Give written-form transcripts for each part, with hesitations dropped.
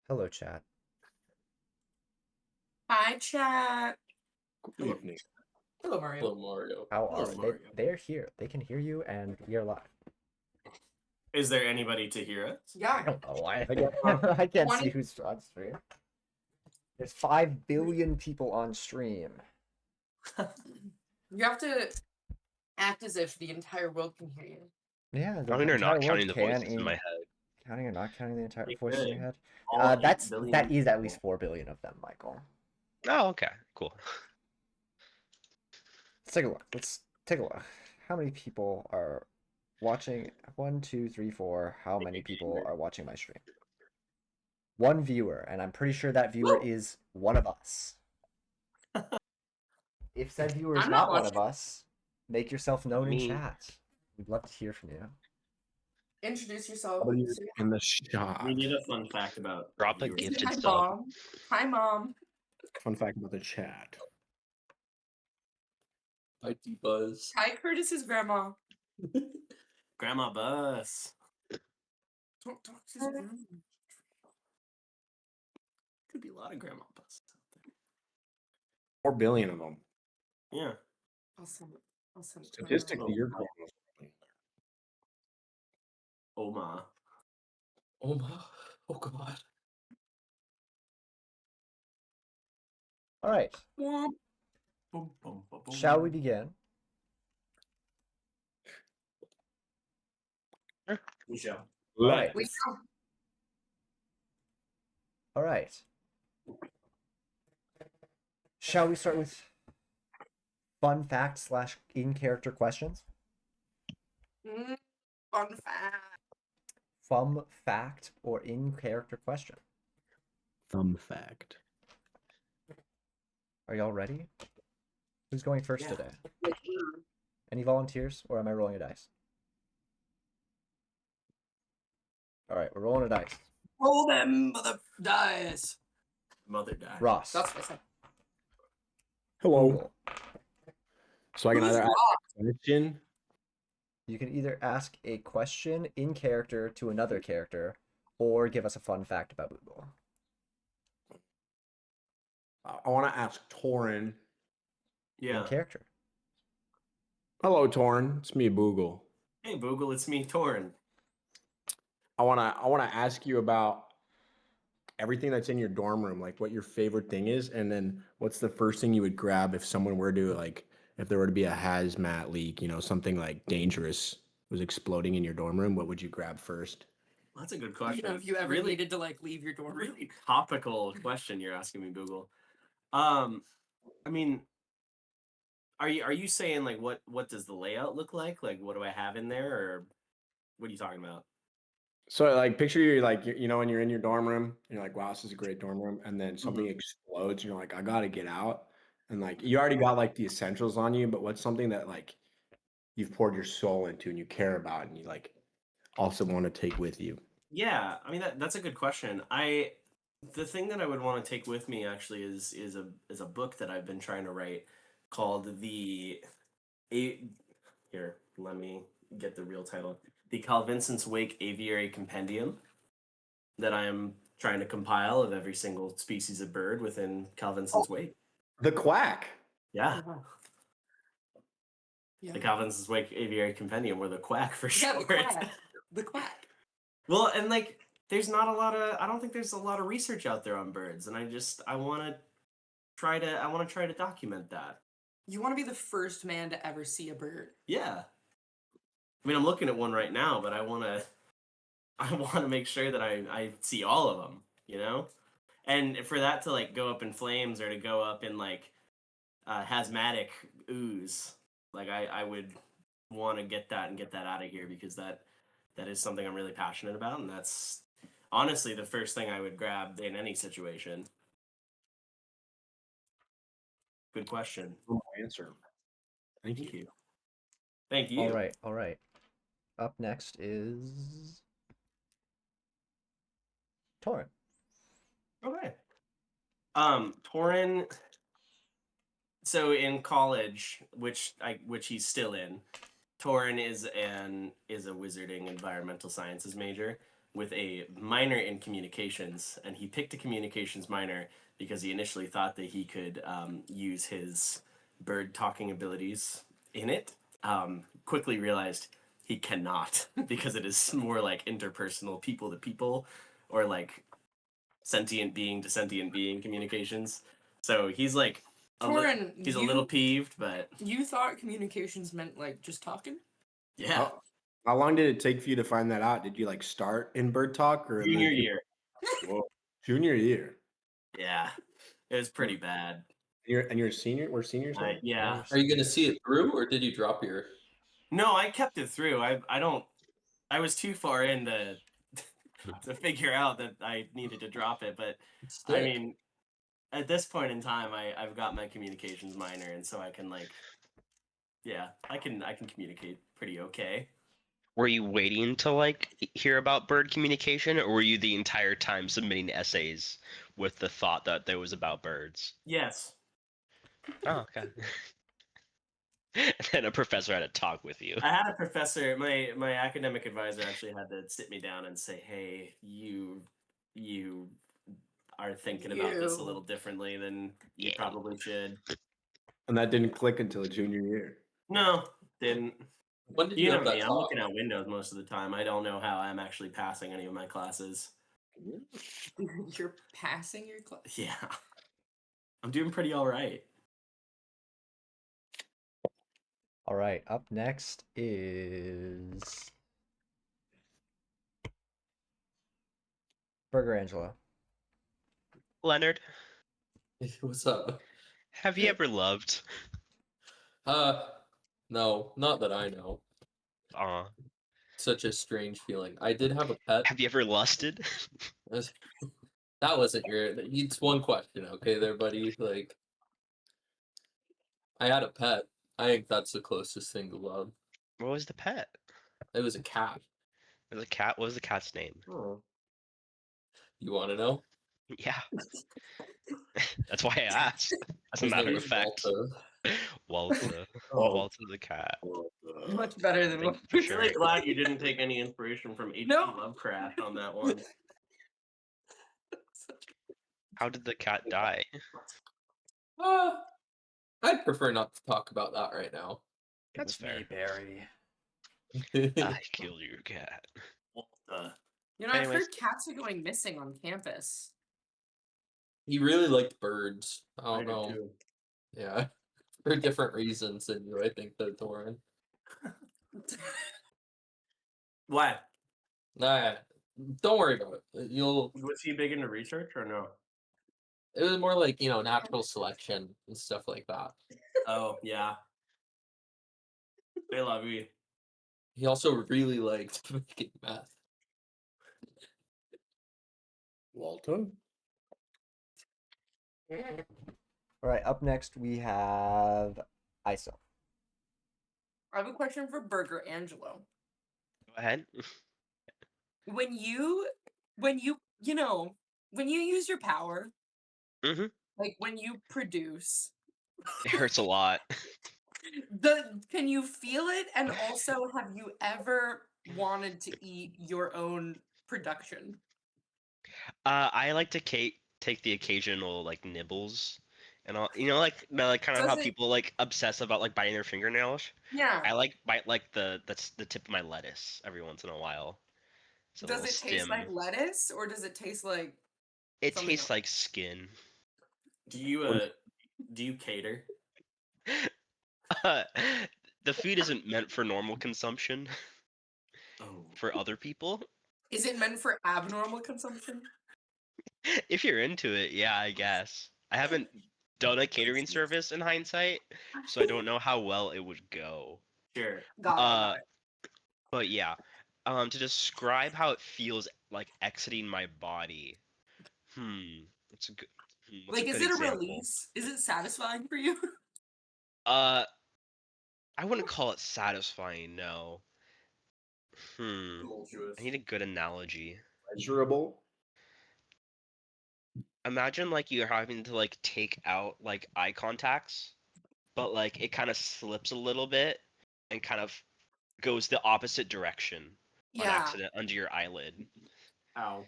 Hello, chat. Hi, chat. Good evening. Hello, Mario. Hello, Mario. How Hello, are they? Mario. They're here. They can hear you, and we are live. Is there anybody to hear us? I Yeah. don't know. I can't see 20 who's on stream. There's 5 billion people on stream. You have to act as if the entire world can hear you. Yeah, the Counting or entire not world counting the can voices in my head. counting or not counting the entire You voices in your could. head. All 8 That billion is at least people. 4 billion of them, Michael. Oh, okay, cool. Let's take a look. Let's take a look. How many people are watching? 1, 2, 3, 4. How many people are watching my stream? One viewer, and I'm pretty sure that viewer is one of us. If said viewer is I'm not not one of watching. us, make yourself known in Me. chat. We'd love to hear from you. Introduce yourself. W Say in the shot. We need a fun fact about Drop a viewers. gifted hi, sub. Mom. Hi, Mom. Fun fact about the chat. IT Buzz. Hi, Curtis's grandma. Grandma Bus. Don't talk to his grandma. Could be a lot of Grandma Bus out 4 billion of them. there. Yeah. I'll send it. I'll send it. to my Statistically, mom. you're grandma's family. Oma. Oma. Oh God. All right. Womp. Boom, boom, boom, boom. Shall we begin? We shall. All right. Wait, All right. Shall we start with fun fact / in-character questions? fun fact. Fun fact or in-character question? Thumb fact. Are y'all ready? Who's going first Yeah. today? Any volunteers, or am I rolling a dice? All right, we're rolling a dice. Roll them mother dice. Mother died. Ross. That's what I said. Hello. Google. So I can Who's either ask Ross? a question. You can either ask a question in character to another character, or give us a fun fact about Google. I want to ask Torin. Yeah. In character. Hello, Torin. It's me, Boogle. Hey, Boogle, it's me, Torin. I wanna ask you about everything that's in your dorm room, like what your favorite thing is, and then what's the first thing you would grab if someone were to if there were to be a hazmat leak, something like dangerous was exploding in your dorm room, what would you grab first? That's a good You question. know, if you ever really, needed to leave your dorm room. really topical question you're asking me, Google. I mean, are you saying like what does the layout look like? Like what do I have in there, or what are you talking about? So picture you when you're in your dorm room, you're like, wow, this is a great dorm room, and then something explodes, and you're like, I gotta get out, and you already got the essentials on you, but what's something that you've poured your soul into and you care about and you also want to take with you? Yeah, I mean that's a good question. The thing that I would want to take with me actually is a book that I've been trying to write called here, let me get the real title. The Calvinson's Wake Aviary Compendium that I am trying to compile of every single species of bird within Calvinson's Wake. The quack. Yeah. Yeah. The Calvinson's Wake Aviary Compendium, or the quack for Yeah, short. the quack. The quack. Well, and there's not a lot of, I don't think there's a lot of research out there on birds, and I want to try to document that. You want to be the first man to ever see a bird. Yeah. I mean, I'm looking at one right now, but I want to make sure that I see all of them, And for that to go up in flames or to go up in hazmatic ooze, I would want to get that out of here, because that is something I'm really passionate about, and that's honestly the first thing I would grab in any situation. Good question. Good answer. Thank you. Thank you. All right. Up next is Torin. Okay. Torin. So in college, which he's still in, Torin is a wizarding environmental sciences major. with a minor in communications, and he picked a communications minor because he initially thought that he could use his bird talking abilities in it. Quickly realized he cannot because it is more like interpersonal, people to people, or like sentient being to sentient being communications. So he's like Torin, he's a little peeved, but You thought communications meant like just talking? yeah. How long did it take for you to find that out? Did you like start in bird talk or Junior year. Whoa. Junior year? Yeah. It was pretty bad. You're a senior? We're seniors now? Yeah. Are you gonna see it through, or did you drop your? No, I kept it through. I was too far in to figure out that I needed to drop it, but I stick? mean, at this point in time, I've got my communications minor, and so I can like, yeah, I can communicate pretty okay. Were you waiting to like hear about bird communication, or were you the entire time submitting essays with the thought that there was about birds? Yes. Oh, okay. And then a professor had to talk with you. I had a professor, my academic advisor actually had to sit me down and say, "Hey, you are thinking about this a You. little differently than you Yeah. probably should." And that didn't click until junior year. No, didn't. When did You you know have that me, I'm talk? looking at Windows most of the time. I don't know how I'm actually passing any of my classes. You're passing your class. Yeah. I'm doing pretty all right. All right, up next is Burger Angelo. Leonard, What's up? have you ever loved? No, not that I know. Aw. Such a strange feeling. I did have a pet. Have you ever lusted? That wasn't your. It's one question, okay, there, buddy. Like, I had a pet. I think that's the closest thing to love. What was the pet? It was a cat. It was a cat. What was the cat's name? Oh. You want to know? Yeah. That's why I asked. As a His matter name of is fact. Walter. Walter. Oh. Walter the cat. Much better than what For I'm sure. really glad you didn't take any inspiration from H.P. No. Lovecraft on that one. How did the cat die? I'd prefer not to talk about that right now. That's fair. Barry. I killed your cat. Uh, You know, I've Anyways. heard cats are going missing on campus. He really liked birds. I I don't do know. too. Yeah. For different reasons than you, I think, though, Torin. Why? Nah, don't worry about it. You'll. Was he big into research or no? It was more like, natural selection and stuff like that. Oh, yeah. They love you. He also really liked making meth. Walter? All right, up next we have ISO. I have a question for Burger Angelo. Go ahead. When you use your power, Mhm. like when you produce, It hurts a lot. can you feel it? And also, have you ever wanted to eat your own production? I like to take the occasional like nibbles, and all like kind of Does how it- people like obsess about like biting their fingernails. Yeah. I like bite like that's the tip of my lettuce every once in a while. It's a Does little it taste stim. like lettuce, or does it taste like It something tastes else? like skin. Do you cater? The food isn't meant for normal consumption Oh. for other people. Is it meant for abnormal consumption? If you're into it, yeah, I guess. I haven't done a catering service in hindsight, so I don't know how well it would go. Sure. Got it. But yeah, to describe how it feels like exiting my body. It's a good. What's Like, a is good it a example? release? Is it satisfying for you? I wouldn't call it satisfying. No. I need a good analogy. Pleasurable? Imagine like you're having to like take out like eye contacts, but like it kind of slips a little bit and kind of goes the opposite direction on Yeah. accident under your eyelid. Ow.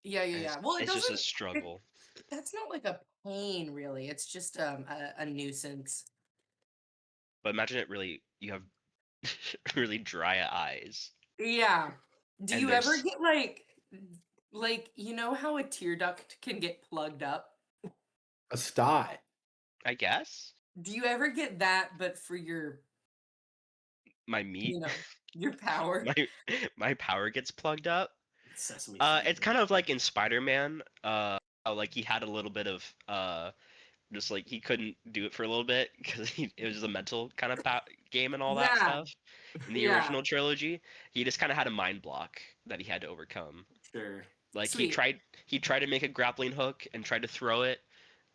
Yeah, yeah, yeah. Well, it It's just a doesn't. struggle. That's not like a pain, really. It's just a nuisance. But imagine it really, you have really dry eyes. Yeah. Do And you ever there's- get like you know how a tear duct can get plugged up? A sty. I guess Do you ever get that, but for your, my meat, you know, your power? my power gets plugged up. Sesame It's Street. kind of like in Spider-Man. How, like he had a little bit of just like he couldn't do it for a little bit because it was a mental kind of game and all that Yeah. stuff. In the Yeah. original trilogy, he just kind of had a mind block that he had to overcome. Sure. Like Sweet. he tried to make a grappling hook and tried to throw it,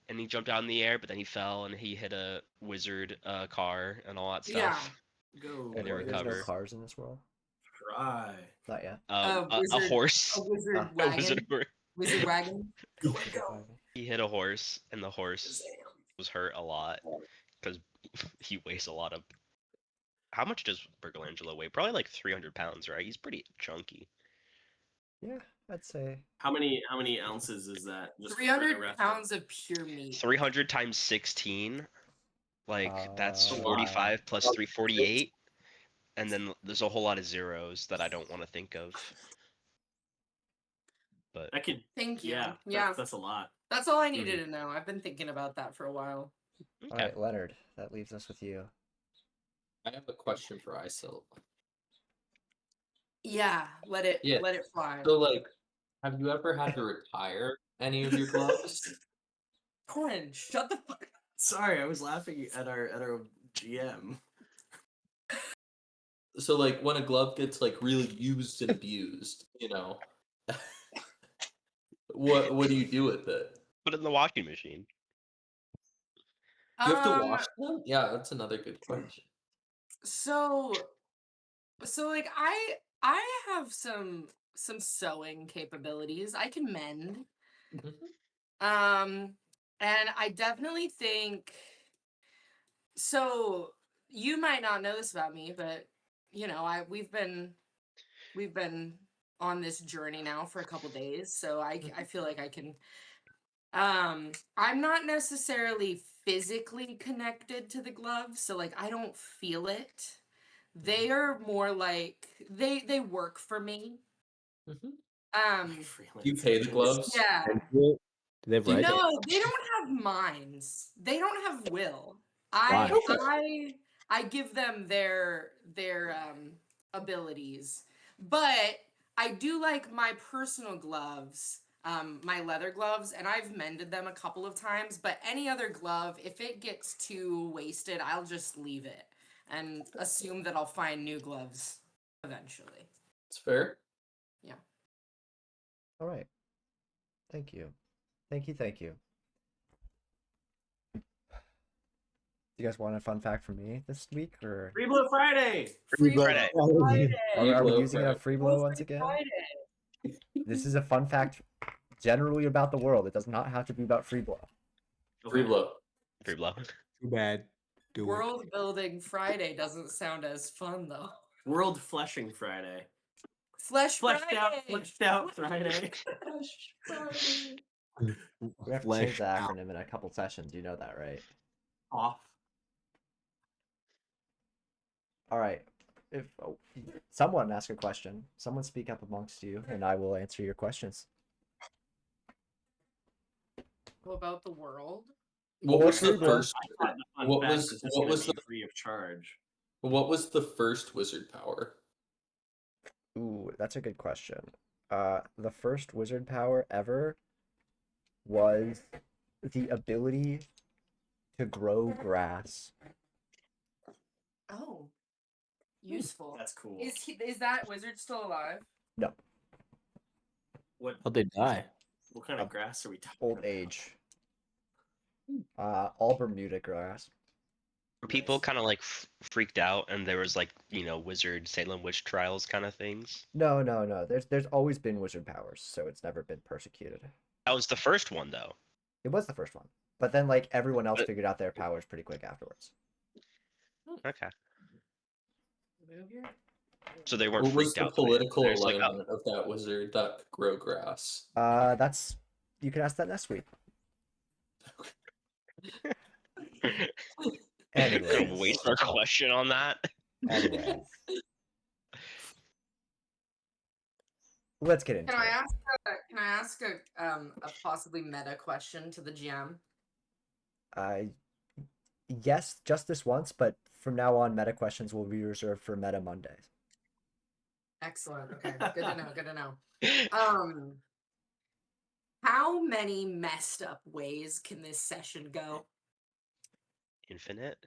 and he jumped out in the air, but then he fell and he hit a wizard car and all that stuff. Go. And they There's no recover. cars in this world. Try. Not yet. A wizard- horse. A wizard Ah. A wizard. wagon. Wizard wagon. Go and go. He hit a horse, and the horse was hurt a lot because he weighs a lot of. How much does Michelangelo weigh? Probably like 300 pounds, right? He's pretty chunky. Yeah, I'd say. How many ounces is that? Just for the 300 reference? pounds of pure meat. 300 times 16, like that's Uh, 45 plus 348, and then there's a whole lot of zeros that I don't want to think of. But That could. Thank you. Yeah. Yeah. That's a lot. That's all I needed to know. I've been thinking about that for a while. All okay. right, Leonard, that leaves us with you. I have a question for Isil. Yeah, let it fly. So, like, have you ever had to retire any of your gloves? Corin, shut the fuck up. Sorry, I was laughing at our GM. So, like, when a glove gets like really used and abused, you know, what do you do with it? put it in the washing machine. Do you have to wash them? Yeah, that's another good question. So like I have some sewing capabilities. I can mend. Mhm. And I definitely think so you might not know this about me, but you know, we've been on this journey now for a couple days, so I feel like I can I'm not necessarily physically connected to the gloves, so like I don't feel it. They are more like they work for me. Mhm. Um You pay the gloves? yeah. Do they have rights? No, they don't have minds. They don't have will. Why? I give them their abilities. But I do like my personal gloves, my leather gloves, and I've mended them a couple of times, but any other glove, if it gets too wasted, I'll just leave it and assume that I'll find new gloves eventually. It's fair. All right. Thank you. Thank you. Do you guys want a fun fact from me this week, or Free Blow Friday. Free Friday. Friday. are we Blow using a Friday. free blow once again? This is a fun fact generally about the world. It does not have to be about free blow. Free blow. Free blow. Too bad. Do World building Friday doesn't sound as fun though. World Fleshing Friday. Fleshed Fleshed Friday. out Friday. Flesh Friday. We have to change the acronym in a couple sessions. You know that, right? Off. All right. If someone ask a question, someone speak up amongst you, and I will answer your questions. What about the world? What was the Free blow. first? I thought the fun What fact was- just what gonna was be the- free of charge? What was the first wizard power? Ooh, that's a good question. The first wizard power ever was the ability to grow grass. Oh, useful. That's cool. Is that wizard still alive? No, How'd they die? What kind of grass are we talking old about? age. All Bermuda grass. People Nice. kind of like freaked out, and there was like wizard Salem witch trials kind of things. No. There's always been wizard powers, so it's never been persecuted. That was the first one though. It was the first one, but then like everyone else But- figured out their powers pretty quick afterwards. Okay. Move here. So they weren't What was freaked the out by it. political They're just like, oh, alignment of that wizard that could grow grass? That's you can ask that next week. gonna Anyways. waste our question on that. Anyways. Let's get into Can I it. ask? Can I ask a possibly meta question to the GM? Yes, just this once, but from now on, meta questions will be reserved for Meta Mondays. Excellent. Okay, good to know. Good to know. How many messed up ways can this session go? Infinite.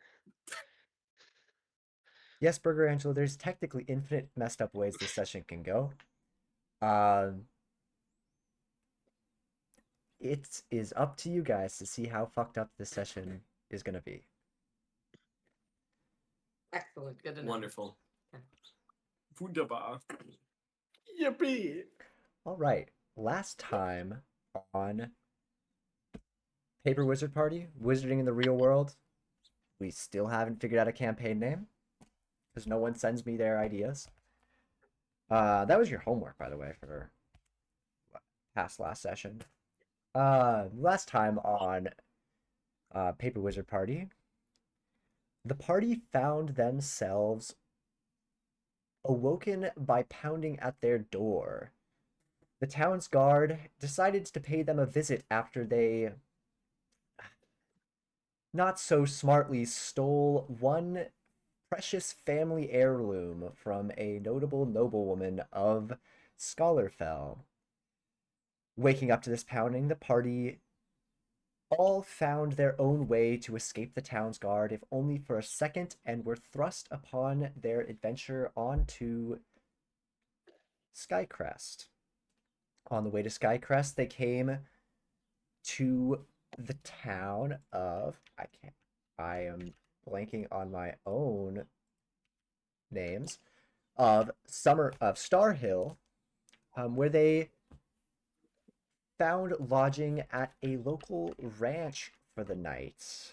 Yes, Burger Angelo, there's technically infinite messed up ways this session can go. It is up to you guys to see how fucked up this session is gonna be. Excellent. Good to know. Wonderful. Okay. Wunderbar. Yippee! All right. Last time on Paper Wizard Party, Wizarding in the Real World, we still haven't figured out a campaign name because no one sends me their ideas. That was your homework, by the way, for past last session. Last time on Paper Wizard Party, the party found themselves awoken by pounding at their door. The town's guard decided to pay them a visit after they, not so smartly, stole one precious family heirloom from a notable noblewoman of Scholarfell. Waking up to this pounding, the party all found their own way to escape the town's guard, if only for a second, and were thrust upon their adventure onto Skycrest. On the way to Skycrest, they came to the town of I am blanking on my own names of Star Hill, where they found lodging at a local ranch for the night.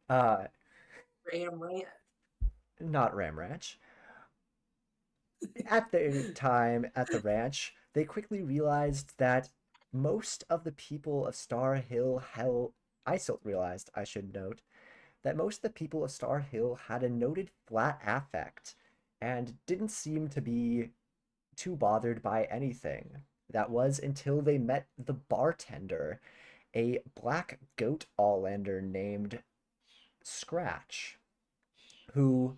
Ram Ranch. Not Ram Ranch. At the time at the ranch, they quickly realized that most of the people of Star Hill Isolt realized, I should note, that most of the people of Star Hill had a noted flat affect and didn't seem to be too bothered by anything. That was until they met the bartender, a black goat Allander named Scratch, who,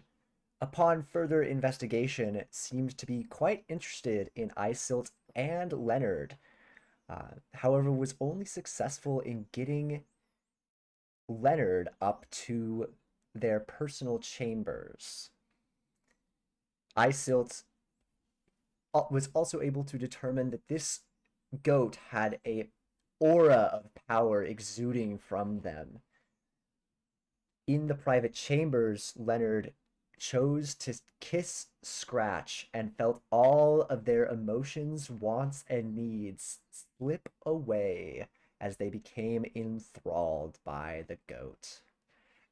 upon further investigation, seemed to be quite interested in Isilt and Leonard. However, was only successful in getting Leonard up to their personal chambers. Isilt was also able to determine that this goat had a aura of power exuding from them. In the private chambers, Leonard chose to kiss Scratch and felt all of their emotions, wants, and needs slip away as they became enthralled by the goat.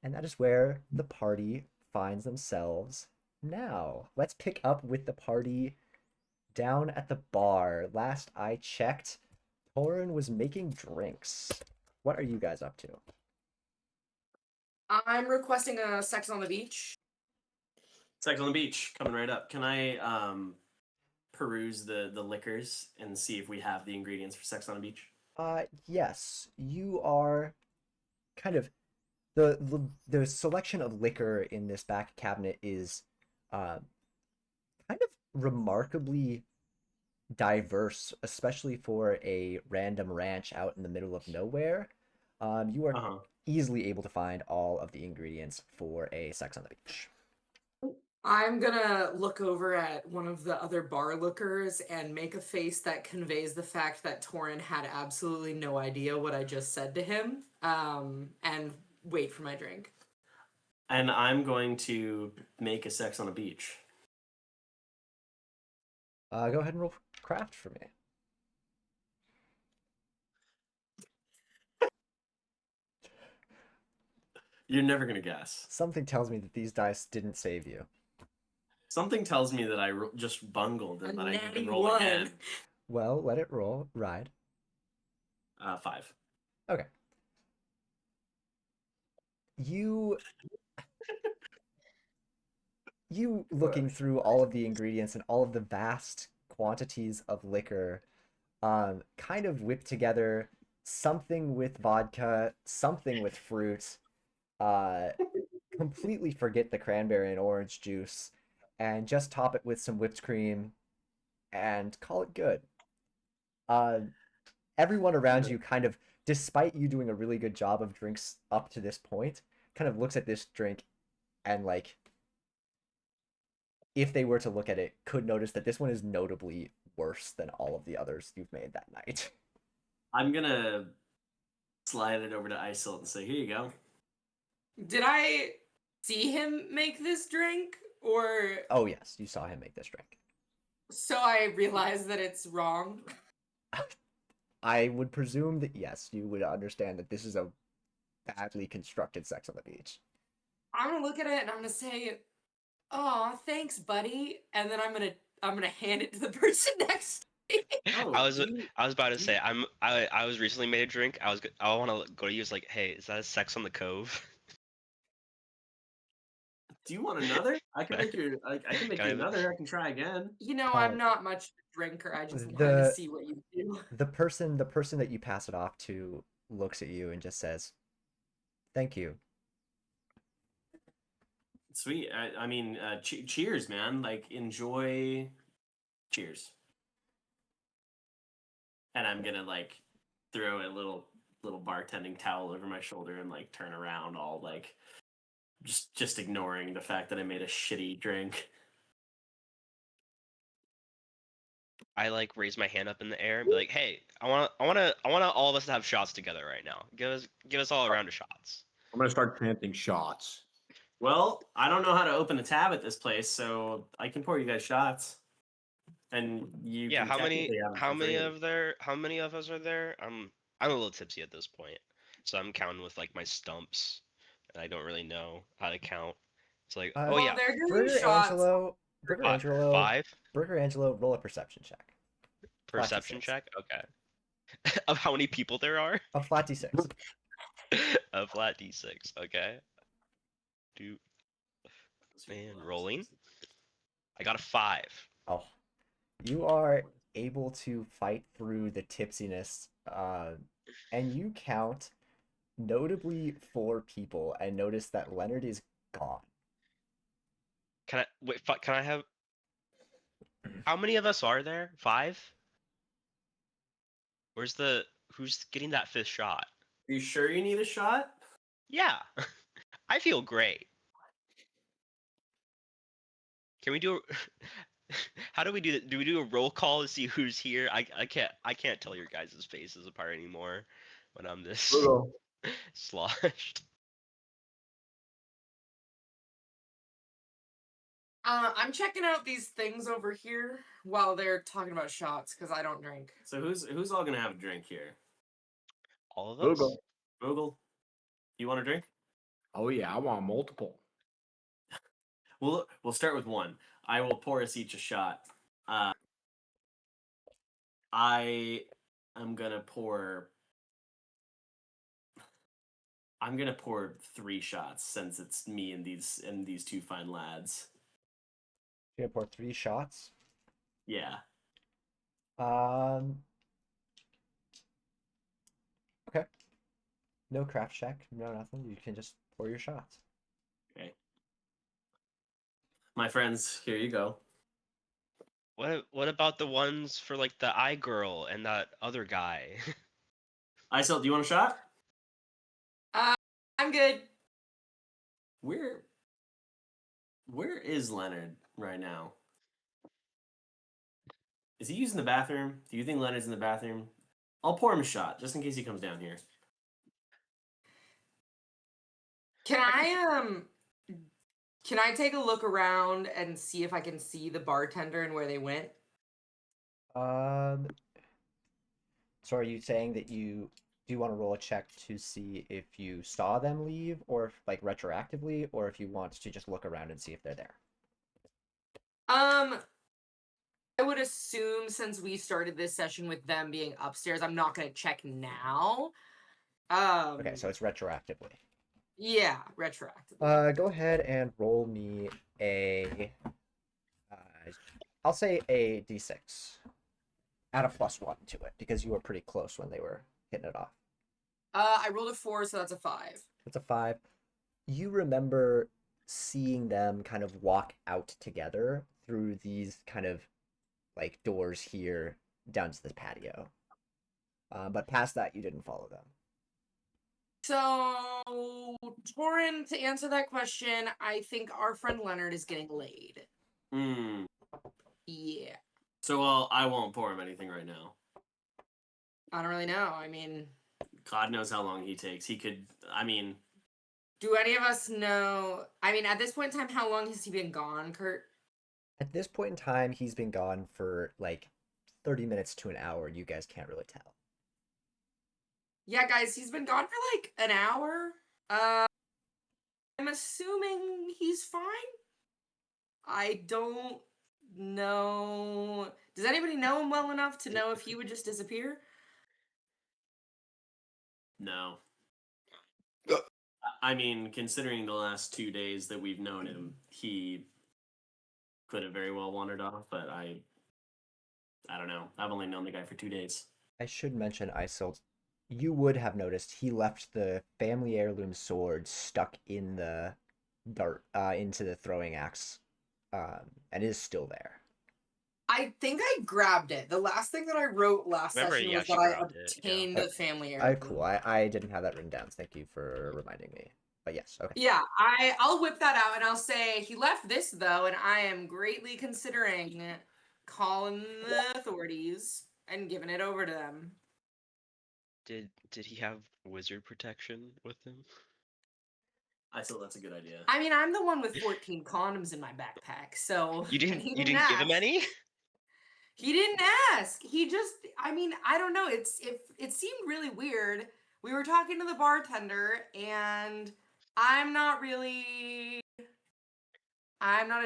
And that is where the party finds themselves now. Let's pick up with the party down at the bar. Last I checked, Torin was making drinks. What are you guys up to? I'm requesting a sex on the beach. Sex on the beach coming right up. Can I peruse the liquors and see if we have the ingredients for sex on a beach? Yes, you are kind of the selection of liquor in this back cabinet is kind of remarkably diverse, especially for a random ranch out in the middle of nowhere. You are easily able to find all of the ingredients for a sex on the beach. I'm gonna look over at one of the other bar lookers and make a face that conveys the fact that Torin had absolutely no idea what I just said to him, and wait for my drink. And I'm going to make a sex on a beach. Go ahead and roll craft for me. You're never gonna guess. Something tells me that these dice didn't save you. Something tells me that I just bungled and A that I need natty to roll one. again. Well, let it roll. Ride. 5. Okay. You looking through all of the ingredients and all of the vast quantities of liquor, kind of whip together something with vodka, something with fruit, uh, completely forget the cranberry and orange juice, and just top it with some whipped cream and call it good. Uh, Everyone around you kind of, despite you doing a really good job of drinks up to this point, kind of looks at this drink and like if they were to look at it, could notice that this one is notably worse than all of the others you've made that night. I'm gonna slide it over to Isil and say, "Here you go." Did I see him make this drink, or Oh yes, you saw him make this drink. so I realize that it's wrong? I would presume that yes, you would understand that this is a badly constructed Sex on the Beach. I'm gonna look at it and I'm gonna say, "Oh, thanks, buddy," and then I'm gonna hand it to the person next to me. Oh, I was you- I was about to say I was recently made a drink. I want to go to you. It's like, hey, is that a Sex on the Cove? Do you want another? I can make you. I can make Can you I have- another. I can try again. You know, Uh, I'm not much of a drinker. I just wanted the- to see what you do. The person that you pass it off to looks at you and just says, "Thank you." Sweet. I mean, cheers, man. Like, enjoy. Cheers. And I'm gonna like throw a little bartending towel over my shoulder and like turn around, all like just ignoring the fact that I made a shitty drink. I like raise my hand up in the air and be like, hey, I want all of us to have shots together right now. Give us all a round of shots. I'm gonna start chanting shots. Well, I don't know how to open a tab at this place, so I can pour you guys shots. And you Yeah, can how many technically have them for free. how many of us are there? I'm a little tipsy at this point, so I'm counting with like my stumps, and I don't really know how to count. It's like, Uh, oh Well, yeah, they're doing Burger shots. Angelo, 5 Burger Angelo, roll a perception check. perception D6. check. Okay, of how many people there are. A flat D6. A flat D6. Okay. And rolling. I got a 5. Oh, you are able to fight through the tipsiness, and you count notably 4 people and notice that Leonard is gone. Can I wait? Can I have? How many of us are there? 5. Who's getting that 5th shot? Are you sure you need a shot? Yeah, I feel great. Can we do? How do we do that? Do we do a roll call to see who's here? I can't tell your guys' faces apart anymore when I'm this sloshed. I'm checking out these things over here while they're talking about shots because I don't drink. So who's all gonna have a drink here? All of us. Google. Google, you want a drink? Oh yeah, I want multiple. We'll start with one. I will pour us each a shot. I am gonna pour. I'm gonna pour 3 shots since it's me and these 2 fine lads. You're gonna pour 3 shots. Yeah. Okay. No craft check, no nothing. You can just pour your shots. Okay. My friends, here you go. What about the ones for like the eye girl and that other guy? Isil, do you want a shot? I'm good. Where is Leonard right now? Is he using the bathroom? Do you think Leonard's in the bathroom? I'll pour him a shot just in case he comes down here. Can I take a look around and see if I can see the bartender and where they went? So are you saying that you do you want to roll a check to see if you saw them leave, or like retroactively, or if you want to just look around and see if they're there? I would assume since we started this session with them being upstairs, I'm not gonna check now. Okay, so it's retroactively. Yeah, retroactively. Go ahead and roll me a. I'll say a d6. Add a +1 to it because you were pretty close when they were hitting it off. I rolled a 4, so that's a 5. It's a 5. You remember seeing them kind of walk out together through these kind of like doors here down to the patio. But past that, you didn't follow them. So, Torin, to answer that question, I think our friend Leonard is getting laid. Hmm. Yeah. So I won't pour him anything right now. I don't really know. I mean, God knows how long he takes. He could. I mean, do any of us know? I mean, at this point in time, how long has he been gone, Kurt? At this point in time, he's been gone for like 30 minutes to an hour. You guys can't really tell. Yeah, guys, he's been gone for like an hour. I'm assuming he's fine. I don't know. Does anybody know him well enough to know if he would just disappear? no. I mean, considering the last 2 days that we've known him, he could have very well wandered off. But I don't know. I've only known the guy for 2 days. I should mention, Isil, you would have noticed he left the family heirloom sword stuck in the dart, into the throwing axe, and is still there. I think I grabbed it. The last thing that I wrote last Remember, session you was that actually I grabbed it, yeah. obtained the family I heirloom. cool. I didn't have that written down. So thank you for reminding me. But yes, okay. Yeah, I'll whip that out and I'll say he left this though, and I am greatly considering calling the authorities and giving it over to them. Did he have wizard protection with him? I feel that's a good idea. I mean, I'm the one with 14 condoms in my backpack, so You and he didn't give him ask. any? He didn't ask. He just, I mean, I don't know. It seemed really weird. We were talking to the bartender, and I'm not a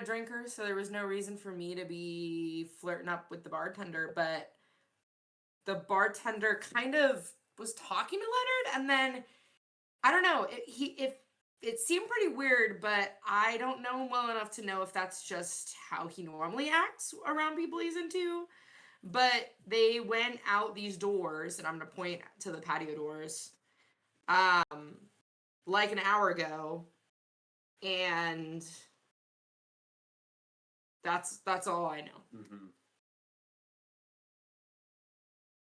drinker, so there was no reason for me to be flirting up with the bartender, but the bartender kind of was talking to Leonard, and then I don't know. It seemed pretty weird, but I don't know him well enough to know if that's just how he normally acts around people he's into. But they went out these doors, and I'm gonna point to the patio doors, like an hour ago, and that's all I know. Mm-hmm.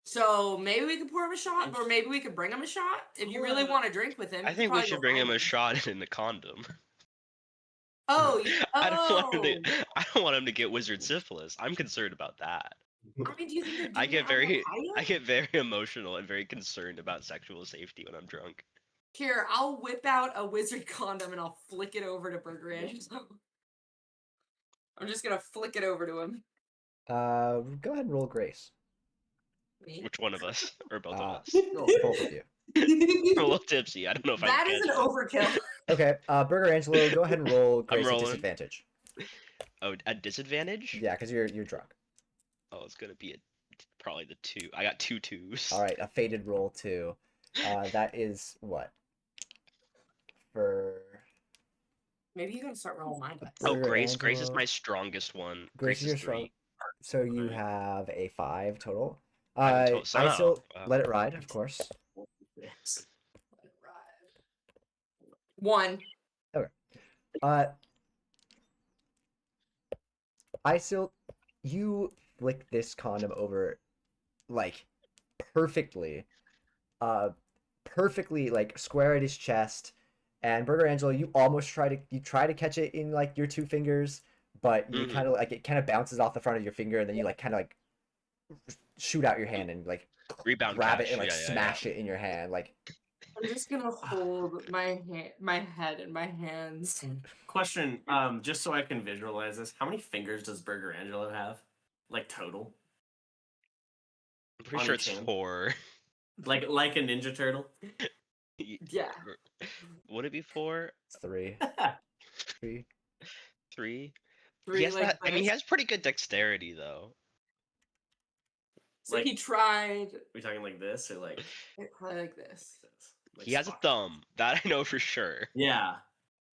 So maybe we could pour him a shot, or maybe we could bring him a shot. If you really want to drink with him, I you think could we probably should go bring him find a shot in the condom. Oh, I don't want him to get wizard syphilis. I'm concerned about that. I mean, do you think they're doing I get that on the very patio? emotional and very concerned about sexual safety when I'm drunk. Here, I'll whip out a wizard condom and I'll flick it over to Burger Angelo. I'm just gonna flick it over to him. Go ahead and roll Grace. Me? Which one of us? Or both of us? Both of you. I'm a little tipsy. I don't know if That I is can. an overkill. Okay, Burger Angelo, go ahead and roll Grace at rolling. disadvantage. Oh, at disadvantage? Yeah, because you're drunk. Oh, it's gonna be probably the 2. I got 2 2s. All right, a faded roll too. That is what? For Maybe you can start rolling mine. Oh, Burger Grace. Grace is Angelo. my strongest one. Grace is your 3. strong. So you Alright. have a 5 total. I have a total- I still wow. let it ride, of course. Yes. 1. I still, you flick this condom over, like, perfectly, like square at his chest, and Burger Angelo, you almost try to catch it in like your 2 fingers, but you kind of like it kind of bounces off the front of your finger, and then you like kind of like shoot out your hand and like Rebound grab catch. it and like Yeah. smash it in your hand, like. I'm just gonna hold my head in my hands. Question, just so I can visualize this, how many fingers does Burger Angelo have? Like total? I'm pretty On sure each it's hand? 4. Like a Ninja Turtle. Yeah. Would it be 4? It's 3. 3. 3? Three Yes, like I mean, he this. has pretty good dexterity though. So like- he tried We talking like this or like probably like this. this? Like He has a Spock? thumb. That I know for sure. Yeah.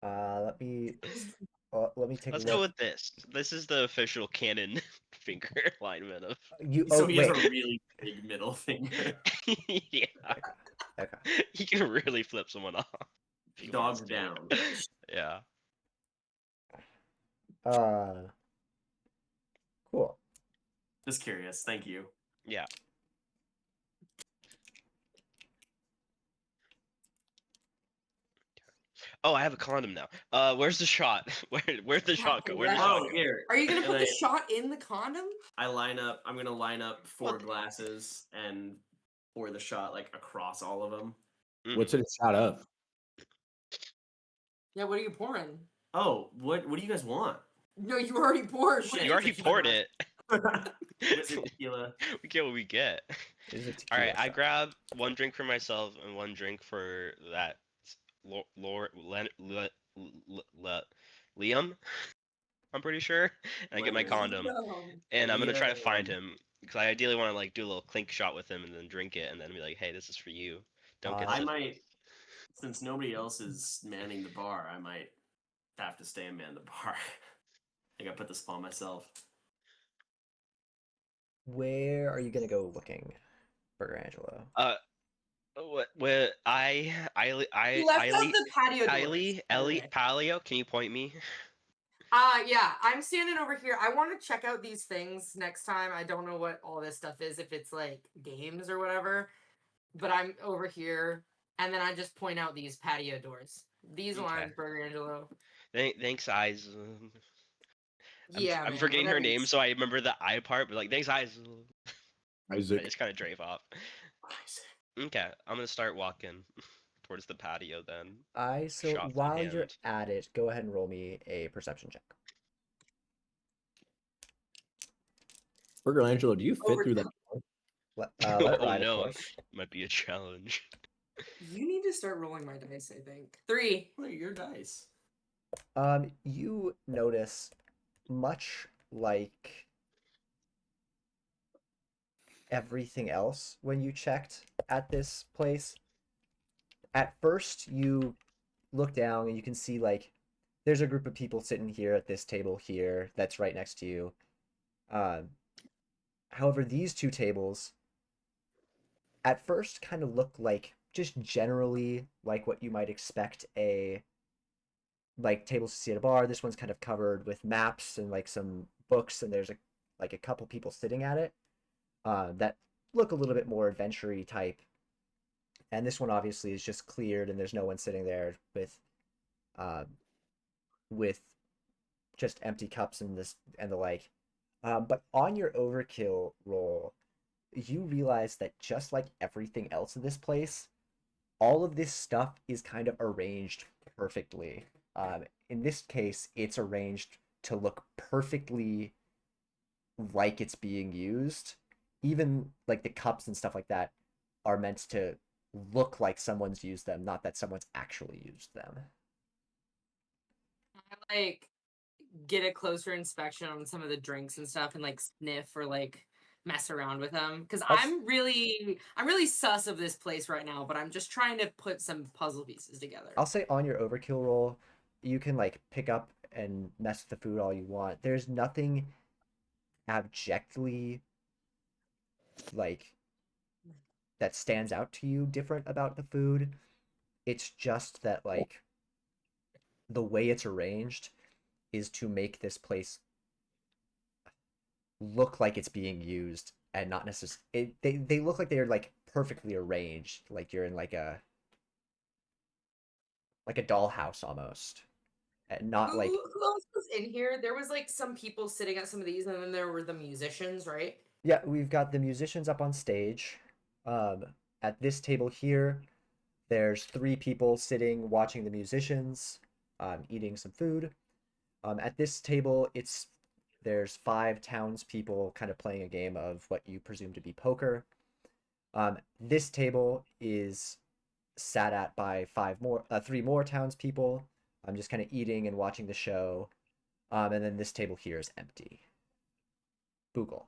Let me take a Let's go look. with this. This is the official canon finger alignment of. You So oh he wait. has a really big middle finger. Yeah, Okay. he can really flip someone off. if he Dogs wants to. down. Yeah. Cool. Just curious. Thank you. Yeah. Oh, I have a condom now. Where's the shot? Where'd the shot go? Where'd the shot Oh, go? here. Are you gonna And put the I- shot in the condom? I'm gonna line up 4 Well, glasses and pour the shot like across all of them. Mhm. What's it a shot of? Yeah, what are you pouring? Oh, what do you guys want? No, you already poured. Shit. You already tequila. poured it. Whiskey tequila. We get what we get. Is it All right, tequila I shot? grab 1 drink for myself and 1 drink for that Liam. I'm pretty sure. And I get my Leonard. condom, No. and I'm gonna try to find Liam. him because I ideally want to like do a little clink shot with him and then drink it and then be like, hey, this is for you. Don't get I I syphilis." might, since nobody else is manning the bar, I might have to stay and man the bar. I gotta put this upon myself. Where are you gonna go looking, Burger Angelo? What He left out the patio doors. Ellie, Okay. Paleo, can you point me? Yeah, I'm standing over here. I want to check out these things next time. I don't know what all this stuff is, if it's like games or whatever, but I'm over here, and then I just point out these patio doors. These Okay. ones, Burger Angelo. Thanks, eyes. Yeah, I'm man, forgetting her whatever you name, so I remember the I part. But like, thanks, eyes. I Isaac. just kind of drave off. Okay, I'm gonna start walking towards the patio then. So Shots in while you're hand. at it, go ahead and roll me a perception check. Burger Angelo, do you fit through that? Let it Oh ride, of no, course. might be a challenge. You need to start rolling my dice, I think. 3. What are your dice? You notice, much like everything else when you checked at this place, at first you look down and you can see like there's a group of people sitting here at this table here that's right next to you. However, these 2 tables at first kind of look like just generally like what you might expect like tables to see at a bar. This one's kind of covered with maps and like some books, and there's a couple people sitting at it that look a little bit more adventure-y type. And this one obviously is just cleared, and there's no one sitting there with just empty cups and the like. But on your overkill roll, you realize that just like everything else in this place, all of this stuff is kind of arranged perfectly. In this case, it's arranged to look perfectly like it's being used. Even like the cups and stuff like that are meant to look like someone's used them, not that someone's actually used them. I like get a closer inspection on some of the drinks and stuff and like sniff or like mess around with them because I'm really sus of this place right now, but I'm just trying to put some puzzle pieces together. I'll say on your overkill roll, you can like pick up and mess with the food all you want. There's nothing abjectly like that stands out to you different about the food. It's just that like the way it's arranged is to make this place look like it's being used and not necessarily they look like they're like perfectly arranged, like you're in like a dollhouse almost, and not like who else was in here? There was like some people sitting at some of these, and then there were the musicians, right? yeah, we've got the musicians up on stage. At this table here, there's 3 people sitting watching the musicians, eating some food. At this table, there's 5 townspeople kind of playing a game of what you presume to be poker. This table is sat at by three more townspeople. I'm just kind of eating and watching the show. And then this table here is empty. Google.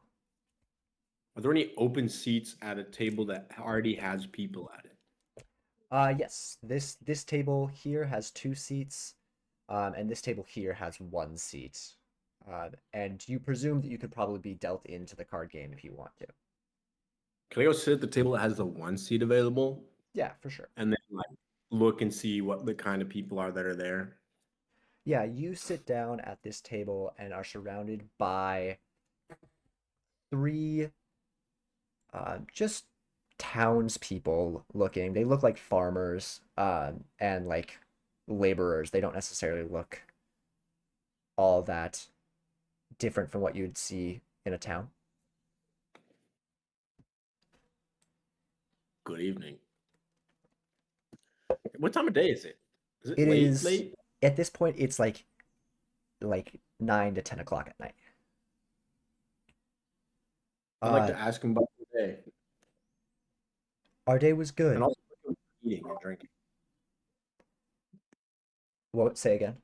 Are there any open seats at a table that already has people at it? Yes. This table here has 2 seats, and this table here has 1 seat. And you presume that you could probably be dealt into the card game if you want to. Can I go sit at the table that has the 1 seat available Yeah, for sure. and then like look and see what the kind of people are that are there? Yeah, you sit down at this table and are surrounded by 3 just townspeople looking. They look like farmers and like laborers. They don't necessarily look all that different from what you'd see in a town. Good evening. What time of day is it? Is it It late? is Late? at this point it's like 9 to 10 o'clock at night. I'd like to ask him about the day. Our day was good. And also eating and drinking. What? Say again?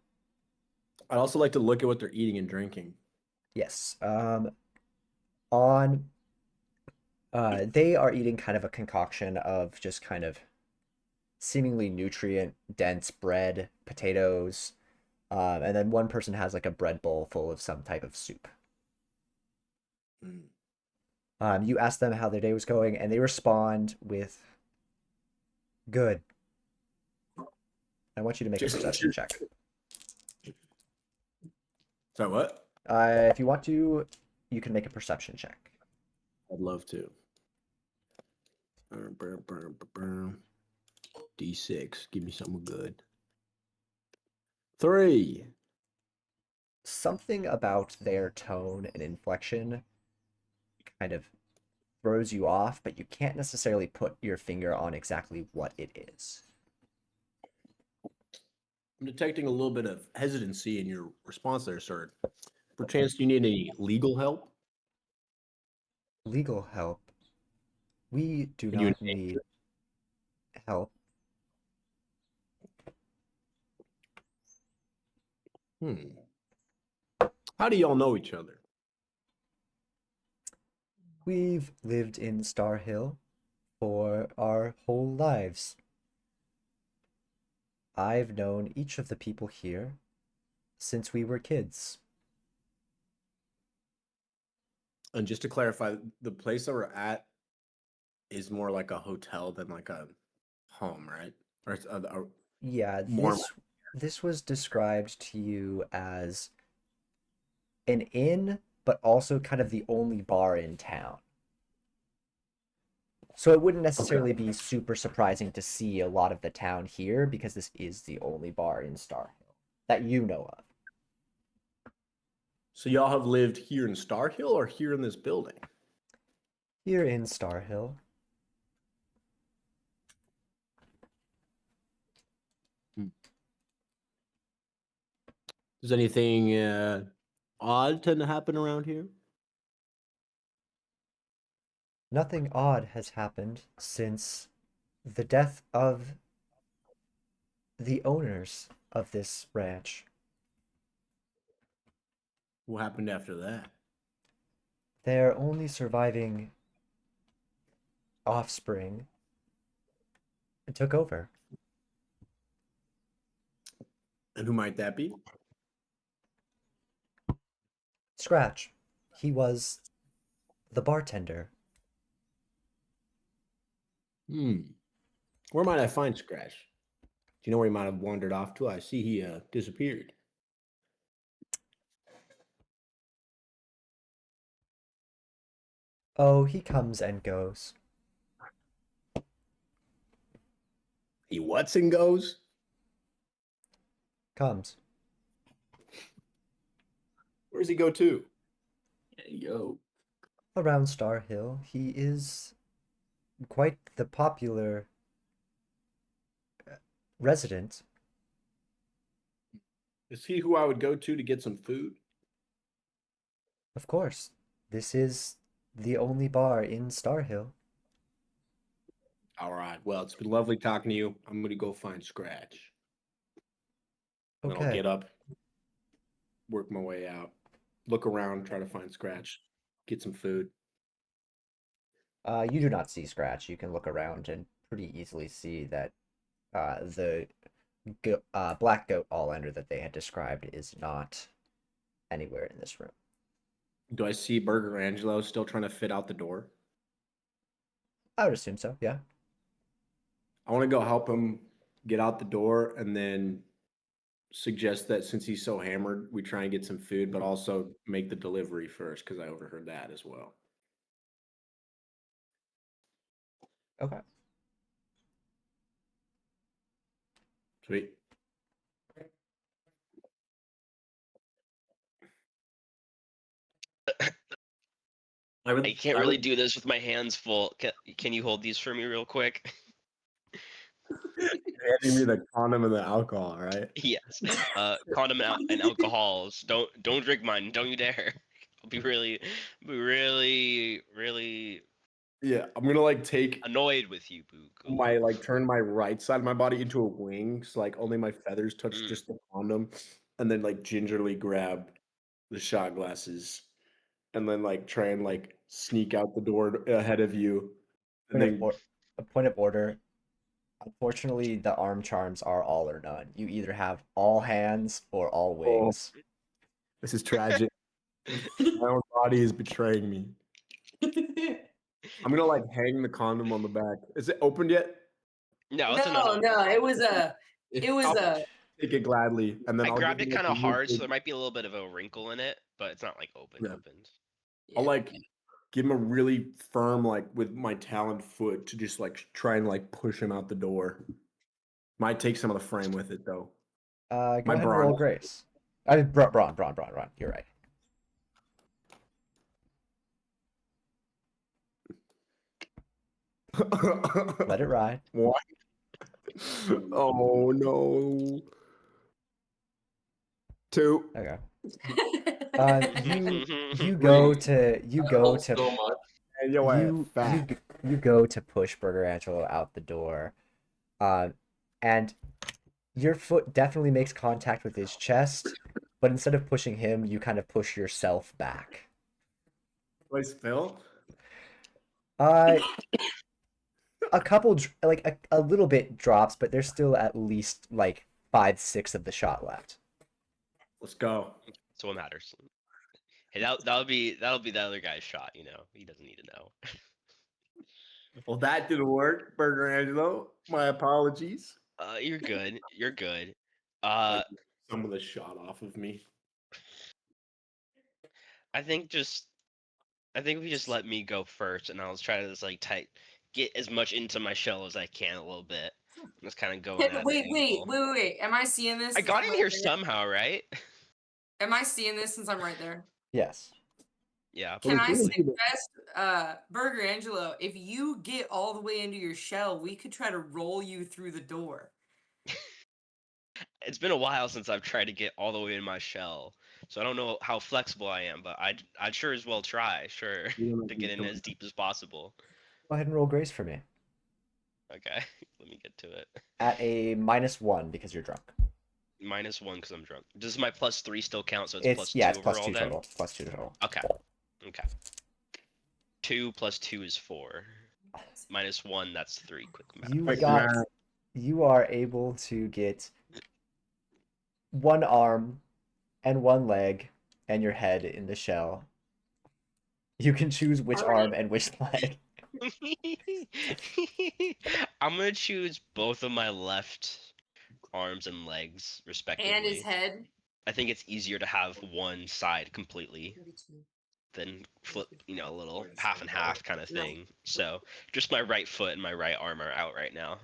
I'd also like to look at what they're eating and drinking. Yes. On they are eating kind of a concoction of just kind of seemingly nutrient dense bread, potatoes, and then one person has like a bread bowl full of some type of soup. Mm. You ask them how their day was going, and they respond with good. I want you to make a perception check. Sorry, what? If you want to, you can make a perception check. I'd love to. D6. Give me something good. 3. Something about their tone and inflection kind of throws you off, but you can't necessarily put your finger on exactly what it is. I'm detecting a little bit of hesitancy in your response there, sir. Perchance, do you need any legal help? Legal help. We do Can you not name need help. How do y'all know each other? We've lived in Star Hill for our whole lives. I've known each of the people here since we were kids. And just to clarify, the place that we're at is more like a hotel than like a home, right? Or it's Yeah, more this was described to you as an inn, but also kind of the only bar in town. So it wouldn't necessarily be super surprising to see a lot of the town here because this is the only bar in Star Hill that you know of. So y'all have lived here in Star Hill or here in this building? Here in Star Hill. Does anything odd tend to happen around here? Nothing odd has happened since the death of the owners of this ranch. What happened after that? Their only surviving offspring took over. And who might that be? Scratch. He was the bartender. Where might I find Scratch? Do you know where he might have wandered off to? I see he disappeared. Oh, he comes and goes. He whats and goes? Comes. Where does he go to? Yo. Around Star Hill, he is quite the popular resident. Is he who I would go to get some food? Of course, this is the only bar in Star Hill. All right. Well, it's been lovely talking to you. I'm gonna go find Scratch. Then I'll Okay. get up, work my way out, look around, try to find Scratch, get some food. You do not see Scratch. You can look around and pretty easily see that the black goat Allander that they had described is not anywhere in this room. Do I see Burger Angelo still trying to fit out the door? I would assume so, yeah. I want to go help him get out the door and then suggest that since he's so hammered, we try and get some food, but also make the delivery first because I overheard that as well. Okay. Sweet. I can't really do this with my hands full. Can you hold these for me real quick? Handing me the condom and the alcohol, right? Yes. Condom and alcohols. Don't drink mine. Don't you dare. I'll be really, really Yeah, I'm gonna like take annoyed with you, Boo. turn my right side of my body into a wing, so like only my feathers touch Mm. just the condom, and then like gingerly grab the shot glasses, and then like try and like sneak out the door ahead of you, and then A point of order. Unfortunately, the arm charms are all or none. You either have all hands or all wings. this is tragic. My own body is betraying me. I'm gonna like hang the condom on the back. Is it opened yet? No, it's No, it was a Take it gladly, and then I I'll grabbed give it you, like, kind of a hard, so big- there might be a little bit of a wrinkle in it, but it's not like opened. Yeah. I'll like give him a really firm, like with my taloned foot to just like try and like push him out the door. Might take some of the frame with it though. Go My ahead and brawn. roll Grace. I mean, Braun. You're right. Let it ride. What? Oh no. 2. Okay. Mhm. You go to So much. And yo, you go to push Burger Angelo out the door, and your foot definitely makes contact with his chest, but instead of pushing him, you kind of push yourself back. Do I spill? A couple like a little bit drops, but there's still at least like 5-6 of the shot left. Let's go. That's what matters. Hey, that'll be the other guy's shot. You know, he doesn't need to know. Well, that didn't work, Burger Angelo. My apologies. You're good. You're good. Some of the shot off of me. I think if you just let me go first, and I'll try to just like get as much into my shell as I can a little bit. Just kind of going at Wait. an angle. Am I seeing this? I since got I'm in right here there? somehow, right? Am I seeing this since I'm right there? Yes. Yeah. Can I it's really suggest, Burger Angelo, if you get all the way into your shell, we could try to roll you through the door. It's been a while since I've tried to get all the way in my shell, so I don't know how flexible I am, but I'd sure as well try, sure, to get in as deep as possible. Go ahead and roll Grace for me. Okay, let me get to it. At a -1 because you're drunk. -1 because I'm drunk. Does my +3 still count? So it's +2 it's overall +2 then? total. +2 total. Okay. 2 + 2 is 4. -1, that's 3. Quick math. You are able to get one arm and one leg and your head in the shell. You can choose which arm and which leg. I'm gonna choose both of my left arms and legs respectively. And his head. I think it's easier to have one side completely than flip, a little half and half kind of thing. So just my right foot and my right arm are out right now.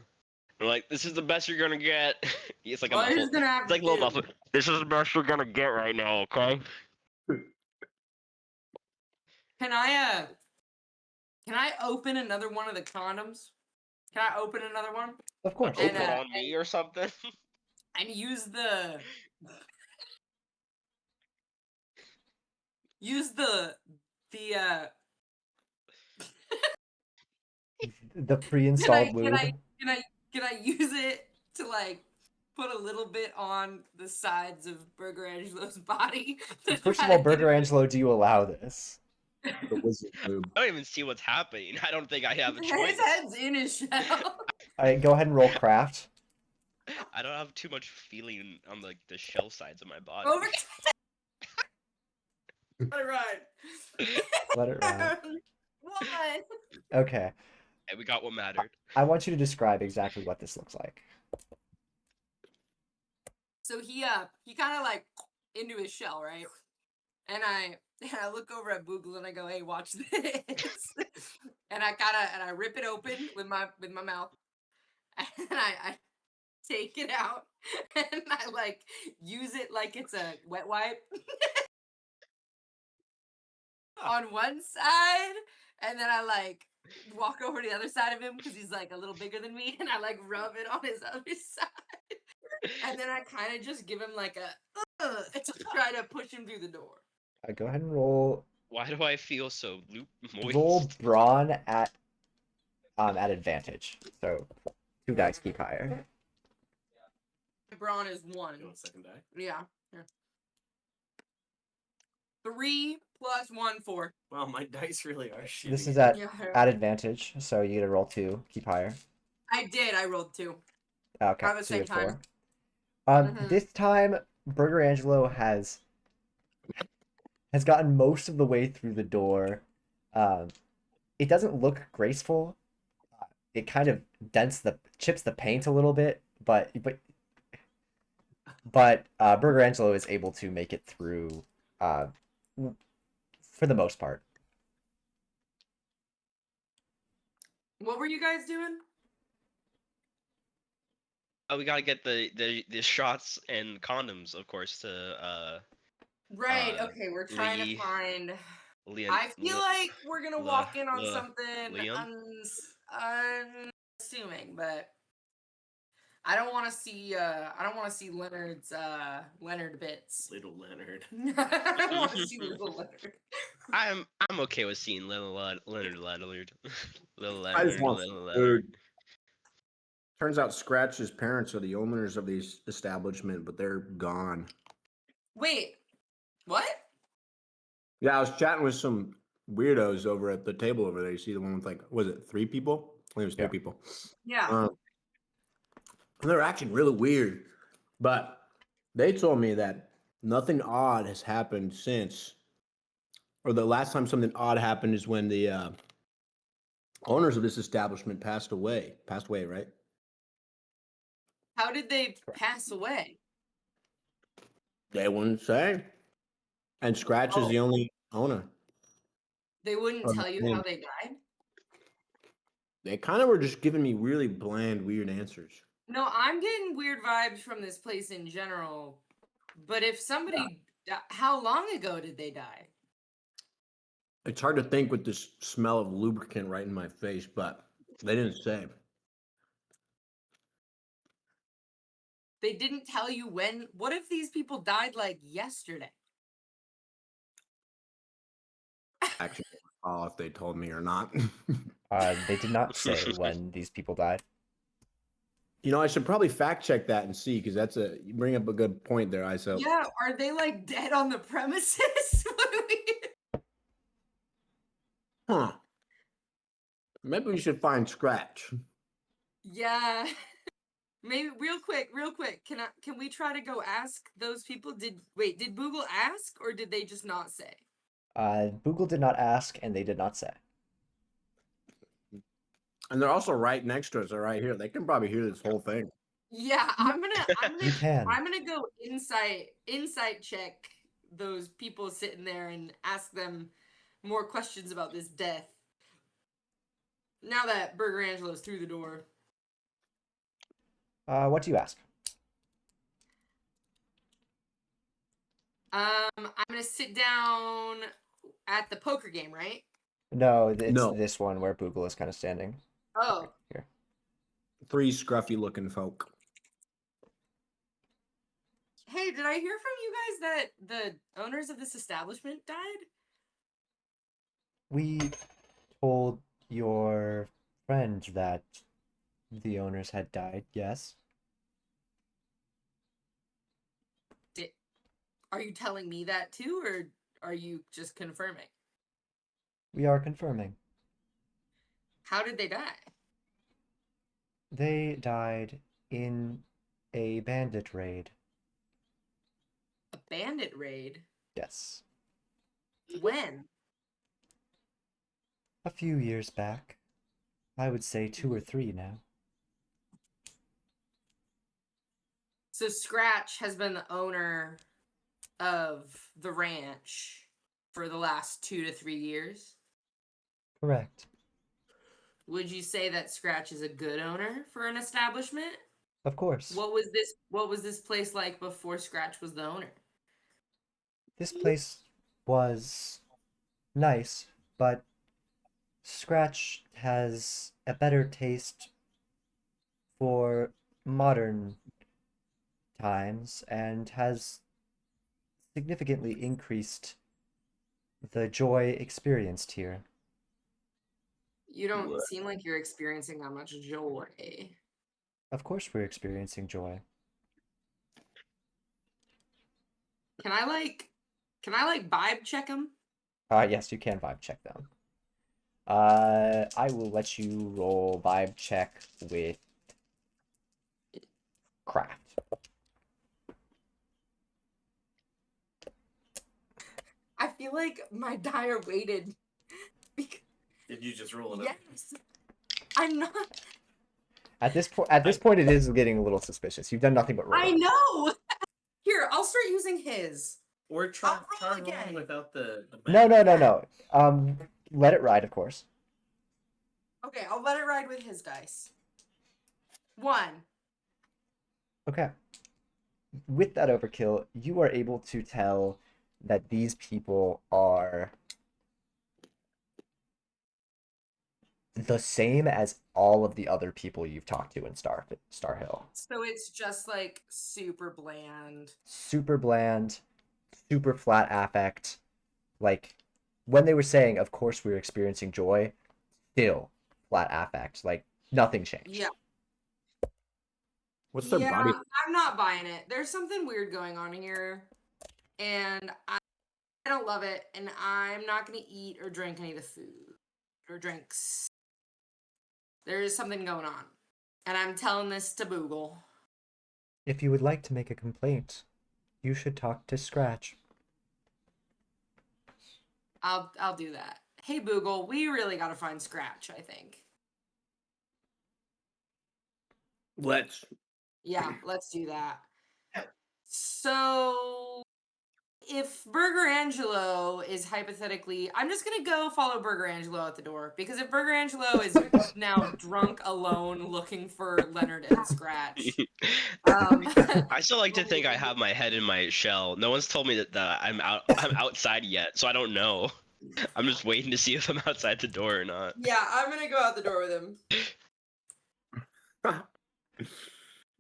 I'm like, this is the best you're gonna get. It's like All a you're muffle. gonna have It's like to little do- muffle. This is the best you're gonna get right now, okay? Can I open another one of the condoms? Can I open another one? Of course. And, Open on me or something. And use the The Can I pre-installed can lube. I can I can I use it to like put a little bit on the sides of Burger Angelo's body? To First of try all, to get Burger Angelo, do you allow this? The wizard lube. I don't even see what's happening. I don't think I have a His choice. head's in his shell. All right, go ahead and roll craft. I don't have too much feeling on the shell sides of my body. Over. Let it ride. Let it ride. One. Okay. Hey, we got what mattered. I want you to describe exactly what this looks like. So he kind of like into his shell, right? And I look over at Boogle and I go, "Hey, watch this." and I rip it open with my mouth, and I take it out and I like use it like it's a wet wipe on one side, and then I like walk over to the other side of him because he's like a little bigger than me, and I like rub it on his other side, and then I kind of just give him like a to try to push him through the door. Go ahead and roll Why do I feel so moist? roll brawn at advantage. So 2 dice keep higher. Brawn is 1. You want a second die? Yeah. Here. 3 plus 1, 4. Wow, my dice really are shitty. This is at Yeah. advantage, so you get to roll 2, keep higher. I did. I rolled 2. Okay, At the so you same get 4. time. Mhm. This time Burger Angelo has gotten most of the way through the door. It doesn't look graceful. It kind of chips the paint a little bit, but Burger Angelo is able to make it through for the most part. What were you guys doing? Oh, we gotta get the shots and condoms, of course, to Right. Okay. We're trying Lee- to find. Leon. I feel like we're gonna walk in on Le- something Liam? unassuming, but I don't want to see. I don't want to see Leonard's Leonard bits. Little Leonard. I don't want to see little Leonard. I'm okay with seeing Leonard. Little Leonard. I just want Little Leonard. food. Turns out Scratch's parents are the owners of the establishment, but they're gone. Wait. What? Yeah, I was chatting with some weirdos over at the table over there. You see the one with like, was it 3 people? I think it was 3 Yeah. people. Yeah. And they're acting really weird, but they told me that nothing odd has happened since, or the last time something odd happened is when the owners of this establishment passed away. Passed away, right? How did they pass away? They wouldn't say. And Scratch is the only owner. They wouldn't Oh, tell you man. how they died? They kind of were just giving me really bland, weird answers. No, I'm getting weird vibes from this place in general. But if somebody, how long ago did they die? It's hard to think with this smell of lubricant right in my face, but they didn't say. They didn't tell you when. What if these people died like yesterday? Actually, I don't recall if they told me or not. They did not say when these people died. You know, I should probably fact check that and see, because you bring up a good point there, ISO. Yeah, are they like dead on the premises? What do we- Huh. Maybe we should find Scratch. Yeah. Maybe real quick. Can we try to go ask those people? Did Boogle ask or did they just not say? Boogle did not ask, and they did not say. And they're also right next to us. They're right here. They can probably hear this whole thing. Yeah, I'm You can. gonna go insight check those people sitting there and ask them more questions about this death. Now that Burger Angelo's through the door. What do you ask? I'm gonna sit down at the poker game, right? No, it's No. this one where Boogle is kind of standing. Oh, Here. 3 scruffy looking folk. hey, did I hear from you guys that the owners of this establishment died? We told your friend that the owners had died, yes. Are you telling me that too, or are you just confirming? We are confirming. How did they die? They died in a bandit raid. A bandit raid? Yes. When? A few years back. I would say 2 or 3 now. So Scratch has been the owner of the ranch for the last 2 to 3 years. Correct. Would you say that Scratch is a good owner for an establishment? Of course. What was this place like before Scratch was the owner? This place was nice, but Scratch has a better taste for modern times and has significantly increased the joy experienced here. You don't seem like you're experiencing that much joy. Of course, we're experiencing joy. Can I vibe check him? Yes, you can vibe check them. I will let you roll vibe check with craft. I feel like my die are weighted. Did you just roll it up? Yes. I'm not. At this point, it is getting a little suspicious. You've done nothing but roll. I know. Here, I'll start using his. Or try I'll roll rolling again. without the No. Let it ride, of course. Okay, I'll let it ride with his dice. 1. Okay. With that overkill, you are able to tell that these people are the same as all of the other people you've talked to in Star Hill. So it's just like super bland. Super bland, super flat affect. Like when they were saying, of course we're experiencing joy, still flat affect. Like nothing changed. Yeah. What's their Yeah, body? I'm not buying it. There's something weird going on here. And I don't love it. And I'm not going to eat or drink any of the food or drinks. There is something going on. And I'm telling this to Boogle. If you would like to make a complaint, you should talk to Scratch. I'll do that. Hey Boogle, we really got to find Scratch, I think. Let's. Yeah, let's do that. So if Burger Angelo is hypothetically, I'm just gonna go follow Burger Angelo at the door, because if Burger Angelo is now drunk alone looking for Leonard and Scratch, I still like to think I have my head in my shell. No one's told me that I'm outside yet, so I don't know. I'm just waiting to see if I'm outside the door or not. yeah, I'm gonna go out the door with him.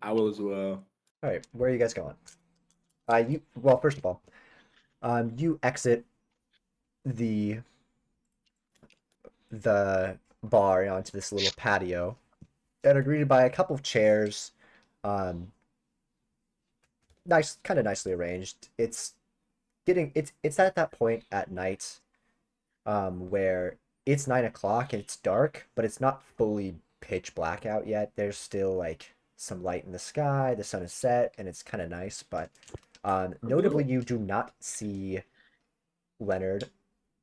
I will as well. All right, where are you guys going? First of all, you exit the bar onto this little patio and are greeted by a couple of chairs, kind of nicely arranged. It's at that point at night, where it's 9 o'clock and it's dark, but it's not fully pitch black out yet. There's still like some light in the sky. The sun is set and it's kind of nice, but notably, you do not see Leonard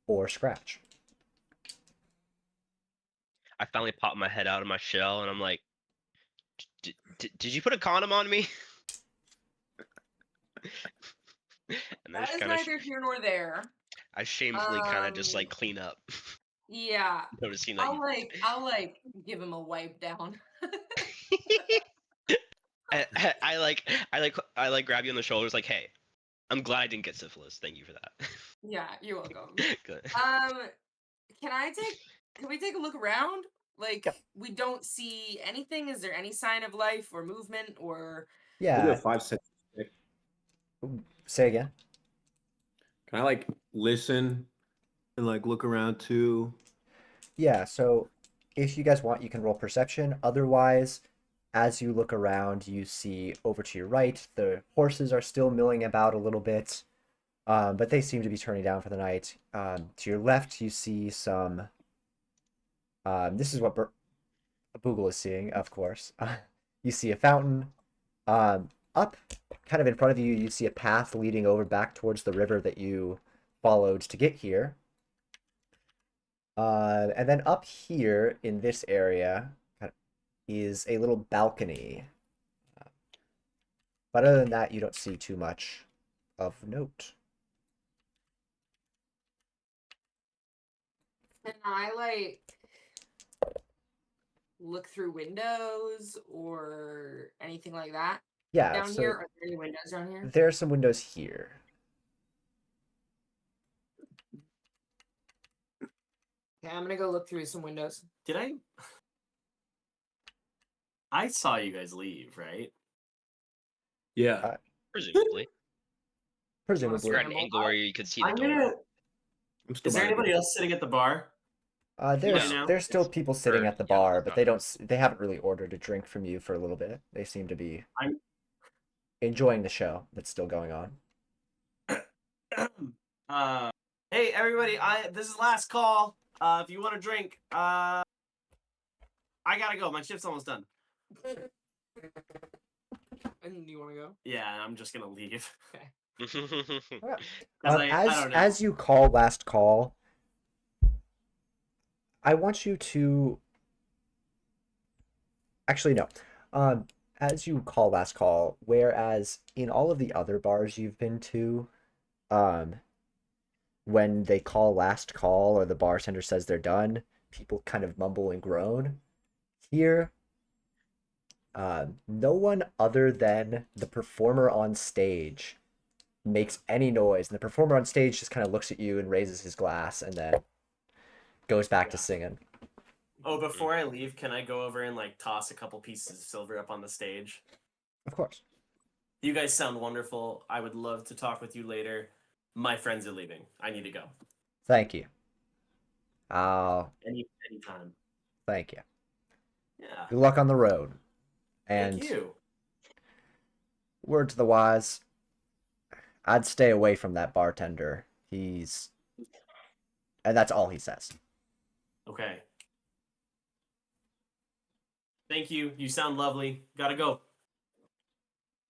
or Scratch. I finally pop my head out of my shell and I'm like, did you put a condom on me? And That is neither here nor there. I shamefully kind of just like clean up. Yeah, Noticing that I'll like give him a wipe down. I like grab you on the shoulders like, hey, I'm glad I didn't get syphilis. Thank you for that. Yeah, you're welcome. Good. Can we take a look around? Like, Yeah. we don't see anything. Is there any sign of life or movement or? I do a Yeah, 5 cent stick. say again. Can I like listen and like look around too? Yeah, so if you guys want, you can roll perception. Otherwise, as you look around, you see over to your right, the horses are still milling about a little bit, but they seem to be turning down for the night. To your left, you see some. This is what Boogle is seeing, of course. You see a fountain. Up, kind of in front of you, you see a path leading over back towards the river that you followed to get here. And then up here in this area is a little balcony. But other than that, you don't see too much of note. Can I like look through windows or anything like that Yeah, down so here? Are there any windows down here? there are some windows here. Okay, I'm gonna go look through some windows. Did I? I saw you guys leave, right? Yeah. Presumably. Presumably. You're at an angle where you could see the I'm door. gonna. I'm still Is there behind anybody you. else sitting at the bar? There's No. there's still people sitting Or- at the yeah, bar, but no. they haven't really ordered a drink from you for a little bit. They seem to be I'm- enjoying the show that's still going on. Hey everybody! This is last call. If you want a drink, I gotta go. My shift's almost done. And you want to go? Yeah, I'm just gonna leave. Okay. 'Cause I As don't know. as you call last call, I want you to actually no. As you call last call, whereas in all of the other bars you've been to, when they call last call or the bartender says they're done, people kind of mumble and groan. Here, no one other than the performer on stage makes any noise, and the performer on stage just kind of looks at you and raises his glass and then goes back to singing. Oh, before I leave, can I go over and like toss a couple pieces of silver up on the stage? Of course. You guys sound wonderful. I would love to talk with you later. My friends are leaving. I need to go. Thank you. Anytime. Thank you. Yeah. Good luck on the road. And Thank you. word to the wise, I'd stay away from that bartender. And that's all he says. Okay. Thank you. You sound lovely. Gotta go.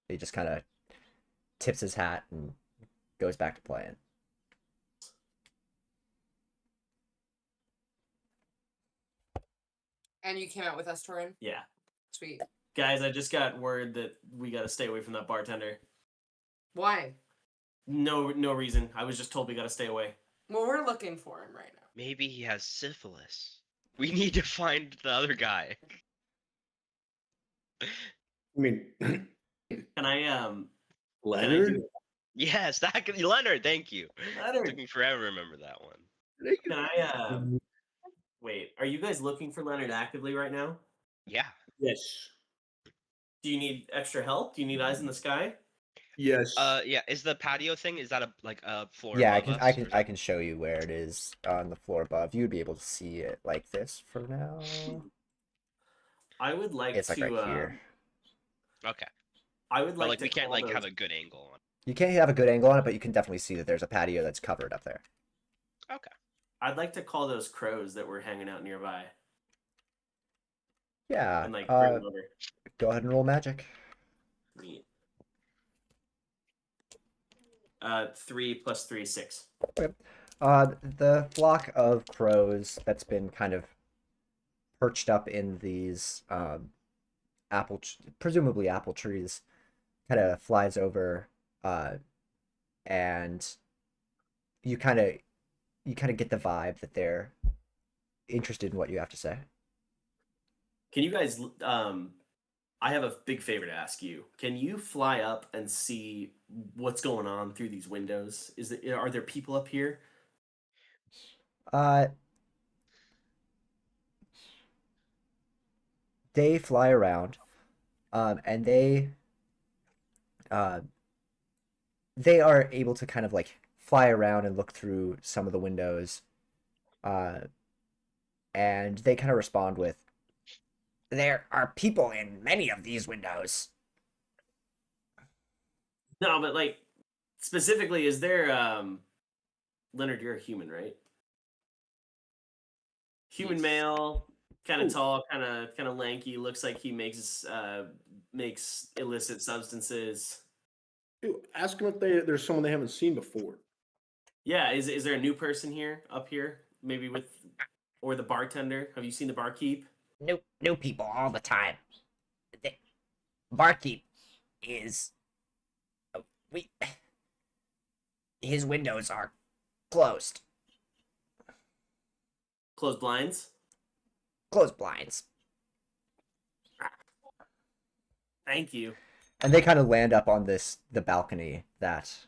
He just kind of tips his hat and goes back to playing. And you came out with us, Torin? Yeah. Sweet. Guys, I just got word that we gotta stay away from that bartender. Why? No reason. I was just told we gotta stay away. Well, we're looking for him right now. Maybe he has syphilis. We need to find the other guy. I mean, Can I can I Leonard? do- Yes, that could be Leonard. Thank you. Leonard, Took me forever to remember that one. can I wait, are you guys looking for Leonard actively right now? Yeah. Yes. Do you need extra help? Do you need eyes in the sky? Yes. Yeah. Is the patio thing? Is that like a floor? Yeah, above I us, can or is I that- can show you where it is on the floor above. You would be able to see it like this for now. I would like It's like to right here. Okay. I would But like like to we can't call like have those- a good angle on. You can't have a good angle on it, but you can definitely see that there's a patio that's covered up there. Okay. I'd like to call those crows that were hanging out nearby Yeah. and like bring them over. Go ahead and roll magic. Neat. 3 + 3 = 6. The flock of crows that's been kind of perched up in these presumably apple trees, kind of flies over, and you kind of get the vibe that they're interested in what you have to say. Can you guys I have a big favor to ask you. Can you fly up and see what's going on through these windows? Are there people up here? They fly around, and they are able to kind of like fly around and look through some of the windows, and they kind of respond with, "There are people in many of these windows." No, but like specifically, is there Leonard, you're a human, right? Human Yes. male, kind Ooh. of tall, kind of lanky, looks like he makes illicit substances. Ew, ask them if there's someone they haven't seen before. Yeah, is there a new person here up here? Maybe with or the bartender? Have you seen the barkeep? New people all the time. The barkeep is we. His windows are closed. Closed blinds? Closed blinds. Thank you. And they kind of land up on the balcony that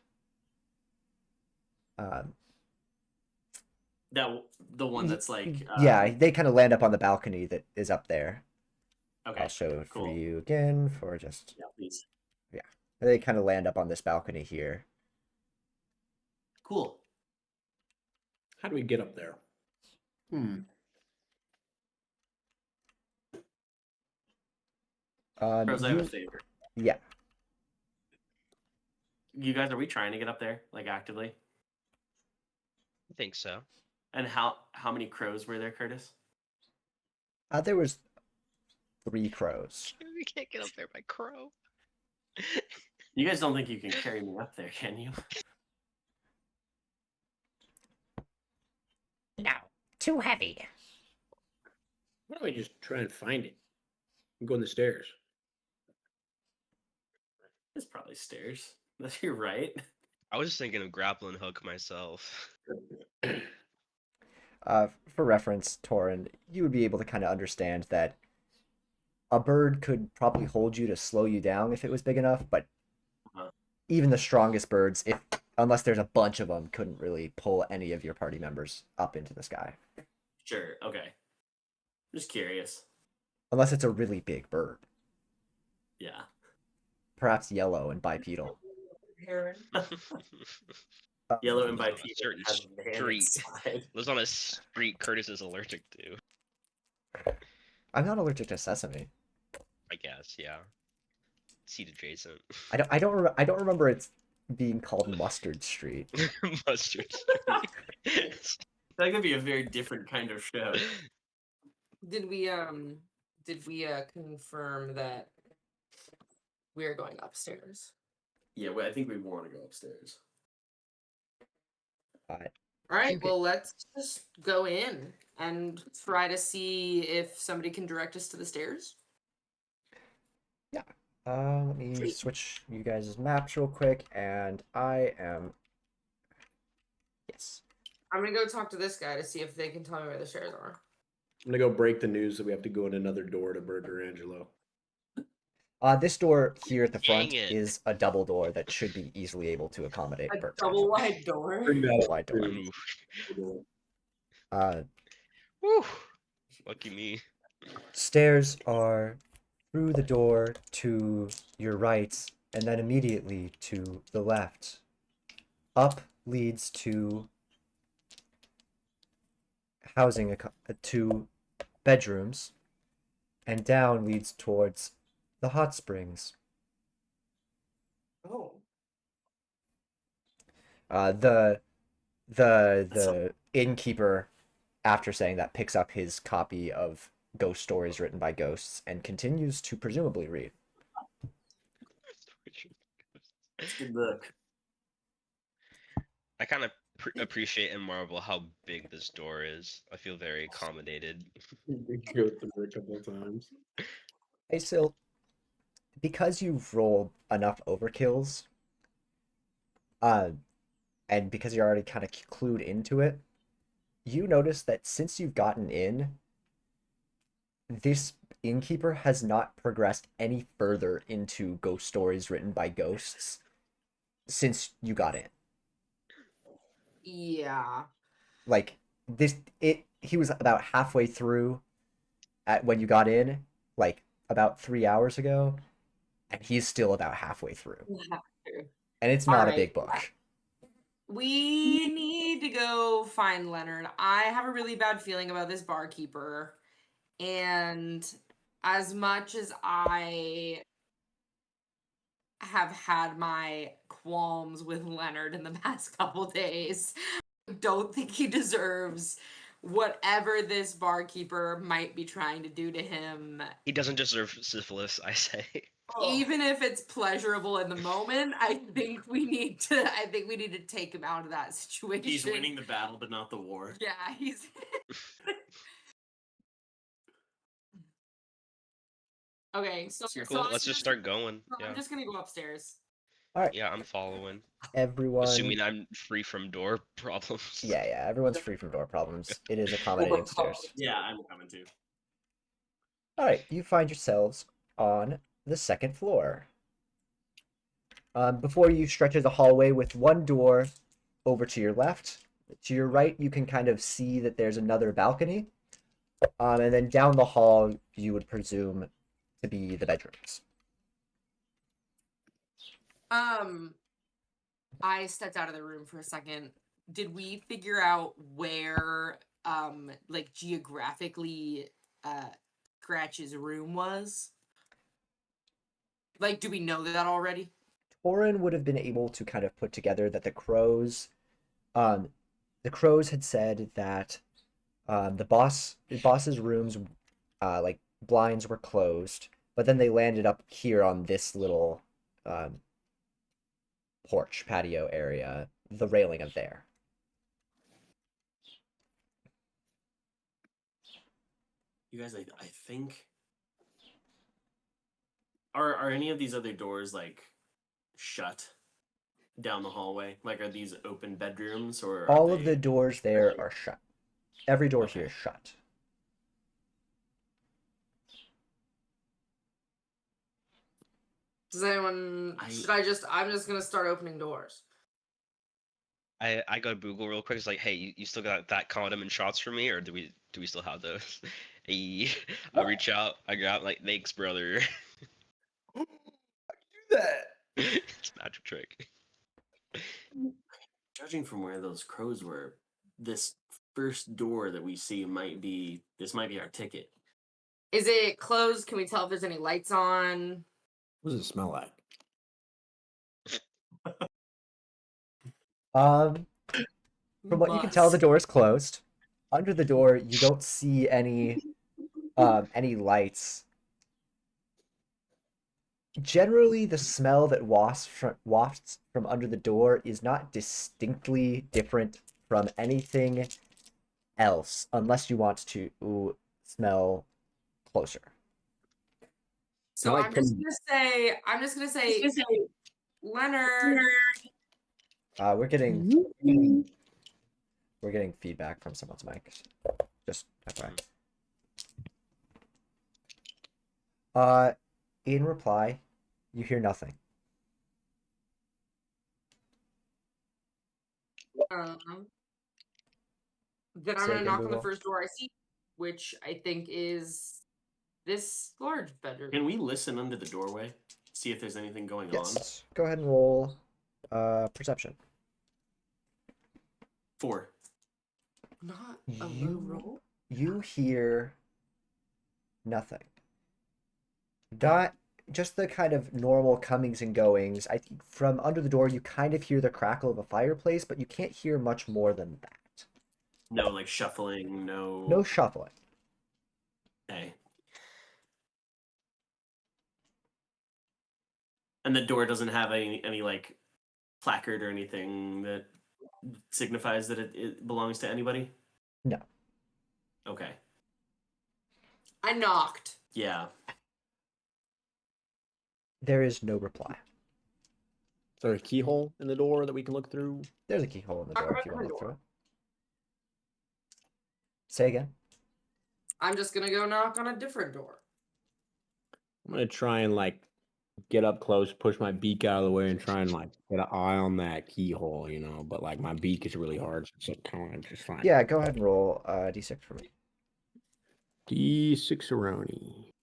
The one that's like yeah, they kind of land up on the balcony that is up there. Okay. I'll show it for cool. you again for just Yeah, please. they kind of land up on this balcony here. Cool. How do we get up there? Pros, I have a You- favor. yeah. You guys, are we trying to get up there like actively? I think so. And how many crows were there, Curtis? There was 3 crows. We can't get up there by crow. You guys don't think you can carry me up there, can you? No, too heavy. Why don't we just try and find it? And go in the stairs. It's probably stairs. You're right. I was just thinking of grappling hook myself. For reference, Torin, you would be able to kind of understand that a bird could probably hold you to slow you down if it was big enough, but Uh-huh. even the strongest birds, unless there's a bunch of them, couldn't really pull any of your party members up into the sky. Sure. Okay. Just curious. Unless it's a really big bird. Yeah. Perhaps yellow and bipedal. Yellow and Lives on a bipedal certain has a man street. inside. Lives on a street Curtis is allergic to. I'm not allergic to sesame. I guess, yeah. Seed adjacent. I don't remember it being called Mustard Street. Mustard. That could be a very different kind of show. Did we confirm that we are going upstairs? Yeah, well, I think we want to go upstairs. All right, Okay. well, let's just go in and try to see if somebody can direct us to the stairs. Let me switch you guys' maps real quick, and I am. Yes. I'm gonna go talk to this guy to see if they can tell me where the stairs are. I'm gonna go break the news that we have to go in another door to Burger Angelo. This door here at the front Dang it. is a double door that should be easily able to accommodate A Bert. double wide door. Wide door. Ooh. Uh, Woo. Lucky me. stairs are through the door to your right, and then immediately to the left. Up leads to housing, 2 bedrooms, and down leads towards the hot springs. Oh. The innkeeper, after saying that, picks up his copy of Ghost Stories Written by Ghosts and continues to presumably read. Good look. I kind of appreciate and marvel how big this door is. I feel very accommodated. Go through it a couple of times. Hey, Sil, because you've rolled enough overkills, and because you're already kind of clued into it, you notice that since you've gotten in, this innkeeper has not progressed any further into Ghost Stories Written by Ghosts since you got in. Yeah. Like he was about halfway through when you got in, like about 3 hours ago, and he's still about halfway through. We'll have to. And it's not a Alright. big book. We need to go find Leonard. I have a really bad feeling about this barkeeper. And as much as I have had my qualms with Leonard in the past couple days, I don't think he deserves whatever this barkeeper might be trying to do to him. He doesn't deserve syphilis, I say. Even if it's pleasurable in the moment, I think we need to take him out of that situation. He's winning the battle, but not the war. Yeah, he's okay. So, Cool. Let's just start going. Yeah. I'm just gonna go upstairs. All right, Yeah, I'm following. everyone. Assuming I'm free from door problems. Yeah, everyone's free from door problems. It is accommodating stairs. Yeah, I'm coming too. All right, you find yourselves on the second floor. Before you stretch the hallway with one door over to your left. To your right, you can kind of see that there's another balcony. And then down the hall, you would presume to be the bedrooms. I stepped out of the room for a second. Did we figure out where, like geographically, Scratch's room was? Like, do we know that already? Torin would have been able to kind of put together that the crows had said that the boss's rooms like blinds were closed, but then they landed up here on this little porch patio area, the railing of there. You guys, I think are any of these other doors like shut down the hallway? Like, are these open bedrooms or are All of they- the doors there are shut. Every door here Okay. is shut. Does anyone? I'm just gonna start opening doors. I got Google real quick. It's like, hey, you still got that condom and shots for me, or do we still have those? Hey, I reach out, I grab like, thanks, brother. Do that. It's a magic trick. Judging from where those crows were, this first door that we see might be our ticket. Is it closed? Can we tell if there's any lights on? What does it smell like? From what you can tell, the door is closed. Under the door, you don't see any lights. Generally, the smell that wafts from under the door is not distinctly different from anything else, unless you want to smell closer. So like I'm just gonna say, Leonard. We're getting feedback from someone's mic. Just FYI. In reply, you hear nothing. Then I'm Say gonna again, knock on the Google. first door I see, which I think is this large bedroom. Can we listen under the doorway? See if there's anything going on? Yes. Go ahead and roll perception. 4. Not a low You- roll. You hear nothing. Not just the kind of normal comings and goings. I think from under the door you kind of hear the crackle of a fireplace, but you can't hear much more than that. No, like shuffling, no. No shuffling. Okay. And the door doesn't have any like placard or anything that signifies that it belongs to anybody? No. Okay. I knocked. Yeah. There is no reply. Is there a keyhole in the door that we can look through? There's a keyhole in the I'm door if you opening want to look the through it. Say again. I'm just gonna go knock on a different door. I'm gonna try and like get up close, push my beak out of the way, and try and like get an eye on that keyhole, you know. But like my beak is really hard, so it's kind of just like Yeah, go ahead and roll d6 for me. D6-eroni.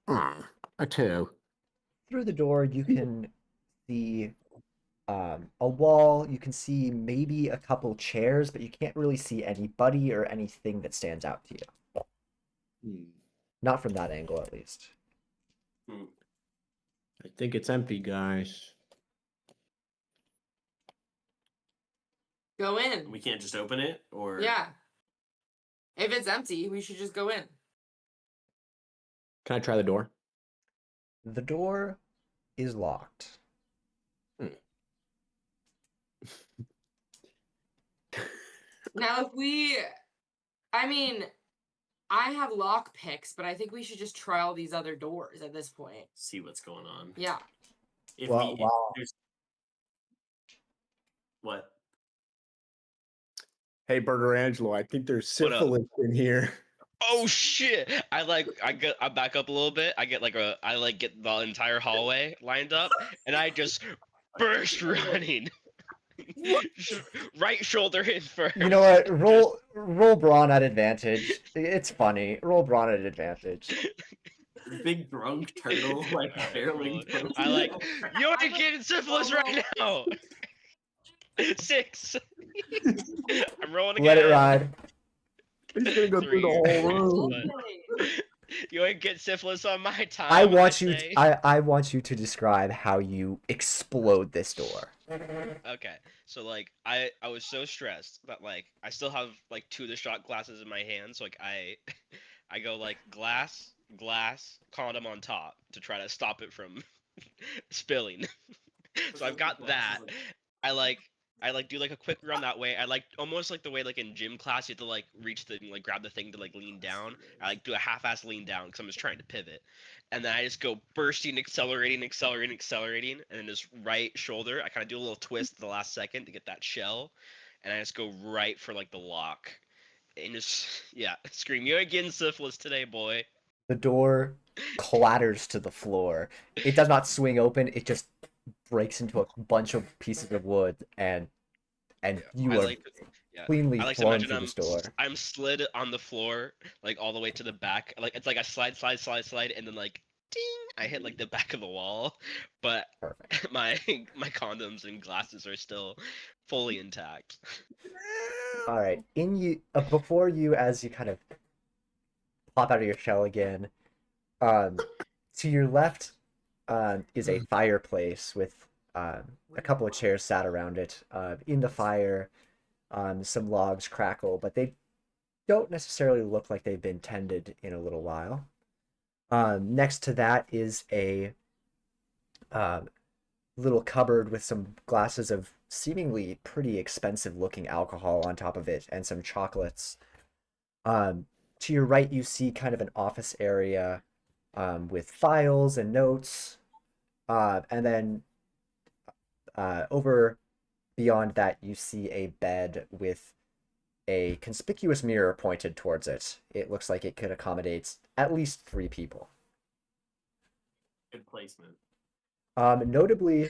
A 2. Through the door, you can see A wall, you can see maybe a couple chairs, but you can't really see anybody or anything that stands out to you. Hmm. Not from that angle, at least. I think it's empty, guys. Go in. We can't just open it, or Yeah. If it's empty, we should just go in. Can I try the door? The door is locked. Now, if we, I mean, I have lock picks, but I think we should just try all these other doors at this point. see what's going on. Yeah. If Well, we, wow. there's what? Hey, Burger Angelo, I think there's What up? syphilis in here. Oh shit! I back up a little bit. I get get the entire hallway lined up, and I just burst running. Right shoulder in first. You know what? Roll Braun at advantage. It's funny. Roll Braun at advantage. Big drunk turtle, like barreling. I like, you ain't getting syphilis right now. 6. I'm rolling again. Let it ride. He's gonna go through the 3. whole room. You ain't get syphilis on my time. I want you. say. I want you to describe how you explode this door. Okay, so like I was so stressed that like I still have like 2 of the shot glasses in my hand, so like I go like glass, condom on top to try to stop it from spilling. So I've got that. I do like a quick run that way. I like almost like the way like in gym class you have to like reach the like grab the thing to like lean down. I like do a half-ass lean down because I'm just trying to pivot, and then I just go bursting, accelerating, and then just right shoulder. I kind of do a little twist at the last second to get that shell, and I just go right for like the lock, and just yeah, scream, "You ain't getting syphilis today, boy." The door clatters to the floor. It does not swing open. It just breaks into a bunch of pieces of wood, and you I are like yeah. cleanly I like to flown imagine through this door. I'm slid on the floor, like all the way to the back. Like it's like I slide, and then like ding, I hit like the back of the wall. But Perfect. my condoms and glasses are still fully intact. All right. Before you, as you kind of pop out of your shell again, to your left, is a fireplace with a couple of chairs sat around it. In the fire, some logs crackle, but they don't necessarily look like they've been tended in a little while. Next to that is a little cupboard with some glasses of seemingly pretty expensive looking alcohol on top of it and some chocolates. To your right, you see kind of an office area with files and notes. And then over beyond that, you see a bed with a conspicuous mirror pointed towards it. It looks like it could accommodate at least 3 people. Good placement. Notably,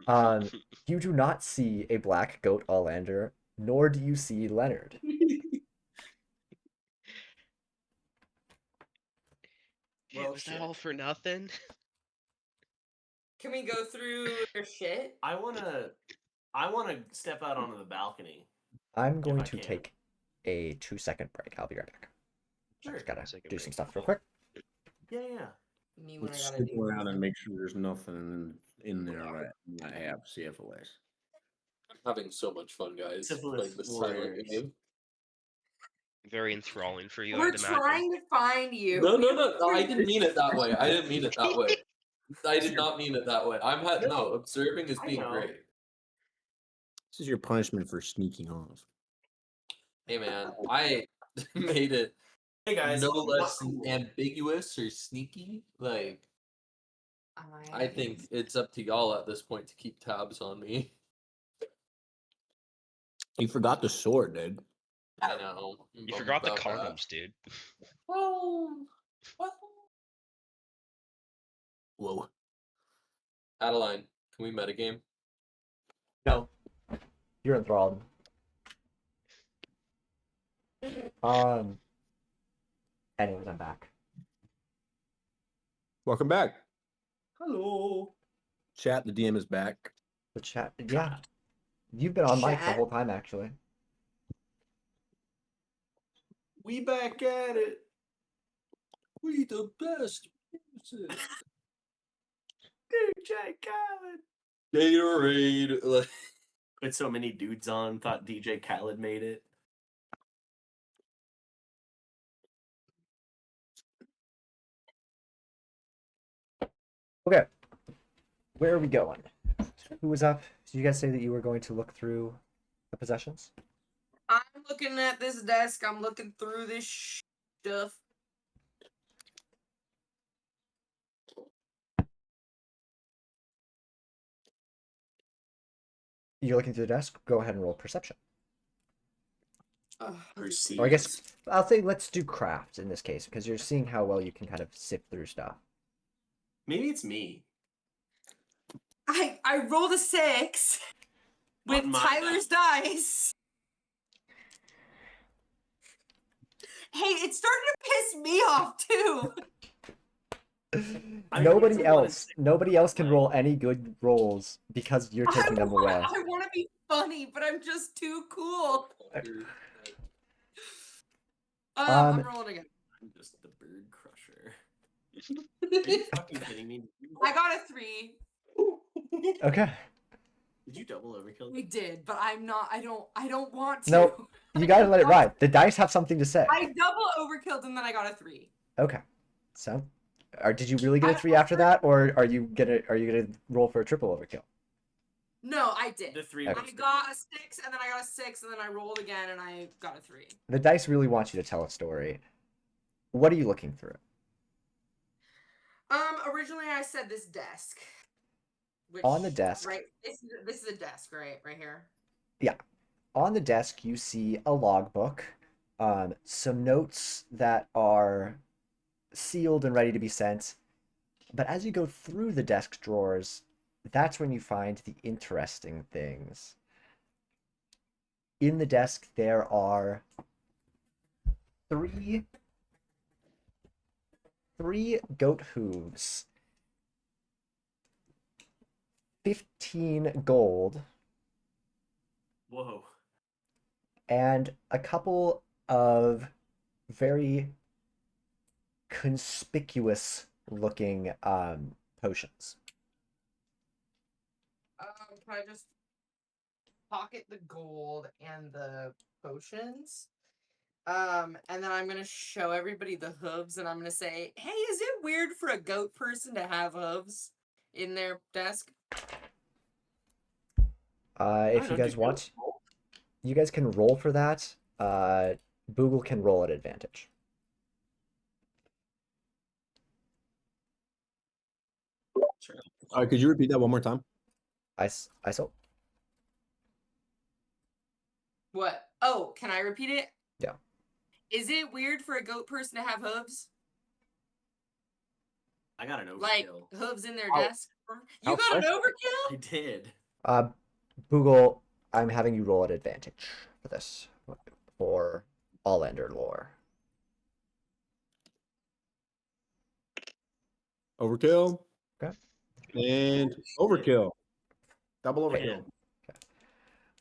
you do not see a black goat Allander, nor do you see Leonard. Yeah, was that all for nothing? Can we go through your shit? I wanna step out onto the balcony. I'm going I to can. take a 2-second break. I'll be right back. Sure. Just gotta Second do break. some stuff real quick. Yeah. Me when Let's I gotta stick do around and make sure there's nothing in there right I have syphilis. I'm having so much fun, guys, Syphilis playing this silent warriors. game. Very enthralling for you, We're I'd imagine. trying to find you. No, I didn't mean it that way. I didn't mean it that way. I did not mean it that way. Observing is I being know. great. This is your punishment for sneaking off. Hey man, I made it Hey guys. no less ambiguous or sneaky. Like I think it's up to y'all at this point to keep tabs on me. You forgot the sword, dude. I know. I'm You bummed forgot the about that. condoms, dude. Well, Whoa. Adeline, can we metagame? No, you're enthralled. Anyways, I'm back. Welcome back. Hello. Chat, the DM is back. The chat. Yeah, you've been on mic the Chat. whole time, actually. We back at it. We the best music. DJ Khaled. Gatorade. Like, Put so many dudes on, thought DJ Khaled made it. Okay, where are we going? Who was up? Did you guys say that you were going to look through the possessions? I'm looking at this desk. I'm looking through this stuff. You're looking through the desk. Go ahead and roll perception. Perceives. Or I guess I'll say let's do craft in this case because you're seeing how well you can kind of sift through stuff. Maybe it's me. I rolled a 6 with On my Tyler's dice. Hey, it's starting to piss me off too. Nobody else can roll any good rolls because you're taking them away. I want to be funny, but I'm just too cool. I'm rolling again. I'm just the bird crusher. Are you fucking kidding me? I got a 3. Okay. Did you double overkill? We did, but I'm not. I don't want to. No, you gotta let it ride. The dice have something to say. I double overkilled and then I got a 3. Okay. So, did you really get a 3 after that, or are you gonna roll for a triple overkill? No, I did. The 3. I got a 6 and then I got a 6 and then I rolled again and I got a 3. The dice really want you to tell a story. What are you looking through? Originally I said this desk. Which, On the desk. Right. This is a desk, right here. Yeah. On the desk, you see a logbook, some notes that are sealed and ready to be sent. But as you go through the desk drawers, that's when you find the interesting things. In the desk, there are three goat hooves, 15 gold, Whoa. and a couple of very conspicuous looking potions. Can I just pocket the gold and the potions? And then I'm gonna show everybody the hooves and I'm gonna say, hey, is it weird for a goat person to have hooves in their desk? If you guys want, you guys can roll for that. Boogle can roll at advantage. Sure. Could you repeat that one more time? I saw. What? Oh, can I repeat it? Yeah. Is it weird for a goat person to have hooves? I got an overkill. Like hooves in their How- desk? You got an overkill? I did. Boogle, I'm having you roll at advantage for this, for Allander lore. Overkill. Okay. And overkill. Double Okay.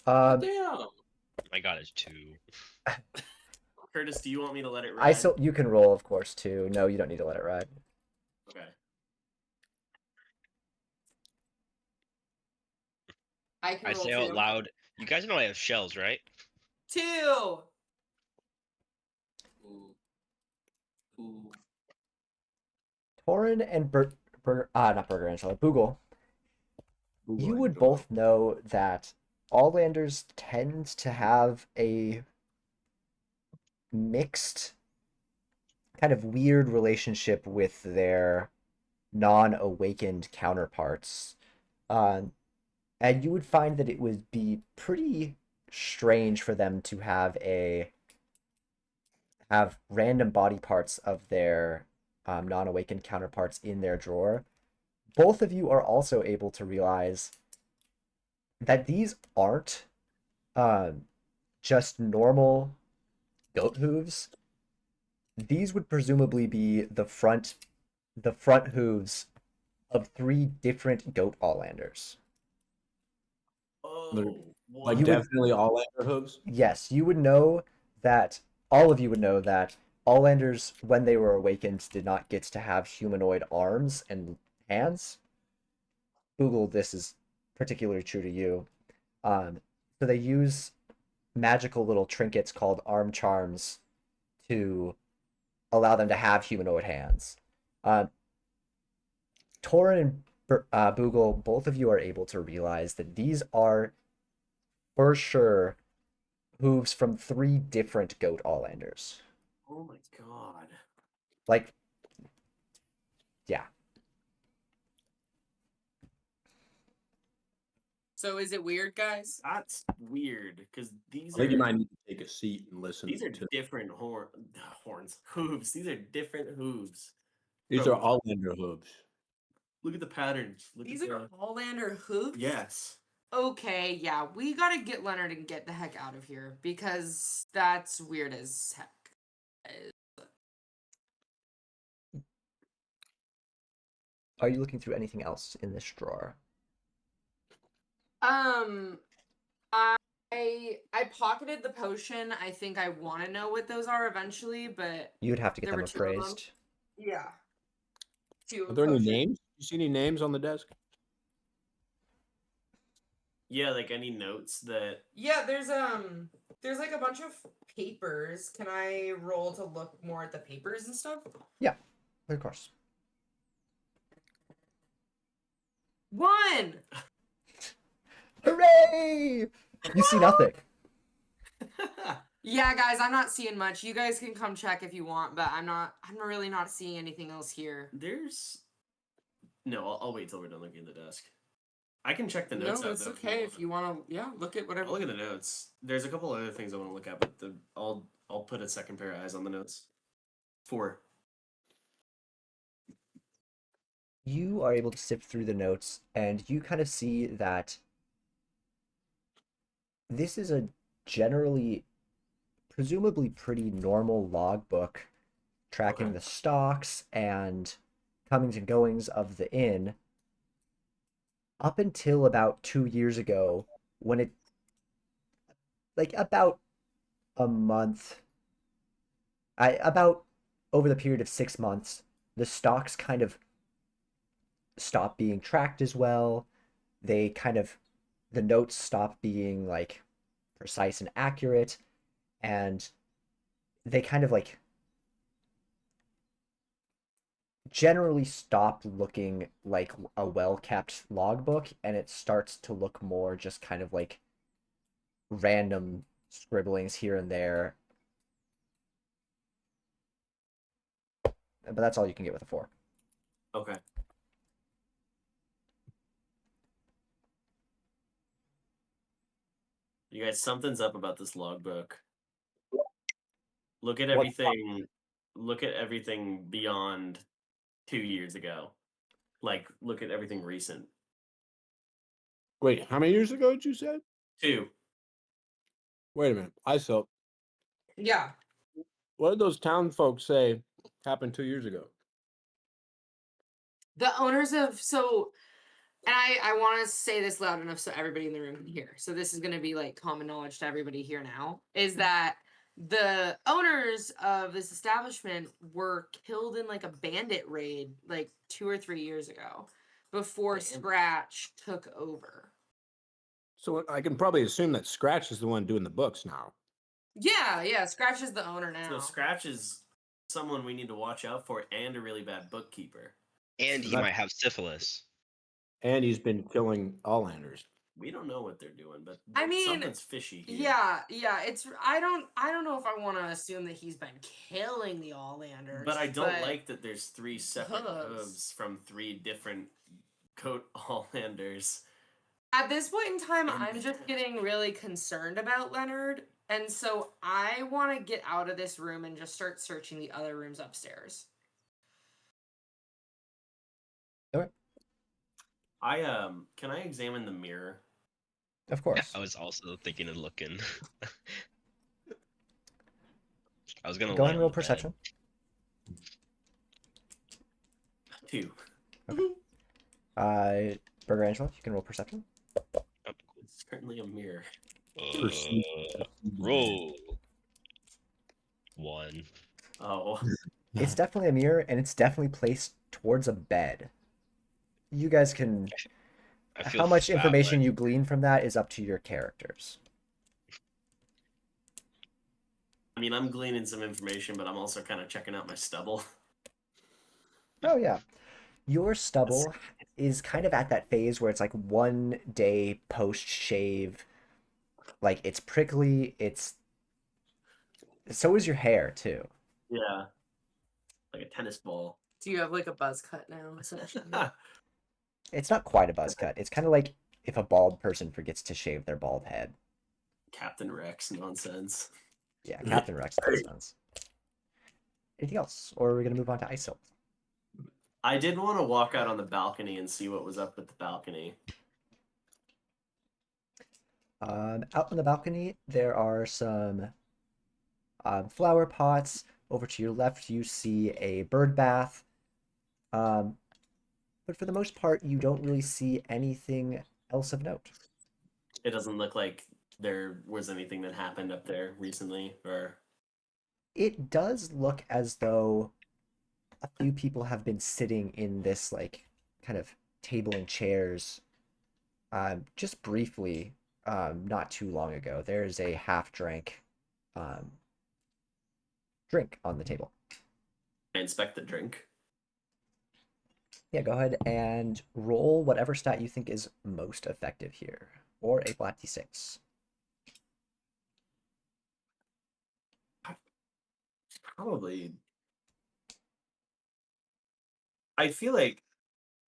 overkill. Damn. I got it 2. Curtis, do you want me to let it ride? You can roll, of course, too. No, you don't need to let it ride. Okay. I can I roll say out 2. loud. You guys know I have shells, right? 2. Ooh. Ooh. Torin and not Burger Angela, Boogle. Google You it, would Google both know that Allanders tend to have a mixed, kind of weird relationship with their non-awakened counterparts. And you would find that it would be pretty strange for them to have random body parts of their non-awakened counterparts in their drawer. Both of you are also able to realize that these aren't just normal goat hooves. These would presumably be the front hooves of 3 different goat Allanders. Like You would- definitely all Lander hooves. Yes, you would know that, all of you would know that Alllanders, when they were awakened, did not get to have humanoid arms and hands. Google, this is particularly true to you. So they use magical little trinkets called arm charms to allow them to have humanoid hands. Torin and Boogle, both of you are able to realize that these are for sure hooves from 3 different goat Alllanders. Oh my god. Like, yeah. So is it weird, guys? That's weird because these I think are you might need to take a seat and listen. these are to different horns hooves. These are different hooves. These from- are all Lander hooves. Look at the patterns. Look These at are Allander hooves? yes. Okay, yeah, we gotta get Leonard and get the heck out of here because that's weird as heck. Are you looking through anything else in this drawer? I pocketed the potion. I think I want to know what those are eventually, but You'd have to get There them were 2 of them. appraised. yeah. Are there any names? You see any names on the desk? Yeah, like any notes that Yeah, there's like a bunch of papers. Can I roll to look more at the papers and stuff? Of course. 1. Hooray! You see nothing. Yeah, guys, I'm not seeing much. You guys can come check if you want, but I'm really not seeing anything else here. there's no. I'll wait till we're done looking at the desk. I can check the No, notes out. it's though, okay if you want to. Yeah, look at I'll whatever. look at the notes. There's a couple other things I want to look at, but I'll put a second pair of eyes on the notes. 4. You are able to sift through the notes, and you kind of see that this is a generally, presumably pretty normal logbook tracking Okay. the stocks and comings and goings of the inn up until about 2 years ago, when it, like about a month, about over the period of 6 months, the stocks kind of stopped being tracked as well. They kind of, the notes stopped being like precise and accurate, and they kind of like generally stop looking like a well-kept logbook, and it starts to look more just kind of like random scribblings here and there. But that's all you can get with a 4. Okay. You guys, something's up about this logbook. Look at What- everything. Look at everything beyond 2 years ago. Like, look at everything recent. Wait, how many years ago did you say? 2. Wait a minute. I saw. Yeah. What did those town folks say happened 2 years ago? The owners of and I want to say this loud enough so everybody in the room can hear. So this is going to be like common knowledge to everybody here now, is that the owners of this establishment were killed in like a bandit raid like 2 or 3 years ago before Bandit. Scratch took over. So I can probably assume that Scratch is the one doing the books now. Yeah, Scratch is the owner now. So Scratch is someone we need to watch out for and a really bad bookkeeper. And he That- might have syphilis. And he's been killing Alllanders. We don't know what they're doing, but I mean, something's fishy here. Yeah, it's I don't know if I want to assume that he's been killing the Alllanders. But I don't like that there's 3 separate Hooves. hooves from 3 different coat Alllanders. At this point in time, And- I'm just getting really concerned about Leonard, and so I want to get out of this room and just start searching the other rooms upstairs. Can I examine the mirror? Of Yeah, course. I was also thinking of looking. I was gonna Go lay ahead and on roll the bed. perception. 2. Burger Angela, you can roll perception. Oh, cool. Certainly a mirror. Perceive- Roll. 1. Oh, It's definitely a mirror, and it's definitely placed towards a bed. You guys can. I feel How much that information way. you glean from that is up to your characters. I mean, I'm gleaning some information, but I'm also kind of checking out my stubble. Oh yeah, your stubble is kind of at that phase where it's like 1 day post shave. Like it's prickly. It's so is your hair too. Yeah, like a tennis ball. Do you have like a buzz cut now? Essentially? It's not quite a buzz cut. It's kind of like if a bald person forgets to shave their bald head. Captain Rex nonsense. Yeah, Captain Rex nonsense. Anything else, or are we gonna move on to ISIL? I did want to walk out on the balcony and see what was up with the balcony. Out on the balcony, there are some flower pots. Over to your left, you see a bird bath. But for the most part, you don't really see anything else of note. It doesn't look like there was anything that happened up there recently, or It does look as though a few people have been sitting in this like kind of table and chairs just briefly not too long ago. There's a half-drank drink on the table. I inspect the drink. Yeah, go ahead and roll whatever stat you think is most effective here, or a flat d6. Probably. I feel like,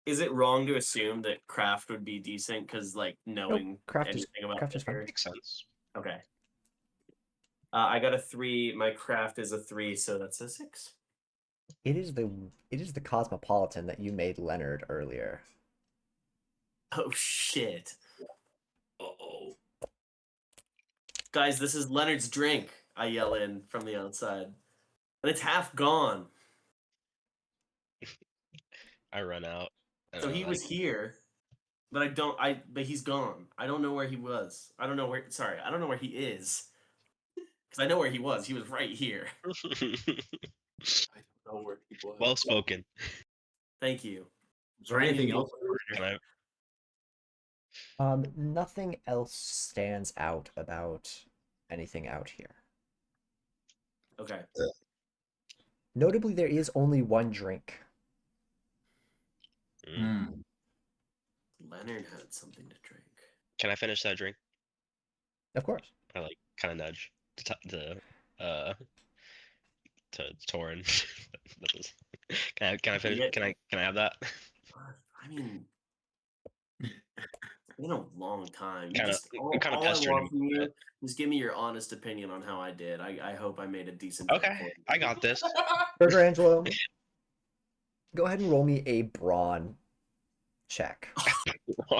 is it wrong to assume that craft would be decent because, like, knowing craft is anything about craft is fine. liquor? Makes sense. Okay. I got a 3. My craft is a 3, so that's a 6. It is the Cosmopolitan that you made Leonard earlier. Oh shit. Uh-oh. Guys, this is Leonard's drink. I yell in from the outside. And it's half gone. I run out. So he was here, but but he's gone. I don't know where he was. I don't know where he is. Because I know where he was. He was right here. I don't know where people are. Well spoken. Thank you. Is there anything else? Can I? Nothing else stands out about anything out here. Okay. Notably, there is only one drink. Leonard had something to drink. Can I finish that drink? Of course. I like kind of nudge to Torin. Can I finish? Yeah. Can I have that? I mean, it's been a long time. Kinda- All I'm kinda I pestering want him from a you bit. is give me your honest opinion on how I did. I hope I made a decent. Okay, performance. I got this. Burger Angelo, go ahead and roll me a brawn check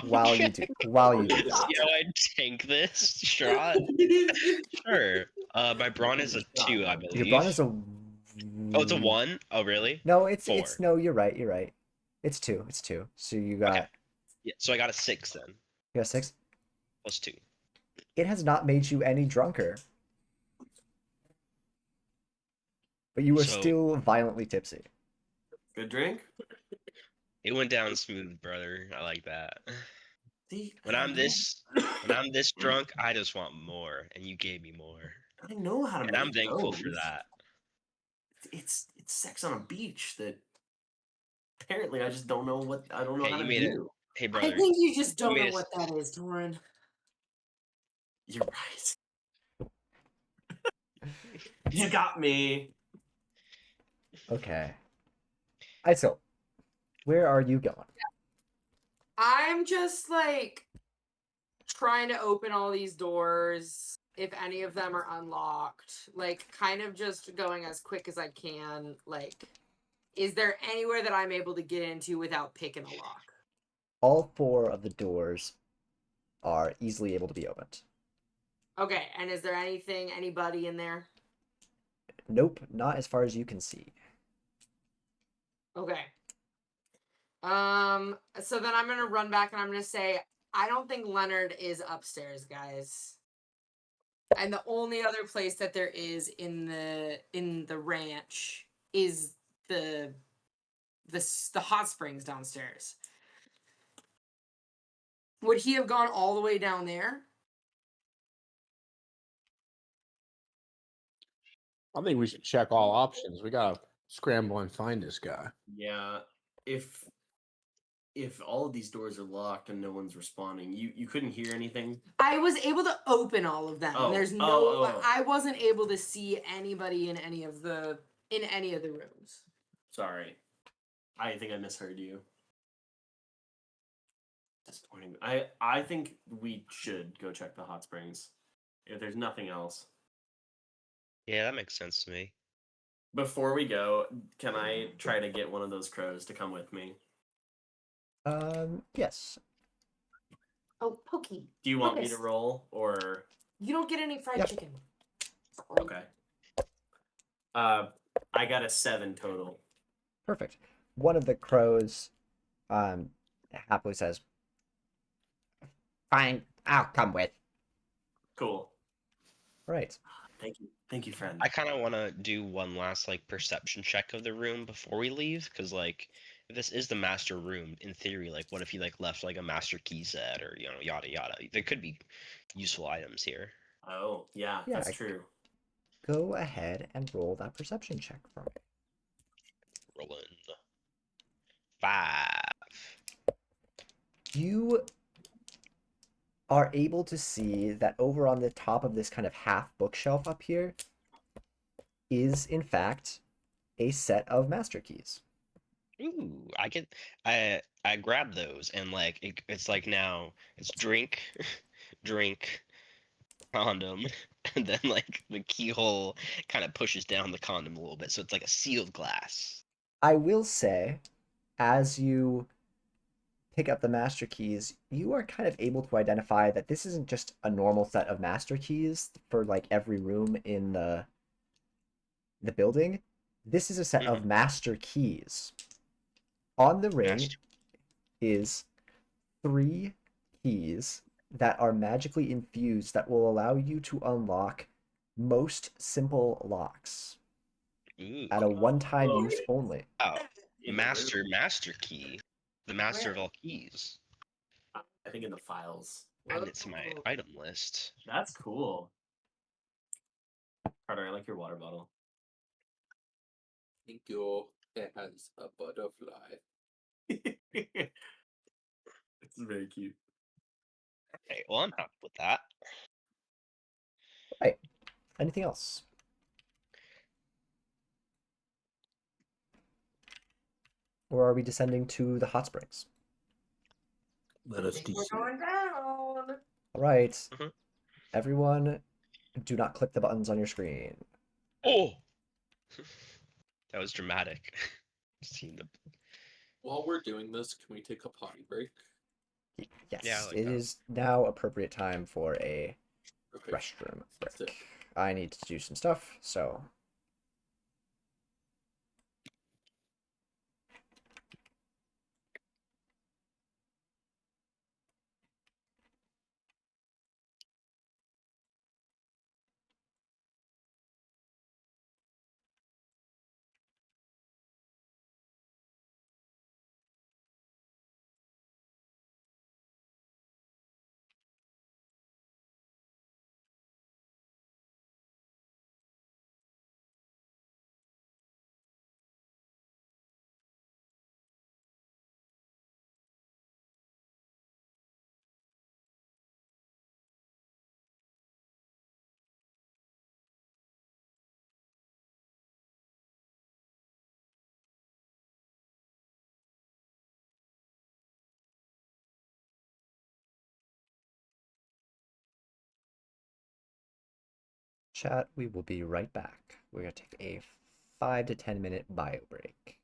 while you do this. Yeah, I tank this shot. Sure. My brawn is a 2, I believe. Your brawn is a. Oh, it's a 1. Oh, really? No, it's 4. no. You're right. You're right. It's 2. It's 2. So you got Okay. Yeah, so I got a 6 then. you got 6. Plus 2. It has not made you any drunker, but you were So- still violently tipsy. Good drink. It went down smooth, brother. I like that. See, When I'm this drunk, I just want more, and you gave me more, I know how to. and make I'm thankful for those. that. It's sex on a beach that apparently I just don't know what I don't know Hey, how you to made it. do. Hey, I brother. think you just don't made know us- what that is, Torin. You're right. You got me. Okay. ISIL, where are you going? I'm just like trying to open all these doors if any of them are unlocked. Like kind of just going as quick as I can. Like, is there anywhere that I'm able to get into without picking a lock? All 4 of the doors are easily able to be opened. Okay, and is there anybody in there? Nope, not as far as you can see. Okay. So then I'm gonna run back and I'm gonna say, I don't think Leonard is upstairs, guys. And the only other place that there is in the ranch is the hot springs downstairs. Would he have gone all the way down there? I think we should check all options. We gotta scramble and find this guy. Yeah. If all of these doors are locked and no one's responding, you couldn't hear anything. I was able to open all of them. Oh, There's no. oh. I wasn't able to see anybody in any of the rooms. Sorry. I think I misheard you. Disappointing. I think we should go check the hot springs. If there's nothing else. Yeah, that makes sense to me. Before we go, can I try to get one of those crows to come with me? Yes. Oh, Pokey. Do you want me Focus. to roll or You don't get any fried Yep. chicken. okay? I got a 7 total. Perfect. One of the crows happily says, "Fine, I'll come with." Cool. Right. Thank you, friend. I kind of want to do one last like perception check of the room before we leave, because like if this is the master room, in theory, like what if he like left like a master key set or yada yada? There could be useful items here. Oh, yeah, Yeah, that's I- true. Go ahead and roll that perception check for me. Rolling 5. You are able to see that over on the top of this kind of half bookshelf up here is, in fact, a set of master keys. Ooh, I grab those and like it's like now it's drink, drink, condom, and then like the keyhole kind of pushes down the condom a little bit, so it's like a sealed glass. I will say, as you pick up the master keys, you are kind of able to identify that this isn't just a normal set of master keys for like every room in the building. This is a set of master keys. On the ring Master- is 3 keys that are magically infused that will allow you to unlock most simple locks Ooh, at a one-time Oh. use only. oh, In the room. master key, the master of Where? all keys. I think in the files. Add it to my item list. That's cool. Carter, I like your water bottle. Thank you. It has a butterfly. It's very cute. Okay, well I'm happy with that. Anything else? Or are we descending to the hot springs? Let us We're descend. going down. All right. Mhm. Everyone, do not click the buttons on your screen. Oh, that was dramatic. Seeing the While we're doing this, can we take a potty break? Yes, Yeah, I like it that. is now appropriate time for a Okay. restroom That's break. it. I need to do some stuff, so chat, we will be right back. We're going to take a 5 to 10 minute bio break.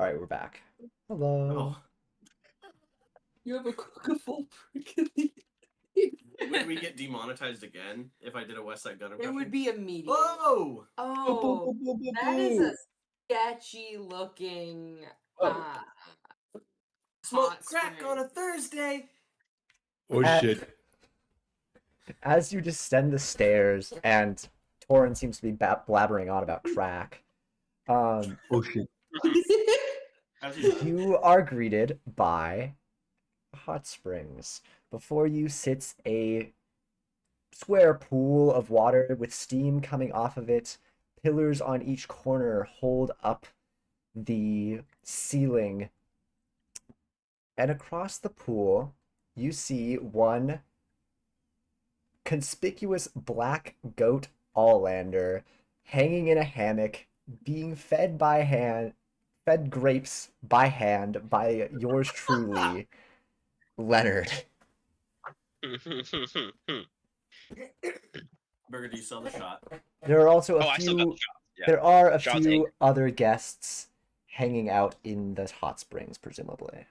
All right, we're back. Hello. Oh, You have a full freaking. would we get demonetized again if I did a West Side Gun It impression? would be immediate. Whoa! Oh, that is a sketchy looking. Smoke hot crack spring. on a Thursday. Oh At- shit. As you descend the stairs, and Torin seems to be blabbering on about crack, Oh shit. As usual. you are greeted by hot springs. Before you sits a square pool of water with steam coming off of it. Pillars on each corner hold up the ceiling. And across the pool, you see one conspicuous black goat Allander hanging in a hammock, being fed grapes by hand by yours truly, Leonard. Burger, do you sell the shot? There are also Oh, a I still got few. the shots. Yeah. There are a Shots few other guests hanging out in the hot springs, presumably.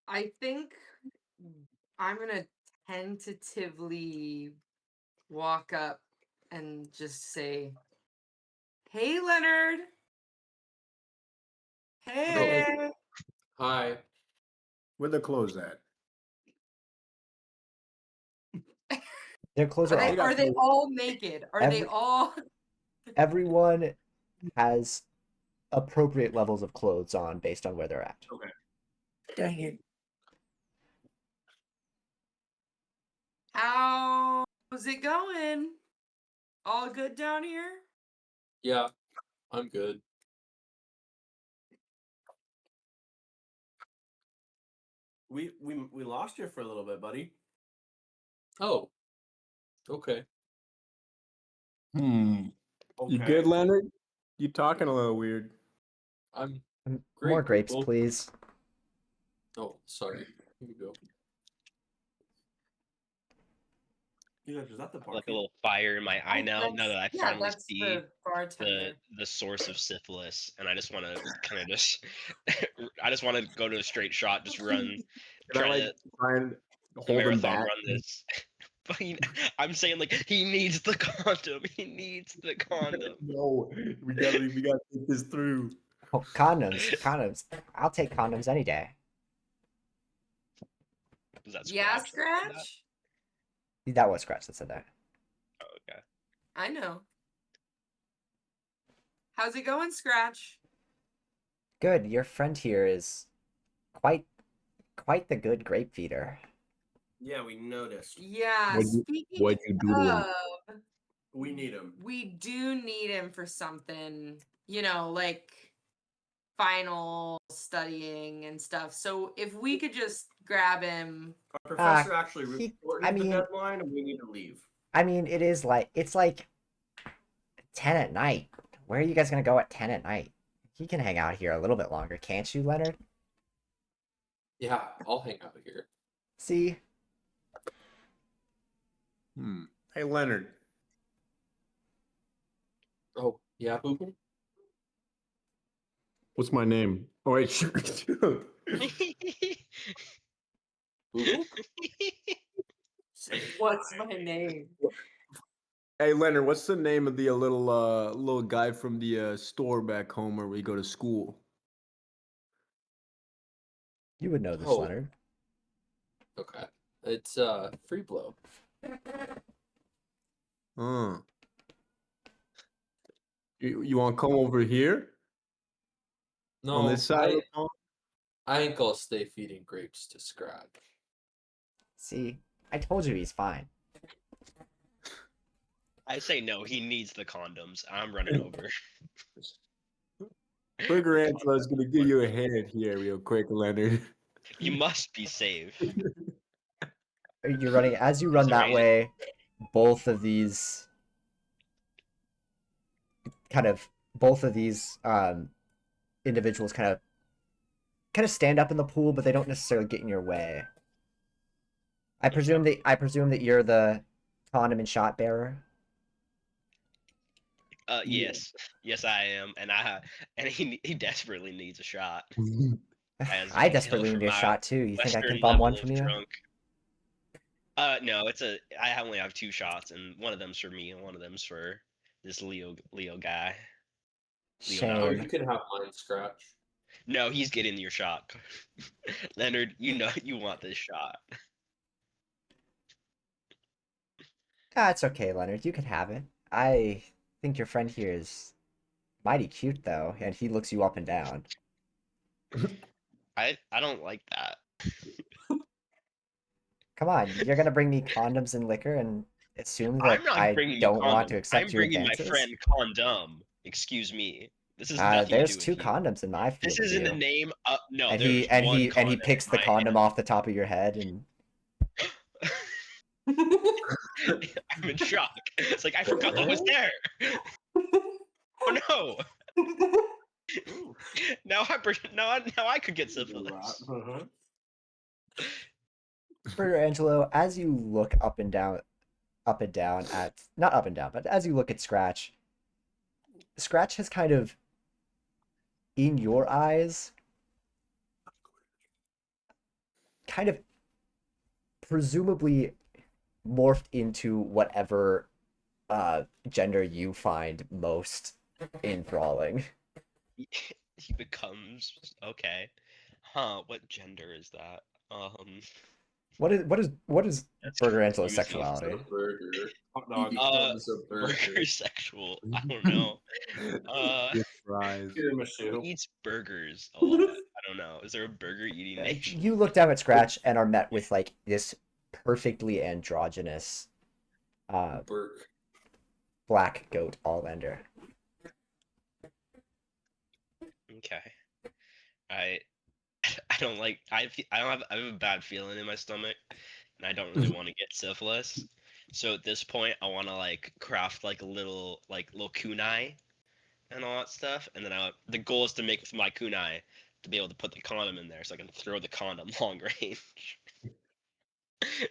I think I'm gonna tentatively walk up and just say, "Hey, Leonard. Hey." Hi. Where the clothes at? Their clothes Are are they, all. got are they clothes. all naked? Are they Every- all? Everyone has appropriate levels of clothes on based on where they're at. Dang it. How's it going? All good down here? Yeah, I'm good. We lost you for a little bit, buddy. Oh. Okay. You Okay. good, Leonard? You talking a little weird. I'm More Great, grapes, people. please. Oh, sorry. Here you go. You guys, is that the Like a party? little fire in my eye now. Now that I yeah, finally that's see the bartender. the source of syphilis, and I just want to kind of just, I just want to go to a straight shot, just run, Can I try like to try and the hold him marathon back? run this. But I'm saying like he needs the condom. He needs the condom. No, we gotta think this through. Oh, condoms. I'll take condoms any day. Was that Yeah, Scratch that said that? Scratch? That was Scratch that said that. Oh, okay. I know. How's it going, Scratch? Good. Your friend here is quite the good grape feeder. Yeah, we noticed. Yeah, What'd you speaking do to him? of, We need him. we do need him for something, like final studying and stuff. So if we could just grab him. Our professor actually he- shortened I the mean- deadline, and we need to leave. I mean, it's like 10 at night. Where are you guys gonna go at 10 at night? He can hang out here a little bit longer, can't you, Leonard? Yeah, I'll hang out here. See? Hey, Leonard. Oh, yeah, Boo. What's my name? Oh wait, sure. Boo. What's my name? Hey, Leonard. What's the name of the little guy from the store back home where we go to school? You would know this, Oh. Leonard. Okay. It's Free Blow. You want to come over here No, on this side? of the pond? I ain't gonna stay feeding grapes to Scratch. See? I told you he's fine. I say no. He needs the condoms. I'm running over. Burger Angela's gonna give you a hand here, real quick, Leonard. You must be safe. You're running as you run that Sorry. way. Both of these individuals kind of stand up in the pool, but they don't necessarily get in your way. I presume that you're the condom and shot bearer. Yes, yes, I am, and he desperately needs a shot, as you I can tell desperately from need a my shot too. You think I can Western bum one level of from you? drunk. No, I only have 2 shots, and one of them's for me, and one of them's for this Leo guy. Oh, Shame. you can have mine, Scratch. No, he's getting your shot. Leonard, you know you want this shot. Ah, it's okay, Leonard. You can have it. I think your friend here is mighty cute, though, and he looks you up and down. I don't like that. Come on, you're gonna bring me condoms and liquor and assume I'm that not I bringing you don't want to condom. accept I'm your bringing my advances? friend condom. Excuse me. This has nothing to There's do with 2 you. condoms in my This field of is in the view. name of no. And There's he and one he and he condom picks in the my condom off the top of your head and I'm in shock. It's like I forgot that was there. Oh no! Now I could get syphilis. Burger Angelo, as you look up and down at not up and down, but as you look at Scratch, Scratch has kind of in your eyes kind of presumably morphed into whatever gender you find most enthralling. He becomes okay. Huh? What gender is that? What is That's Burger Angelo's confusing. sexuality? Burger. Hot dog. He becomes a Burger burger. sexual. I don't know. With fries. Who eats burgers a lot? I don't know. Is there a burger eating nation? You look down at Scratch and are met with like this perfectly androgynous Burk. black goat allender. Okay. I don't like I have a bad feeling in my stomach, and I don't really want to get syphilis. So at this point, I want to like craft like little kunai and all that stuff, and then the goal is to make with my kunai to be able to put the condom in there, so I can throw the condom long range.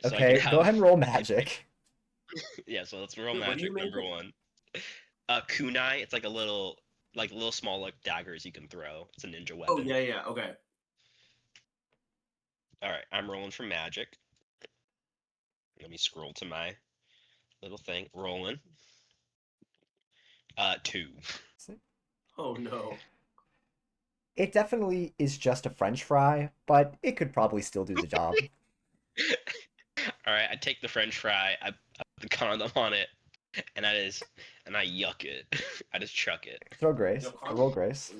So I can Okay, go ahead and roll magic. Yeah, so let's roll Wait, what do you magic number make 1. Kunai, it's like a little small like daggers you can throw. It's a ninja weapon. Oh yeah, okay. All right, I'm rolling for magic. Let me scroll to my little thing. Rolling. 2. Oh no. It definitely is just a French fry, but it could probably still do the job. All right, I take the French fry. I put the condom on it, and I yuck it. I just chuck it. Throw grace. No Or roll grace.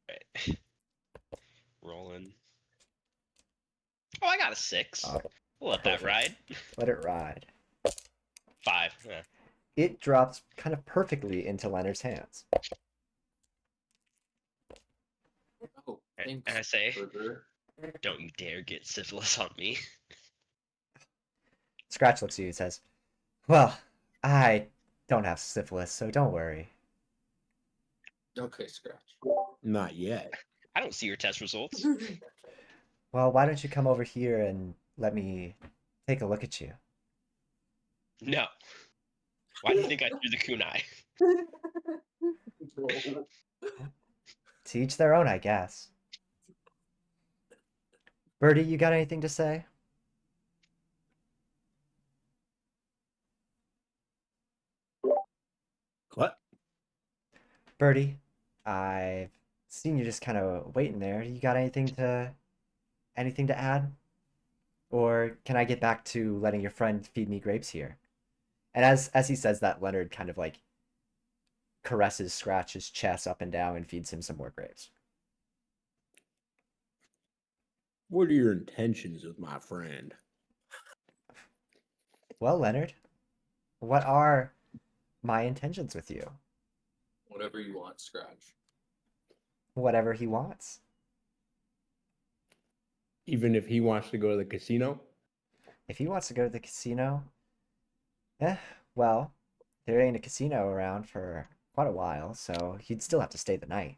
Right. Rolling. Oh, I got a 6. We'll let that perfect. ride. Let it ride. 5. Yeah. It drops kind of perfectly into Leonard's hands. Oh, And thanks, I say, burger. "Don't you dare get syphilis on me." Scratch looks at you and says, "Well, I don't have syphilis, so don't worry." Okay, Scratch. Not yet. I don't see your test results. Well, why don't you come over here and let me take a look at you? No. Why do you think I threw the kunai? To each their own, I guess. Birdie, you got anything to say? What? Birdie, I've seen you just kind of waiting there. You got anything to add? Or can I get back to letting your friend feed me grapes here? And as he says that, Leonard kind of like caresses Scratch's chest up and down and feeds him some more grapes. What are your intentions with my friend? Well, Leonard, what are my intentions with you? Whatever you want, Scratch. Whatever he wants. Even if he wants to go to the casino? If he wants to go to the casino, well, there ain't a casino around for quite a while, so he'd still have to stay the night.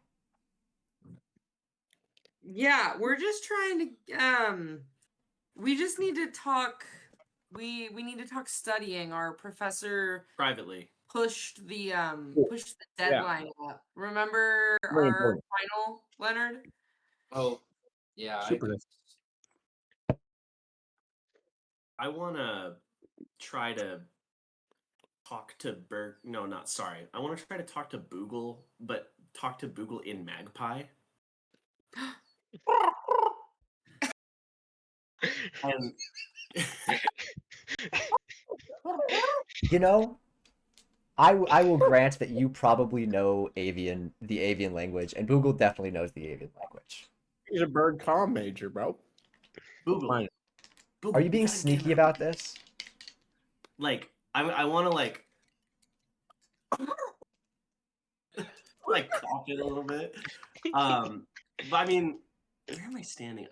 Yeah, we're just trying to We just need to talk. We need to talk studying. Our professor privately. pushed the Cool. deadline up. Remember Very our important. final, Leonard? Oh, yeah. Super nice. I want to try to talk to No, not sorry. I want to try to talk to Boogle, but talk to Boogle in Magpie. And You know, I will grant that you probably know the avian language, and Google definitely knows the avian language. He's a bird comm major, bro. Boogle. Fine. Boogle, Are you we being gotta get sneaky him about this? Like, I want to like cough it a little bit. But I mean, where am I standing?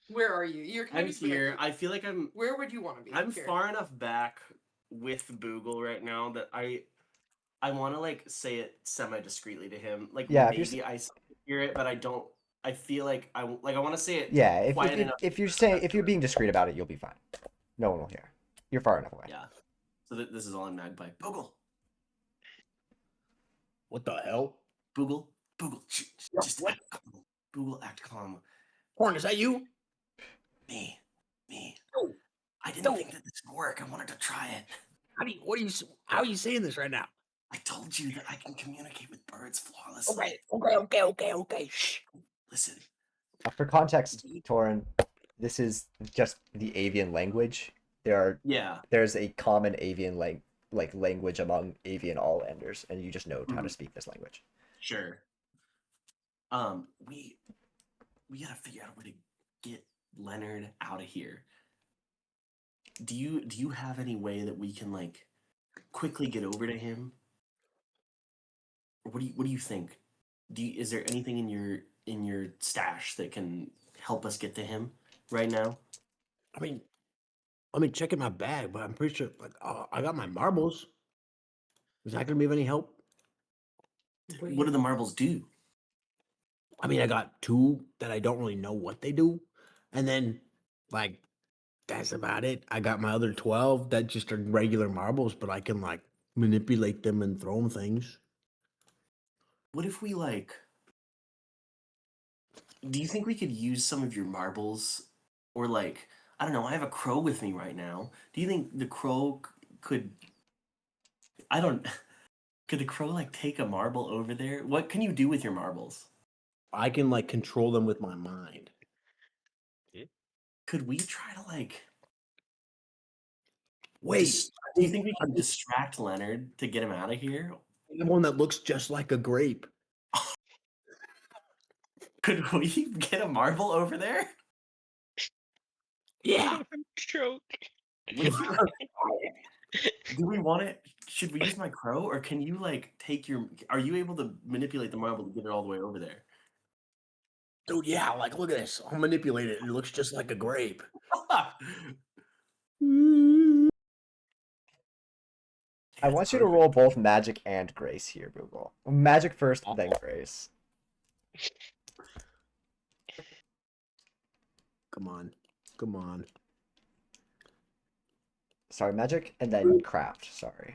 Where are you? You're kind I'm of here. I feel like I'm Where would you want to be? I'm Here. far enough back with Boogle right now that I want to like say it semi discreetly to him. Like Yeah, if maybe you're I hear it, but I don't. I feel like I want to say it. Yeah, quiet enough. if you're being discreet about it, you'll be fine. No one will hear. You're far enough away. Yeah. So this is all in Magpie. Boogle. What the hell? Boogle. Just what? act calm. Boogle, act calm. Horn, is that you? Me. No. I didn't think that this would work. I wanted to try it. How are you saying this right now? I told you that I can communicate with birds flawlessly. Okay. Shh. Listen. For context, Torin, this is just the avian language. There's a common avian language among avian all-enders, and you just know how to speak this language. Sure. We gotta figure out a way to get Leonard out of here. Do you have any way that we can like quickly get over to him? Or what do you think? Is there anything in your stash that can help us get to him right now? I mean, let me check in my bag, but I'm pretty sure I got my marbles. Is that gonna be of any help? What do the marbles do? I mean, I got 2 that I don't really know what they do, and then like that's about it. I got my other 12 that just are regular marbles, but I can like manipulate them and throw them things. What if we like? Do you think we could use some of your marbles, or like I don't know? I have a crow with me right now. Do you think the crow could? I don't. Could the crow like take a marble over there? What can you do with your marbles? I can like control them with my mind. Could we try to like? Wait, Do you think we can distract Leonard to get him out of here? the one that looks just like a grape. Could we get a marble over there? Yeah. Stroke. Do we want it? Should we use my crow, or can you like take your? Are you able to manipulate the marble to get it all the way over there? Dude, yeah, like look at this. I'll manipulate it. It looks just like a grape. I want you to roll both magic and grace here, Google. Magic first, then grace. Come on. Sorry, magic, and then craft. Sorry.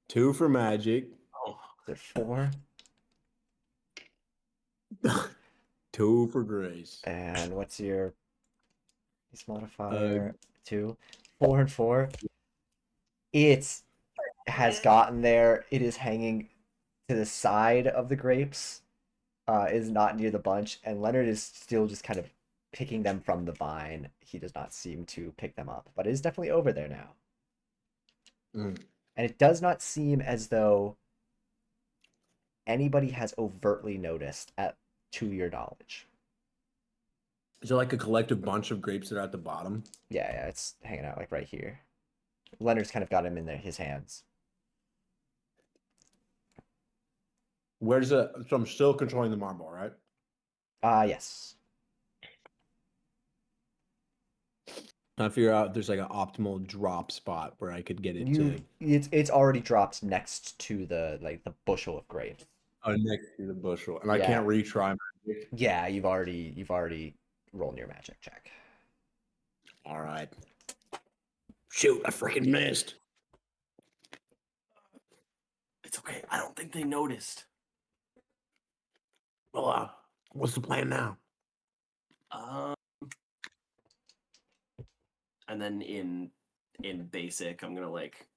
2 for magic. Is it 4? 2 for grace. And what's your base modifier? 2, 4, and 4. It has gotten there. It is hanging to the side of the grapes. Is not near the bunch, and Leonard is still just kind of picking them from the vine. He does not seem to pick them up, but it is definitely over there now. Mm. And it does not seem as though anybody has overtly noticed to your knowledge. Is there like a collective bunch of grapes that are at the bottom? Yeah, it's hanging out like right here. Leonard's kind of got him in his hands. So I'm still controlling the marble, right? Yes. I figure out if there's like an optimal drop spot where I could get it to. It's already dropped next to the bushel of grapes. Oh, next to the bushel, and I Yeah. can't retry magic. Yeah, you've already roll your magic check. All right. Shoot, I freaking missed. It's okay. I don't think they noticed. Well, what's the plan now? And then in basic, I'm gonna like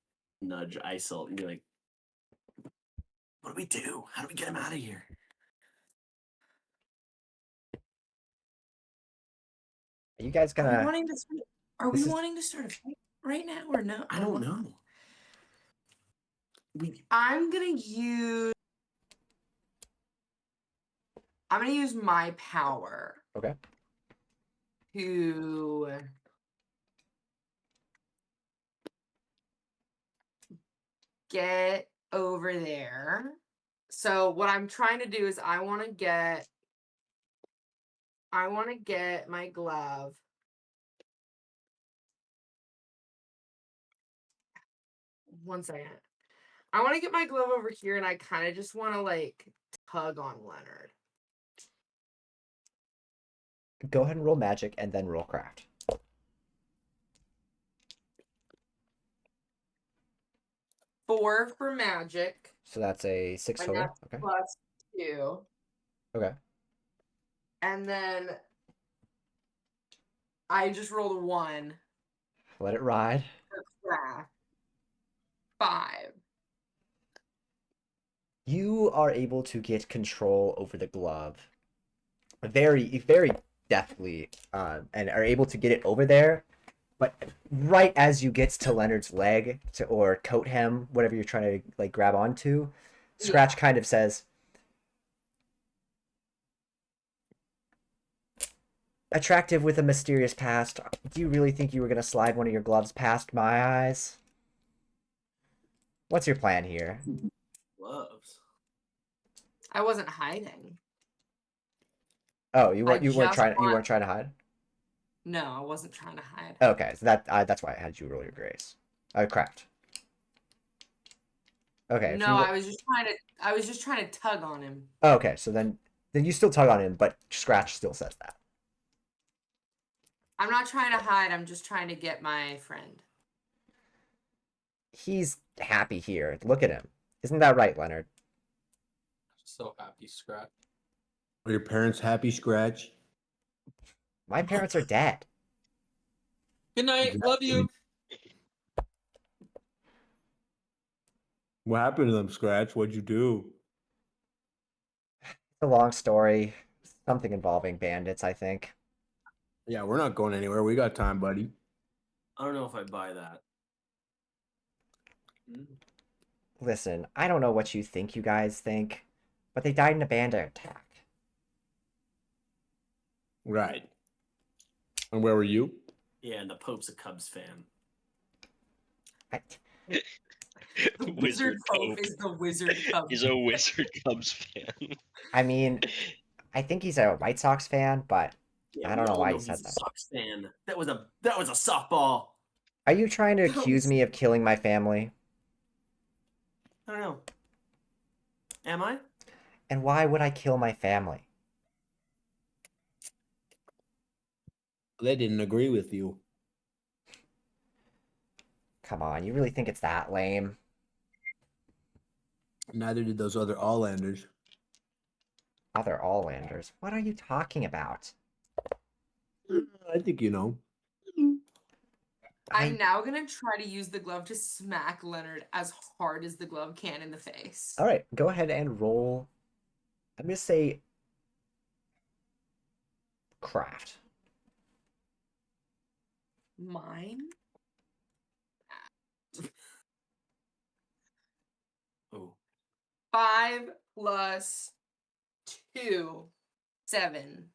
nudge Isol and be like, "What do we do? How do we get him out of here?" Are you guys Are we gonna? wanting to start, are This we is- wanting to start a fight right now or no? I don't know. I'm gonna use my power Okay. to get over there. So what I'm trying to do is I want to get my glove. One second. I want to get my glove over here and I kind of just want to like tug on Leonard. Go ahead and roll magic and then roll craft. 4 for magic. So that's a 6 And total. that's Okay. plus 2. Okay. And then I just rolled a 1 Let it ride. for craft. 5. You are able to get control over the glove very, very deftly, and are able to get it over there. But right as you get to Leonard's leg or coat hem, whatever you're trying to like grab onto, Scratch kind of says, "Attractive with a mysterious past. Do you really think you were gonna slide one of your gloves past my eyes? What's your plan here?" Gloves. I wasn't hiding. Oh, you weren't just trying want- to hide? No, I wasn't trying to hide. Okay, so that's why I had you roll your grace. Craft. Okay. No, I was just trying to tug on him. Oh, okay, so then you still tug on him, but Scratch still says that. I'm not trying to hide. I'm just trying to get my friend. He's happy here. Look at him. Isn't that right, Leonard? So happy, Scratch. Are your parents happy, Scratch? My parents are dead. Good night. Love you. What happened to them, Scratch? What'd you do? It's a long story. Something involving bandits, I think. Yeah, we're not going anywhere. We got time, buddy. I don't know if I buy that. Listen, I don't know what you think you guys think, but they died in a bandit attack. Right. And where were you? Yeah, and the Pope's a Cubs fan. The Wizard Wizard Pope Pope. is the Wizard Cubs. He's a Wizard Cubs fan. I mean, I think he's a White Sox fan, but Yeah, I don't we know all why he he's said a that. Sox fan. That was a softball. Are you trying to That accuse was- me of killing my family? I don't know. Am I? And why would I kill my family? They didn't agree with you. Come on, you really think it's that lame? Neither did those other All-Landers. Other All-Landers? What are you talking about? I think you know. I'm now gonna try to use the glove to smack Leonard as hard as the glove can in the face. All right, go ahead and roll. I'm gonna say craft. Mine? Oh. 5 plus 2, 7.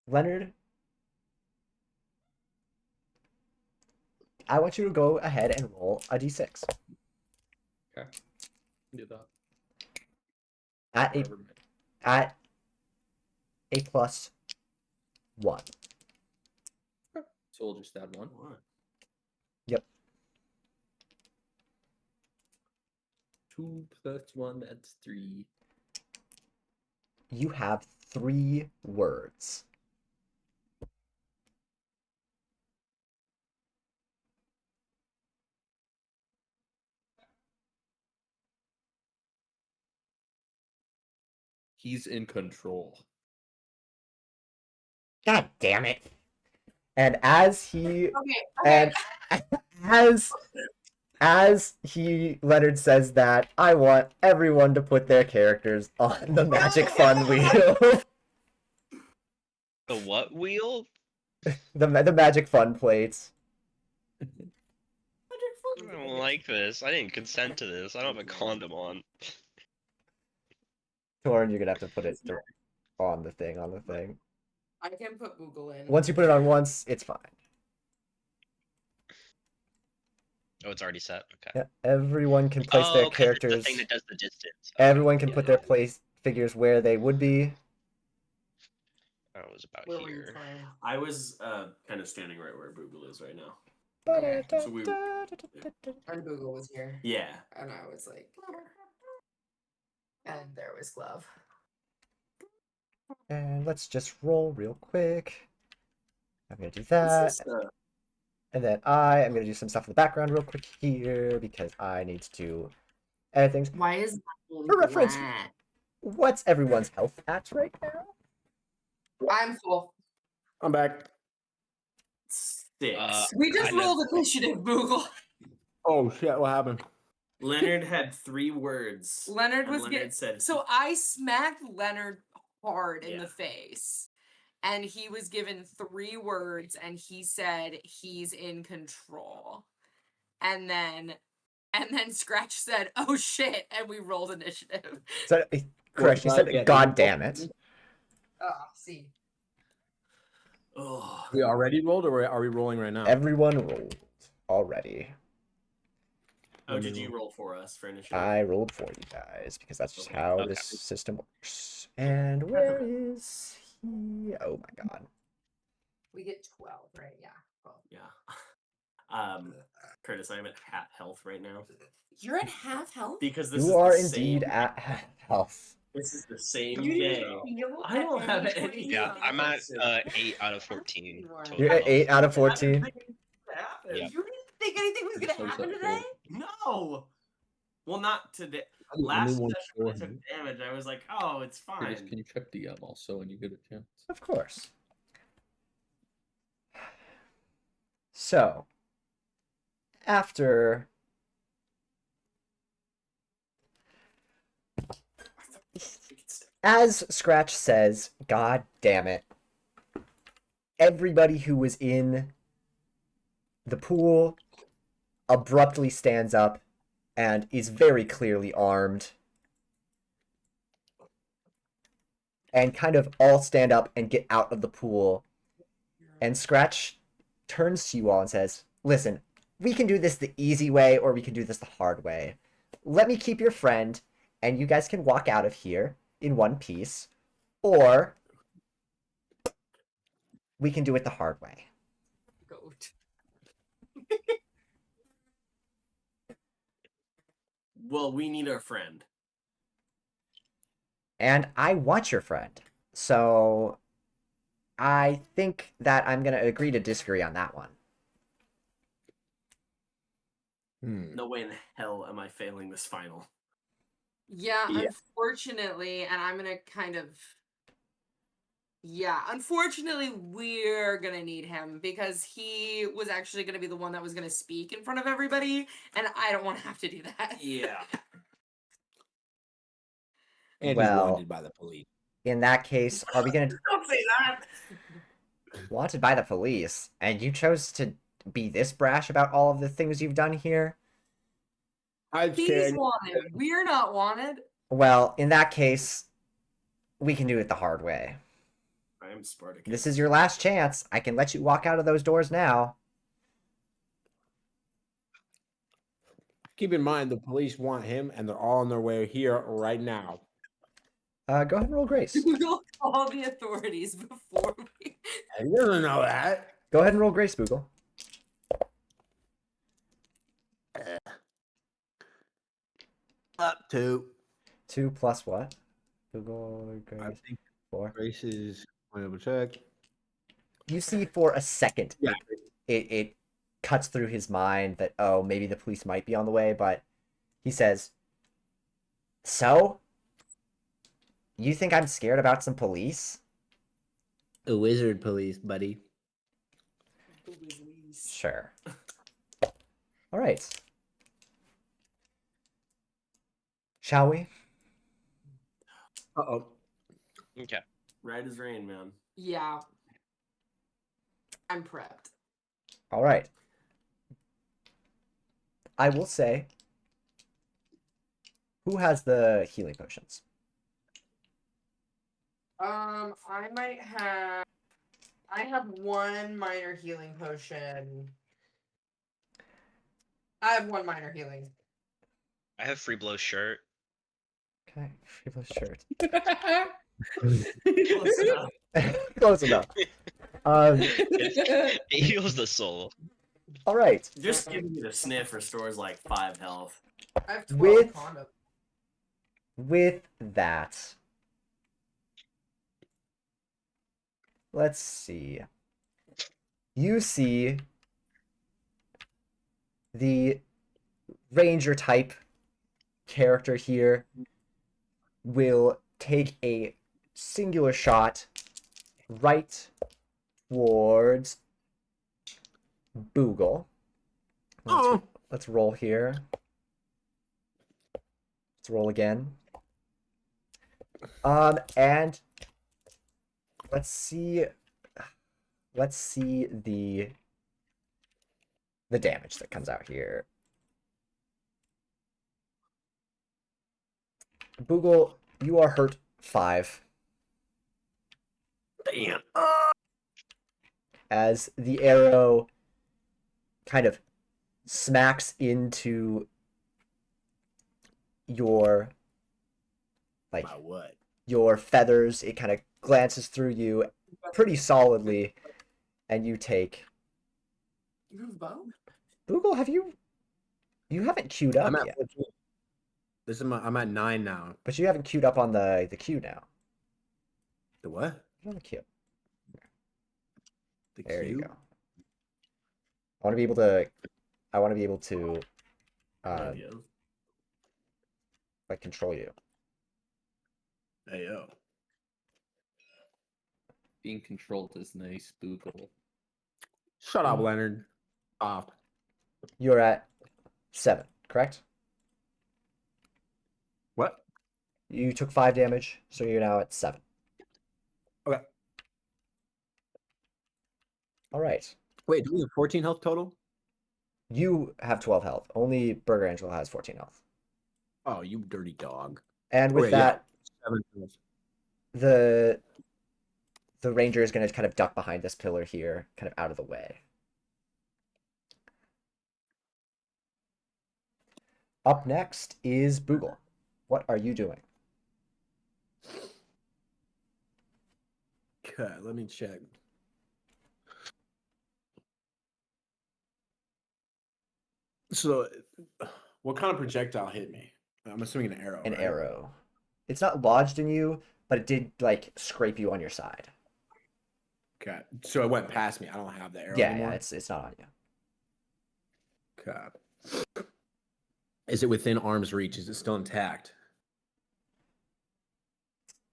Leonard, I want you to go ahead and roll a d6. Do that. At a plus 1. So we'll just add 1. What? Yep. 2 plus 1, that's 3. You have 3 words. He's in control. God damn it. And as he Okay. and as Leonard says that, I want everyone to put their characters on the Magic Fun wheel. The what wheel? the Magic Fun plates. I don't like this. I didn't consent to this. I don't have a condom on. Torn, you're gonna have to put it on the thing. I can put Google in. Once you put it on once, it's fine. Oh, it's already set. Okay. Yeah, everyone can place their okay, it's characters. the thing that does the distance. Everyone can put their place figures where they would be. That was about Where were you here. trying? I was kind of standing right where Boogle is right now. Okay. So we- And Google was here. Yeah. And I was like, and there was Glove. And let's just roll real quick. I'm gonna do This that. is, And then I am going to do some stuff in the background real quick here because I need to edit things. Why is my For reference, flat? what's everyone's health at right now? I'm full. I'm back. 6. We just I know. rolled initiative, Google. Oh shit! What happened? Leonard had 3 words. Leonard and was Leonard getting. said So I smacked Leonard hard in Yeah. the face. And he was given 3 words and he said he's in control. And then Scratch said, "Oh shit," and we rolled initiative. So, correct, you said, yeah, God damn it. Oh, see. Oh, We already rolled, or are we rolling right now? Everyone rolled already. oh, did you roll for us for initiative? I rolled for you guys because that's just Okay, how okay. this system works. And where is he? Oh my god. We get 12, right? Yeah. 12. Yeah. Curtis, I'm at half health right now You're at half health? because this is You are the indeed same, at half health. This is the same You day. didn't feel I don't at have any any- point Yeah, in I'm time? at 8 out of 14. You are. total You're at health. 8 out of 14. Yeah. You didn't think anything was gonna So is happen that today? No. Well, not today. I'm the Last only one session when I scoring. took damage, I was like, "Oh, it's Curtis, fine." can you check DM also when you get a chance? Of course. So, after as Scratch says, God damn it, everybody who was in the pool abruptly stands up and is very clearly armed. And kind of all stand up and get out of the pool. And Scratch turns to you all and says, "Listen, we can do this the easy way or we can do this the hard way. Let me keep your friend and you guys can walk out of here in one piece, or we can do it the hard way." Goat. Well, we need our friend. And I want your friend. So I think that I'm going to agree to disagree on that one. No way in hell am I failing this final. Yeah, Yeah. unfortunately, and I'm gonna kind of. Yeah, unfortunately, we're gonna need him because he was actually gonna be the one that was gonna speak in front of everybody, and I don't want to have to do that. Yeah. And Well- he's wanted by the police. In that case, are we going to Don't say that. wanted by the police and you chose to be this brash about all of the things you've done here? He's wanted. We're not wanted. Well, in that case, we can do it the hard way. I am Spartacus. This is your last chance. I can let you walk out of those doors now. Keep in mind, the police want him, and they're all on their way here right now. Go ahead and roll Grace. We'll call the authorities before we. He doesn't know that. Go ahead and roll Grace, Boogle. Up to. 2 plus what? Boogle, I Grace, think 4. Grace is. Double check. You see for a second, Yeah. it cuts through his mind that, oh, maybe the police might be on the way, but he says, "So? You think I'm scared about some police? A wizard police, buddy. Sure. All right. Shall we? Uh-oh. Okay. Right as rain, man. Yeah. I'm prepped. All right. I will say, who has the healing potions? I have one minor healing potion. I have one minor healing. I have free blow shirt. Okay, Freeblow's shirt. Close enough. Close enough. It heals the soul. All right. Just giving you the sniff restores like 5 health. I have 12 With- condoms. With that, let's see. You see the ranger type character here will take a singular shot right towards Boogle. Oh. Let's roll here. Let's roll again. And let's see the damage that comes out here. Boogle, you are hurt 5 Damn. as the arrow kind of smacks into your like My what? your feathers. It kind of glances through you pretty solidly, and you take. You have bow? Boogle, you haven't queued up I'm at yet, 14. I'm at 9 now. but you haven't queued up on the queue now. The what? You're on the queue. The There you cube? go. I want to be able to. There he is. Like control you. Hey yo. Being controlled is nice, Boogle. Shut up, Leonard. Off. You're at 7, correct? What? You took 5 damage, so you're now at 7. Okay. All right. Wait, do we have 14 health total? You have 12 health. Only Burger Angel has 14 health. Oh, you dirty dog. And with Okay, yeah. that, 7 health. the ranger is going to kind of duck behind this pillar here, kind of out of the way. Up next is Boogle. What are you doing? Okay, let me check. So, what kind of projectile hit me? I'm assuming an arrow. An right? arrow. It's not lodged in you, but it did like scrape you on your side. Okay, so it went past me. I don't have the arrow Yeah, anymore. yeah, it's not on you. Okay. Is it within arm's reach? Is it still intact?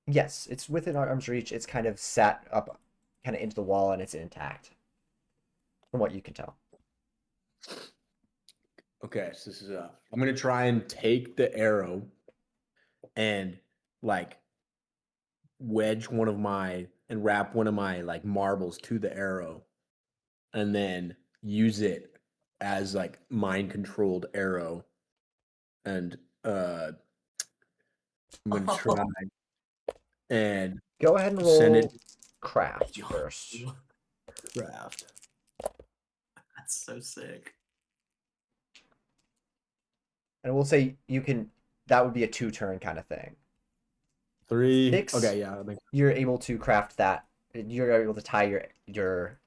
Yes, it's within arm's reach. It's kind of sat up, kind of into the wall, and it's intact, from what you can tell. Okay, so this is I'm gonna try and take the arrow and like wrap one of my like marbles to the arrow and then use it as like mind controlled arrow. And I'm gonna try and Go ahead and Send roll it- craft first. craft. That's so sick. And we'll say that would be a 2-turn kind of thing. 3. 6. Okay, yeah. I think You're able to craft that. You're able to tie your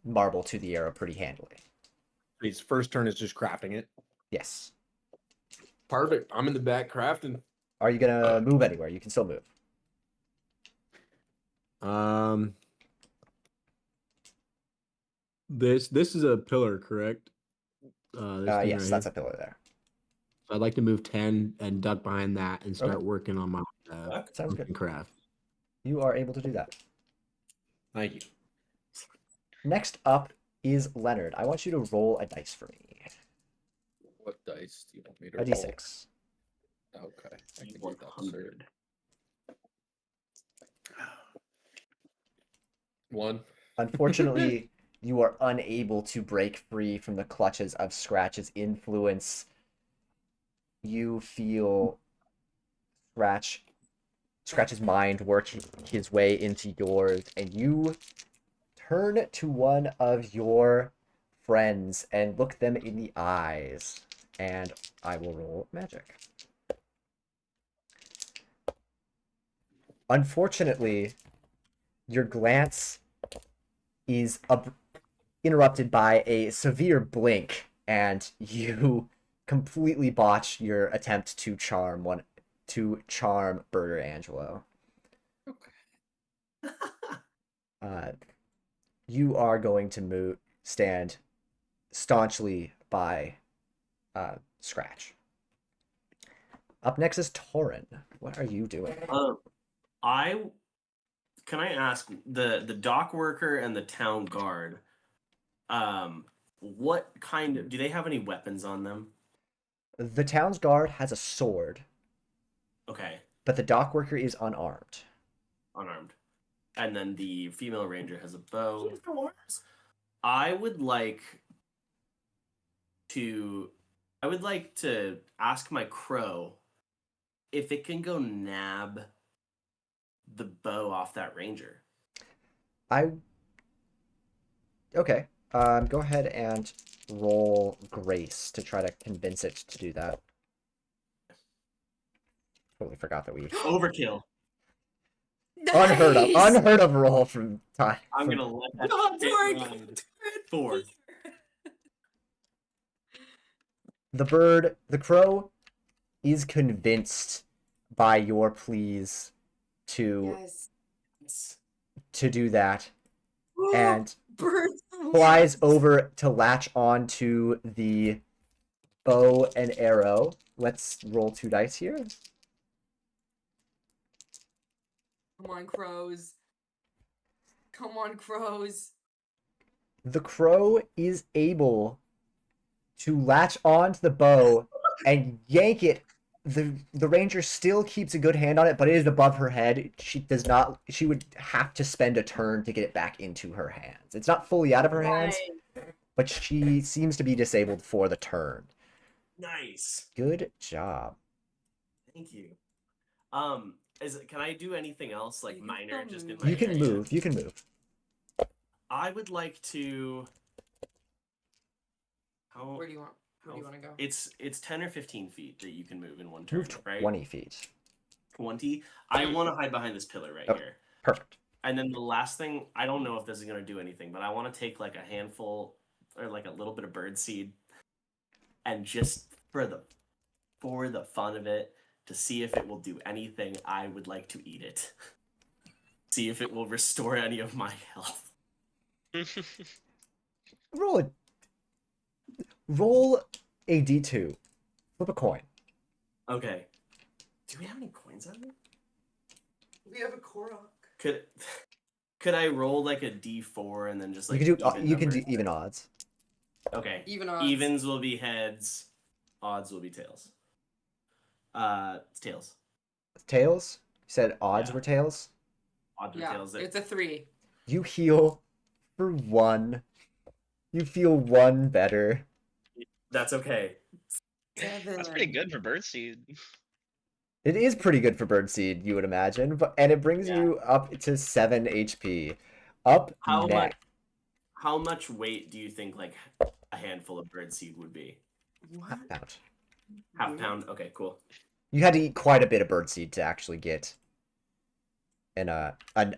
marble to the arrow pretty handily. his first turn is just crafting it. Yes. Perfect. I'm in the back crafting. Are you gonna move anywhere? You can still move. This is a pillar, correct? This thing Yes, right that's here. a pillar there. So I'd like to move 10 and duck behind that and start Okay. working on my Duck? Sounds good. craft. You are able to do that. Thank you. Next up is Leonard. I want you to roll a dice for me. What dice do you want me to A roll? d6. Okay. I can do that, sir. 100. 1. Unfortunately, you are unable to break free from the clutches of Scratch's influence. You feel Scratch's mind working his way into yours, and you turn to one of your friends and look them in the eyes. And I will roll magic. Unfortunately, your glance is interrupted by a severe blink, and you completely botch your attempt to charm Burger Angelo. You are going to stand staunchly by Scratch. Up next is Torin. What are you doing? Can I ask the dock worker and the town guard? What kind of do they have any weapons on them? The town's guard has a sword, Okay, but the dock worker is unarmed. unarmed, and then the female ranger has a bow. I would like to ask my crow if it can go nab the bow off that ranger. Okay. Go ahead and roll Grace to try to convince it to do that. Totally forgot that we Overkill. unheard of roll from time. I'm gonna let that God, shit Torg, ride. 4. The crow is convinced by your pleas to do that, and flies over to latch onto the bow and arrow. Let's roll 2 dice here. Come on, crows. Come on, crows. The crow is able to latch onto the bow and yank it. The ranger still keeps a good hand on it, but it is above her head. She would have to spend a turn to get it back into her hands. It's not fully out of her hands, but she seems to be disabled for the turn. Nice. Good job. Thank you. Can I do anything else like minor? Just in You can move. You can move. I would like to. Where do you want? Where do you want to go? It's 10 or 15 feet that you can move in one turn, Move right? 20 feet. 20. I want to hide behind this pillar right here. Perfect. And then the last thing, I don't know if this is gonna do anything, but I want to take like a handful or like a little bit of bird seed, and just for the fun of it, to see if it will do anything, I would like to eat it. See if it will restore any of my health. Roll a d2. Flip a coin. Okay. Do we have any coins on there? We have a Korok. Could I roll like a d4 and then just like You can do even odds. Okay. Even odds. Evens will be heads. Odds will be tails. It's tails. Tails? You said odds were tails? Odds were Yeah, tails. it's a 3. You heal for 1. You feel 1 better. That's okay. 7. That's pretty good for birdseed. It is pretty good for birdseed, you would imagine, and it brings you up to 7 HP. How much weight do you think like a handful of birdseed would be? What? Half pound. Half pound. Okay, cool. You had to eat quite a bit of birdseed to actually get an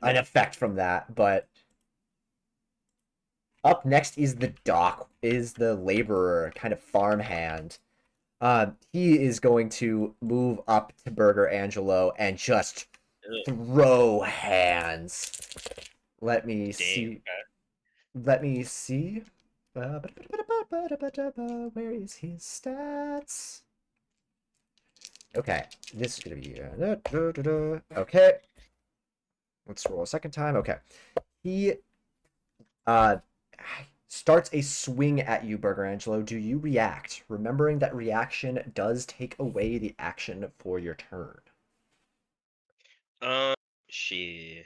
effect from that, but up next is the laborer, kind of farmhand. He is going to move up to Burger Angelo and just throw hands. Let me see. Where is his stats? Okay, this is gonna be okay. Let's roll a second time. Okay, he starts a swing at you, Burger Angelo. Do you react? Remembering that reaction does take away the action for your turn. She.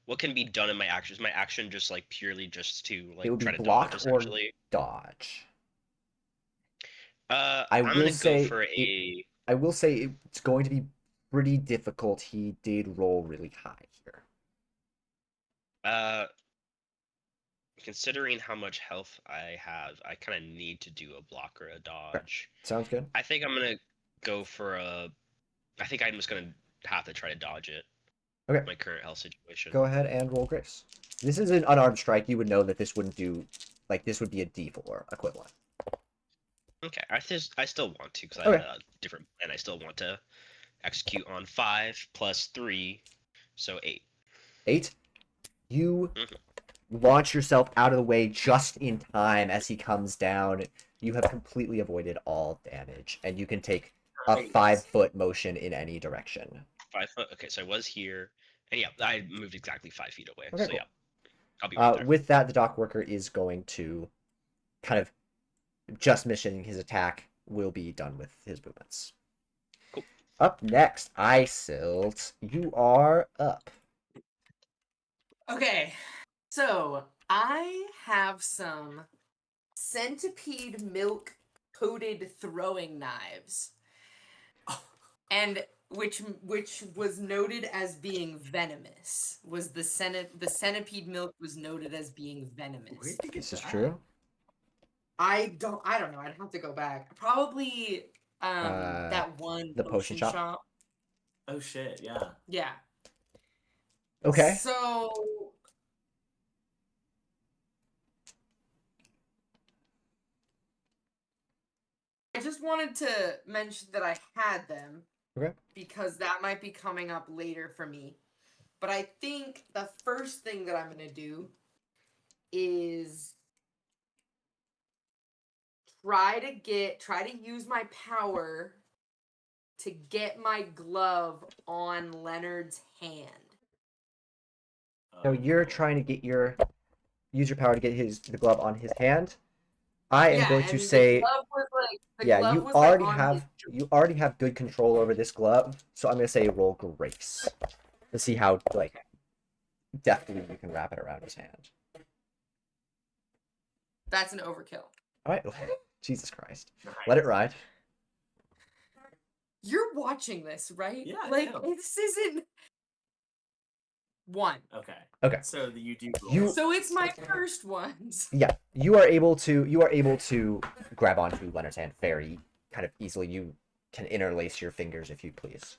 What can be done in my actions? My action just like purely just to like It would try be to block dodge or essentially. dodge. I'm I gonna will go say for a. I will say it's going to be pretty difficult. He did roll really high here. Considering how much health I have, I kind of need to do a block or a dodge. Sounds good. I think I'm gonna go for a. I think I'm just gonna have to try to dodge it. Okay. My current health situation. Go ahead and roll Grace. This is an unarmed strike. You would know that this wouldn't do, like this would be a D4 equivalent. Okay, I still want to because I Okay. have a different plan. I still want to execute on 5 plus 3, so 8. 8. You Mhm. launch yourself out of the way just in time as he comes down. You have completely avoided all damage, and you can take a Nice. 5-foot motion in any direction. 5 foot. Okay, so I was here, and yeah, I moved exactly 5 feet away. Okay, so cool. yeah, I'll be right there. With that, the dock worker is going to kind of just missing his attack. Will be done with his movements. Cool. Up next, Isilt. You are up. Okay, so I have some centipede milk coated throwing knives, and which was noted as being venomous. Was the centipede milk was noted as being venomous. Where'd you get This is that? true. I don't know. I'd have to go back. Probably that one the potion shop? Oh shit, yeah. Yeah. Okay. So I just wanted to mention that I had them. Okay. Because that might be coming up later for me. But I think the first thing that I'm going to do is try to use my power to get my glove on Leonard's hand. So you're trying to use your power to get the glove on his hand. I am going to and say, the glove was like, the yeah, glove you was, like, already on have his- you already have good control over this glove. So I'm gonna say roll Grace to see how like deftly you can wrap it around his hand. That's an overkill. All right. Jesus Christ. Nice. Let it ride. You're watching this, right? Yeah, I Like am. this isn't one. Okay. Okay. So you do. You- roll. So it's my first ones. Yeah, you are able to grab onto Leonard's hand very kind of easily. You can interlace your fingers if you please.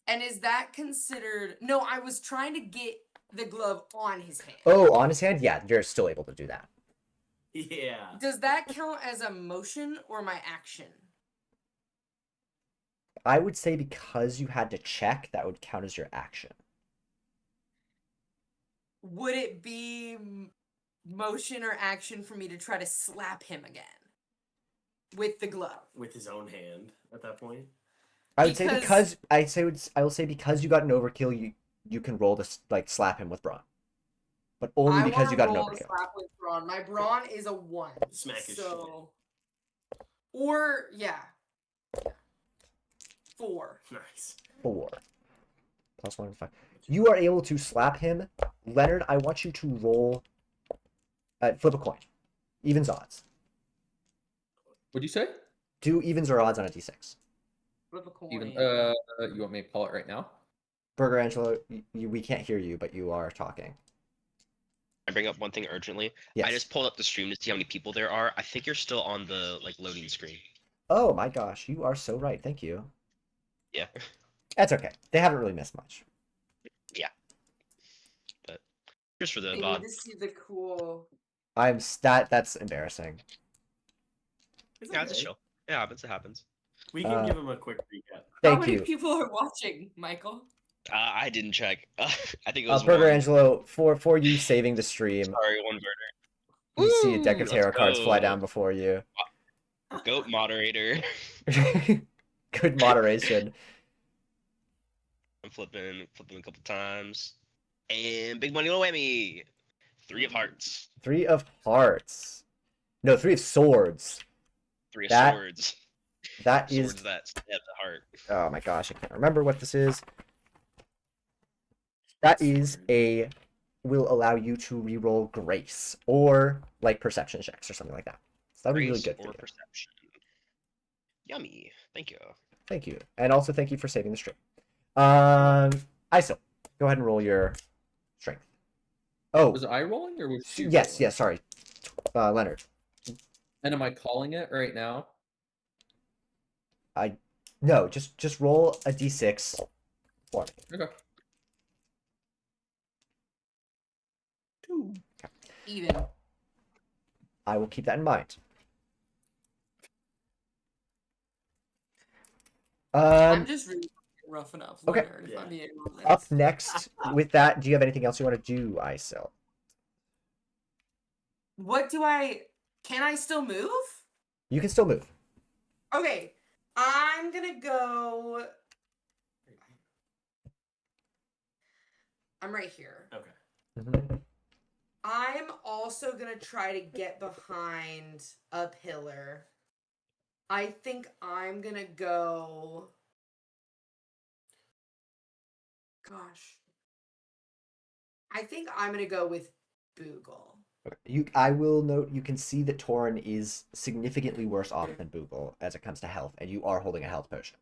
And is that considered? No, I was trying to get the glove on his hand. Oh, on his hand? Yeah, you're still able to do that. Yeah. Does that count as a motion or my action? I would say because you had to check, that would count as your action. Would it be motion or action for me to try to slap him again with the glove? With his own hand at that point. I would say Because- I will say because you got an overkill, you can roll to like slap him with brawn, but only because you got an roll to overkill. slap with brawn. My brawn is a 1. Smack his so, or yeah, 4. Nice. 4 plus 1 is 5. You are able to slap him, Leonard. I want you to roll. Flip a coin, evens odds. What'd you say? Do evens or odds on a d6. Flip a coin. Even you want me to call it right now? Burger Angelo, we can't hear you, but you are talking. I bring up one thing urgently. Yes. I just pulled up the stream to see how many people there are. I think you're still on the like loading screen. Oh my gosh, you are so right. Thank you. Yeah. That's okay. They haven't really missed much. Just for the I need VOD. to see the cool. That's embarrassing. It's Yeah, it's a okay. chill. It happens. It happens. We can Uh, give him a quick recap. How Thank many you. people are watching, Michael? I didn't check. I think it was Burger one. Angelo, for you saving the stream, Sorry, one burner. you see a deck of Let's tarot cards fly go. down before you. Goat moderator. Good moderation. I'm flipping a couple times. And big money, little whammy. 3 of hearts. 3 of hearts. No, 3 of swords. 3 of That- swords. That Swords is. that stab the heart. Oh my gosh, I can't remember what this is. That is a. Will allow you to reroll grace or like perception checks or something like that. So that'd be really Grace good for or you. perception. Yummy. Thank you. Thank you, and also thank you for saving the stream. Iso, go ahead and roll your strength. Oh, Was I rolling or was she yes, rolling? yes. Sorry, Leonard. And am I calling it right now? No, just roll a d6 for me. Okay. 2. Even. I will keep that in mind. I'm just really rough enough. Okay. Leonard, if I'm being honest. Up next with that, do you have anything else you want to do, Isil? What do I? Can I still move? You can still move. Okay, I'm gonna go. I'm right here. Okay. Mhm. I'm also gonna try to get behind a pillar. I think I'm gonna go. Gosh. I think I'm gonna go with Boogle. I will note you can see that Torin is significantly worse off than Boogle as it comes to health, and you are holding a health potion.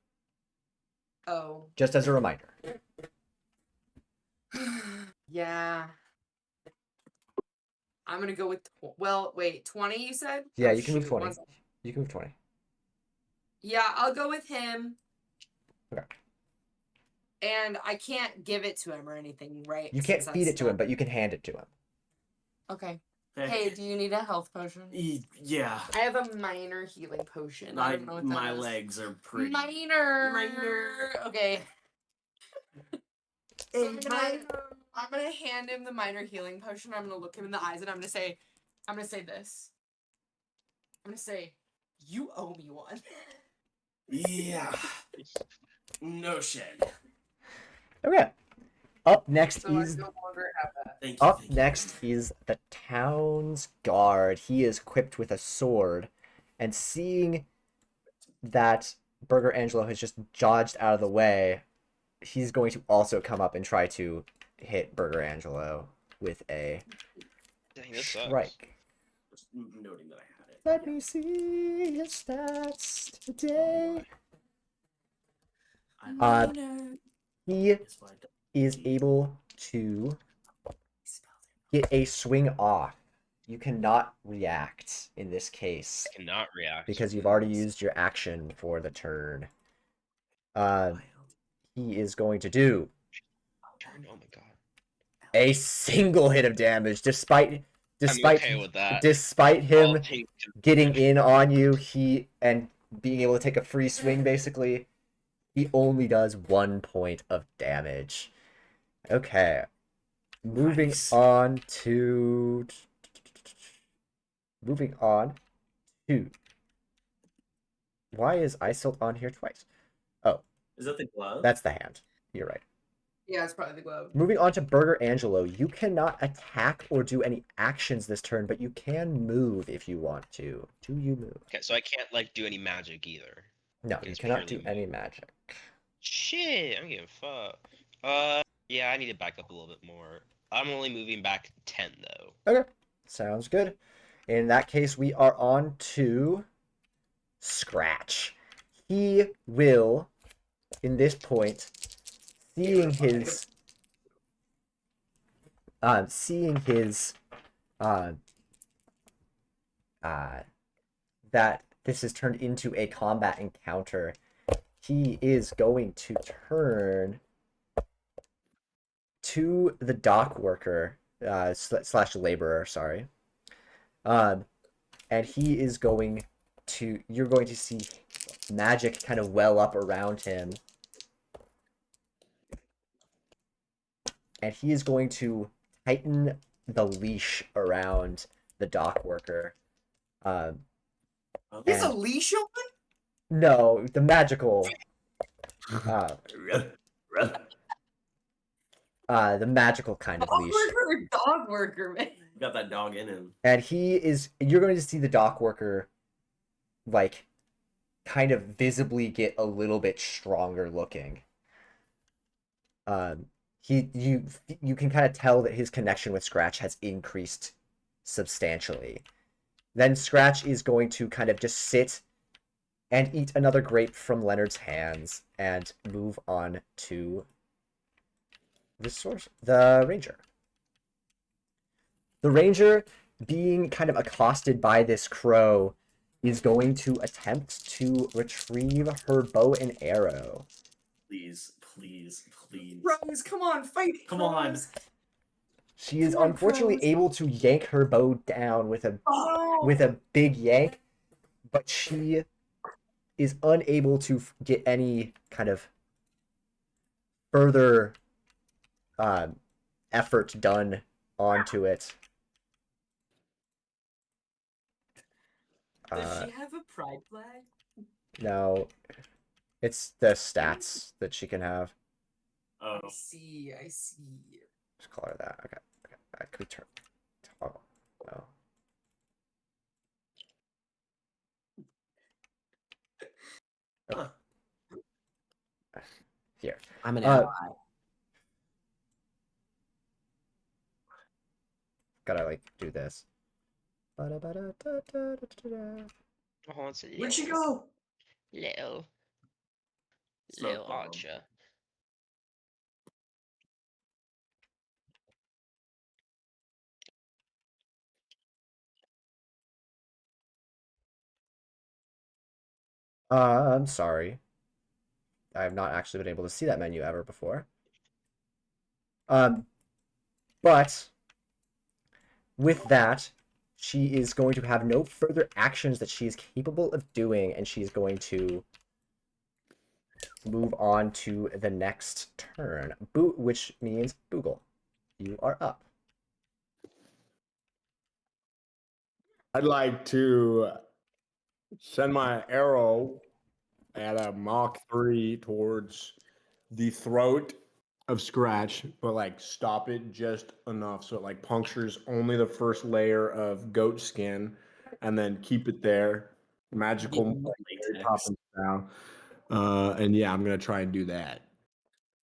Oh. Just as a reminder. Yeah. I'm gonna go with. Well, wait, 20. You said? Yeah, Oh, you can move shoot, 20. one sec. You can move 20. Yeah, I'll go with him. Okay. And I can't give it to him or anything, right? You can't Since feed that's it to him, not- but you can hand it to him. Okay. Hey, do you need a health potion? Yeah. I have a minor healing potion. I don't know what that My is. legs are pretty. Minor. Okay. So Hey, I'm gonna hand him the minor healing potion. I'm gonna look him in the eyes and I'm gonna say this. I'm gonna say, you owe me one. Yeah. No shit. Okay. Up next So I is no longer have that. Thank you. Up thank you. next is the town's guard. He is equipped with a sword, and seeing that Burger Angelo has just dodged out of the way, he's going to also come up and try to hit Burger Angelo with a Dang, this sucks. strike. Just noting that I had it. Let Yeah. me see his stats today. I Minor. He That's why I don't- is able to get a swing off. You cannot react in this case Cannot react. because you've already used your action for the turn. He is going to do Turn. Oh my god. a single hit of damage, despite I'm okay with that. despite I'll him take getting in on you. And being able to take a free swing. Basically, he only does 1 point of damage. Okay, moving Nice. on to Why is Isil on here twice? Is that the glove? That's the hand. You're right. Yeah, it's probably the glove. Moving on to Burger Angelo. You cannot attack or do any actions this turn, but you can move if you want to. Do you move? Okay, so I can't like do any magic either. No, you It's cannot do purely any magic. Shit, I'm getting fucked. Yeah, I need to back up a little bit more. I'm only moving back 10 though. Okay, sounds good. In that case, we are on to Scratch. He will, in this point, seeing his that this has turned into a combat encounter, he is going to turn to the dock worker slash laborer, sorry. And he is going to, you're going to see magic kind of well up around him. And he is going to tighten the leash around the dock worker. Is And- Alicia one? No, the magical. The magical kind of Dog leash. worker or dog worker, man? Got that dog in him. And you're going to see the dock worker, like, kind of visibly get a little bit stronger looking. You can kind of tell that his connection with Scratch has increased substantially. Then Scratch is going to kind of just sit and eat another grape from Leonard's hands and move on to the ranger. The ranger, being kind of accosted by this crow, is going to attempt to retrieve her bow and arrow. Please, please, please. Rose, come on, fight! Come on. Crows. She is Come on, unfortunately crows. able to yank her bow down with a big yank, but she is unable to get any kind of further effort done onto it. Does she have a pride flag? No, it's the stats that she can have. Oh, I see. Just call her that. Okay. Can we turn toggle? No. Huh. Here. I'm an Uh, ally. Gotta like do this. Oh, it's a Where'd she little, go? little Smoke bomb. archer. I'm sorry. I have not actually been able to see that menu ever before. But with that, she is going to have no further actions that she is capable of doing, and she's going to move on to the next turn, which means Boogle, you are up. I'd like to send my arrow at a Mach 3 towards the throat of Scratch, but like stop it just enough so it like punctures only the first layer of goat skin, and then keep it there. Magical Latex. top and down. And yeah, I'm gonna try and do that.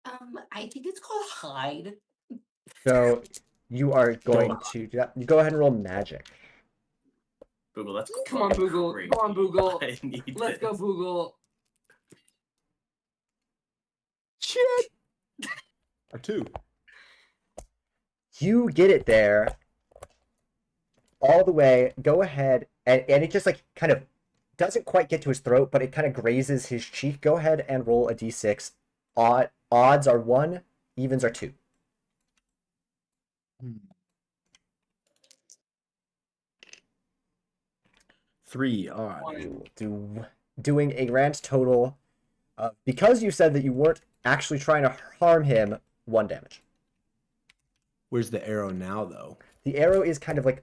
I think it's called hide. So you are going to do that. You go ahead and roll magic. Google, that's Come on, fucking Boogle. crazy. Come on, Boogle. I need Let's go, this. Boogle. Shit. A 2. You get it there all the way. Go ahead, and it just like kind of doesn't quite get to his throat, but it kind of grazes his cheek. Go ahead and roll a d6. Odds are 1, evens are 2. Three odd. Doing a grand total because you said that you weren't actually trying to harm him, 1 damage. Where's the arrow now, though? The arrow is kind of like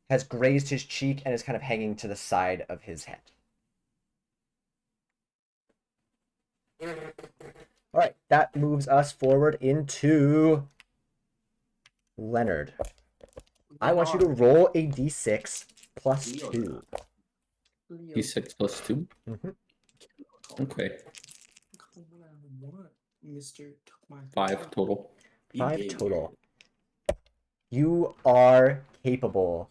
has grazed his cheek and is kind of hanging to the side of his head. All right, that moves us forward into Leonard. I want you to roll a d6 plus 2. D6 plus 2. Mhm. Okay. Mr. Took my 5 total. 5 total. You are capable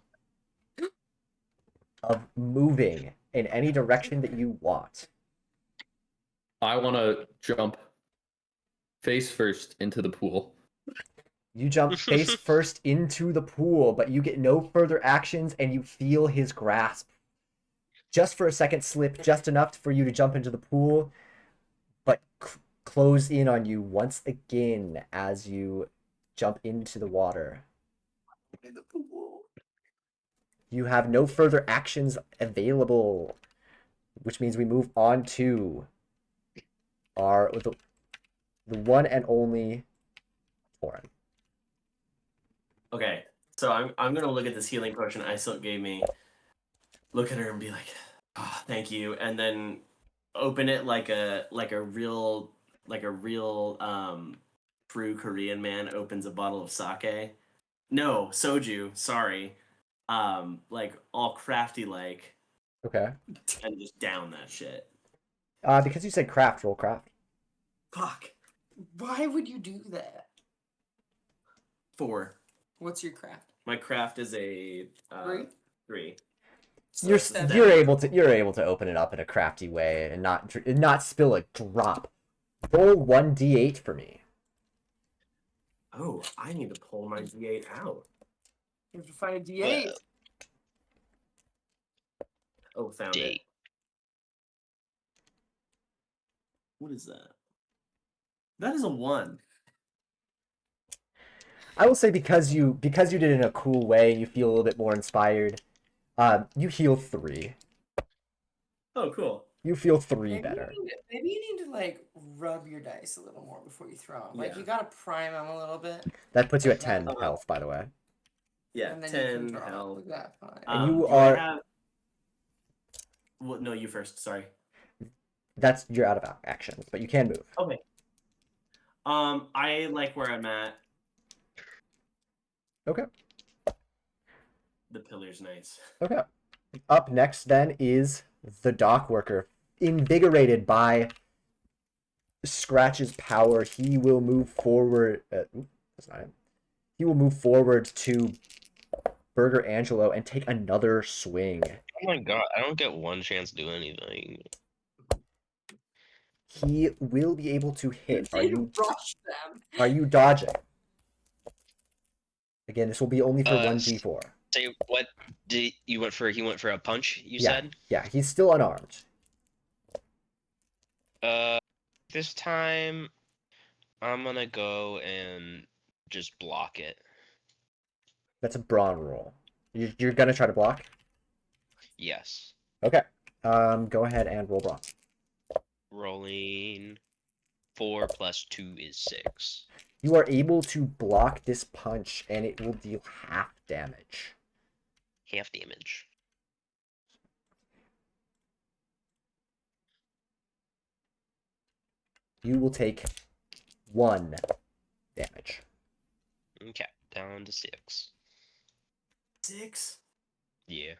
of moving in any direction that you want. I want to jump face first into the pool. You jump face first into the pool, but you get no further actions and you feel his grasp. Just for a second slip, just enough for you to jump into the pool, but close in on you once again as you jump into the water. in the pool. You have no further actions available, which means we move on to the one and only Torin. Okay, so I'm gonna look at this healing potion Isilk gave me. Look at her and be like, Ah, thank you. And then open it like a real true Korean man opens a bottle of sake. No, soju, sorry. Like all crafty like, Okay. and just down that shit. Because you said craft, roll craft. Fuck. Why would you do that? 4. What's your craft? My craft is a 3. So You're it's a you're 7. able to open it up in a crafty way and not spill a drop. Roll 1d8 for me. Oh, I need to pull my D8 out. You have to find a D8. Oh, found it. Date. What is that? That is a 1. I will say because you did it in a cool way and you feel a little bit more inspired. You heal 3. Oh, cool. You feel 3 better. Maybe you need to like rub your dice a little more before you throw them. Like Yeah. you gotta prime them a little bit. That puts you at Like that. 10 health, by the way. Yeah, And then you 10 can draw. health. Look at that. Fine. And you do are- I have... Well, no, you first. Sorry. You're out of actions, but you can move. Okay. I like where I'm at. Okay. The pillar's nice. Okay. Up next then is the dock worker. Invigorated by Scratch's power, he will move forward. That's not it. He will move forward to Burger Angelo and take another swing. Oh my god, I don't get one chance to do anything. He will be able to hit. Are you rush them? dodging? Again, this will be only for Uh, 1d4. Say what did you went for? He went for a punch. You Yeah. said. Yeah, he's still unarmed. This time, I'm gonna go and just block it. That's a brawn roll. You're gonna try to block? Yes. Okay. Go ahead and roll brawn. Rolling 4 plus 2 is 6. You are able to block this punch, and it will deal half damage. Half damage. You will take 1 damage. Okay, down to 6. 6? Yeah.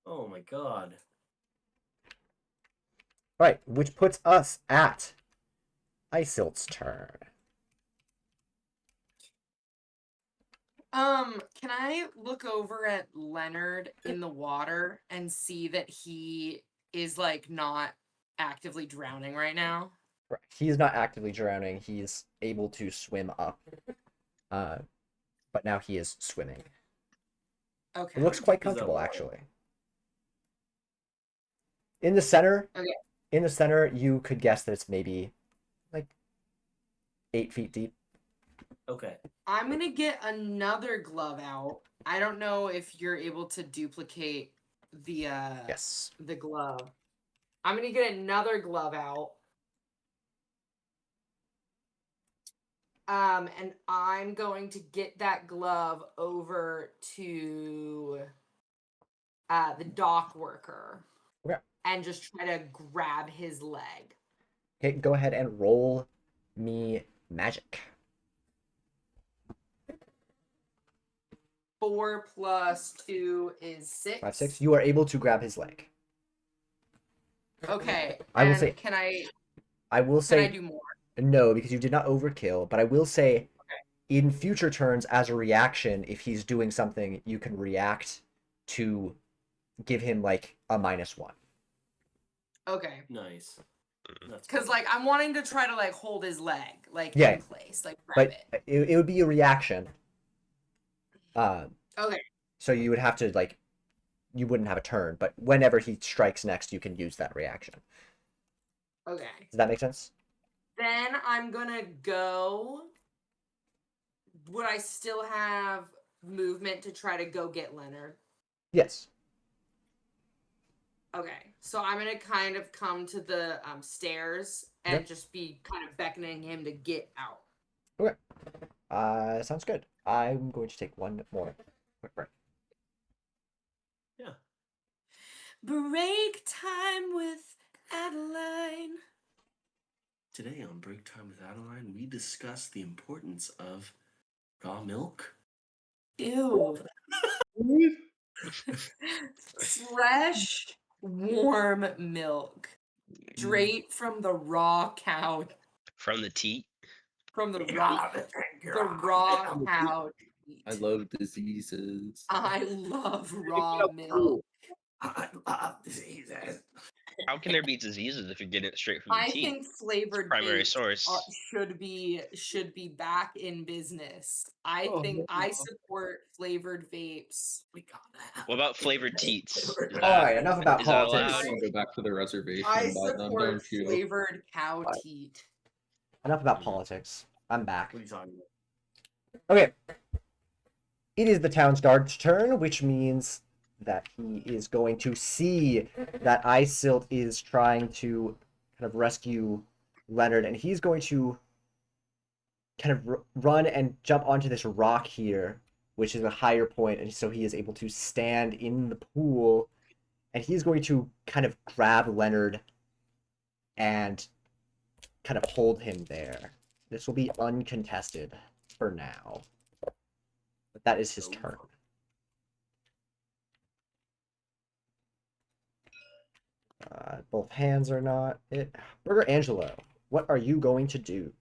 Oh my god. Right, which puts us at Isilt's turn. Can I look over at Leonard in the water and see that he is like not actively drowning right now? Right. He's not actively drowning. He's able to swim up. But now he is swimming. Okay. It looks quite deep is that comfortable, water? actually. In the center, Okay. You could guess that it's maybe like 8 feet deep. Okay. I'm gonna get another glove out. I don't know if you're able to duplicate the Yes. the glove. I'm gonna get another glove out. And I'm going to get that glove over to the dock worker. Okay. And just try to grab his leg. Okay, go ahead and roll me magic. 4 plus 2 is 6. 5, 6. You are able to grab his leg. Okay. I will and say- Can I will say do more? no, because you did not overkill, but I will say in future turns, as a reaction, if he's doing something, you can react to give him like a -1. Okay. Nice. That's Because cool. like I'm wanting to try to like hold his leg like Yeah. in place, like grab But it. it would be a reaction. Okay. So you would have to like, you wouldn't have a turn, but whenever he strikes next, you can use that reaction. Okay. Does that make sense? Then I'm gonna go. Would I still have movement to try to go get Leonard? Yes. Okay. So I'm gonna kind of come to the stairs and just be kind of beckoning him to get out. Sounds good. I'm going to take one more quick break. Yeah. Break time with Adeline. Today on Break Time with Adeline, we discuss the importance of raw milk. Ew. Fresh, warm milk. Straight from the raw cow. From the teat. From the raw cow. I love diseases. I love raw milk. I love diseases. How can there be diseases if you're getting it straight from the I teat? think flavored Primary vapes source. should be back in business. I Oh, think no. I support flavored vapes. We got that. What about flavored teats? Is All that- right, enough about is that politics. allowed? Go back to the reservation I and buy them, support don't you? flavored cow teat. Enough about politics. I'm back. What are you talking about? Okay. It is the town's guard's turn, which means that he is going to see that Isilt is trying to kind of rescue Leonard, and he's going to kind of run and jump onto this rock here, which is a higher point, and so he is able to stand in the pool, and he's going to kind of grab Leonard and kind of hold him there. This will be uncontested for now. But that is his turn. Both hands are not it. Burger Angelo, what are you going to do?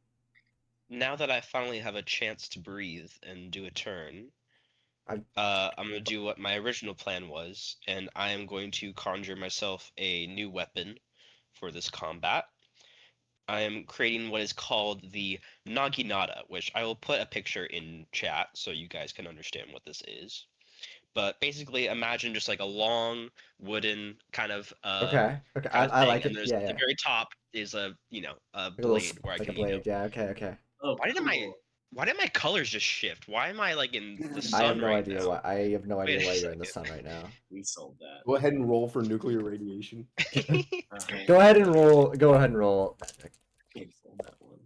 Now that I finally have a chance to breathe and do a turn, I'm gonna do what my original plan was, and I am going to conjure myself a new weapon for this combat. I am creating what is called the Naginata, which I will put a picture in chat so you guys can understand what this is. But basically, imagine just like a long wooden kind of Okay, kind of I thing, like it. and there's Yeah, the yeah. very top is a a Like a little, blade where I like a can blade. Yeah, okay. Oh, why did my colors just shift? Why am I like in the sun I have no right idea now? why. I have no idea Wait a why you're in the second. sun right now. We solved that. Go ahead and roll for nuclear radiation. Go ahead and roll. Go ahead and roll. We solved that one.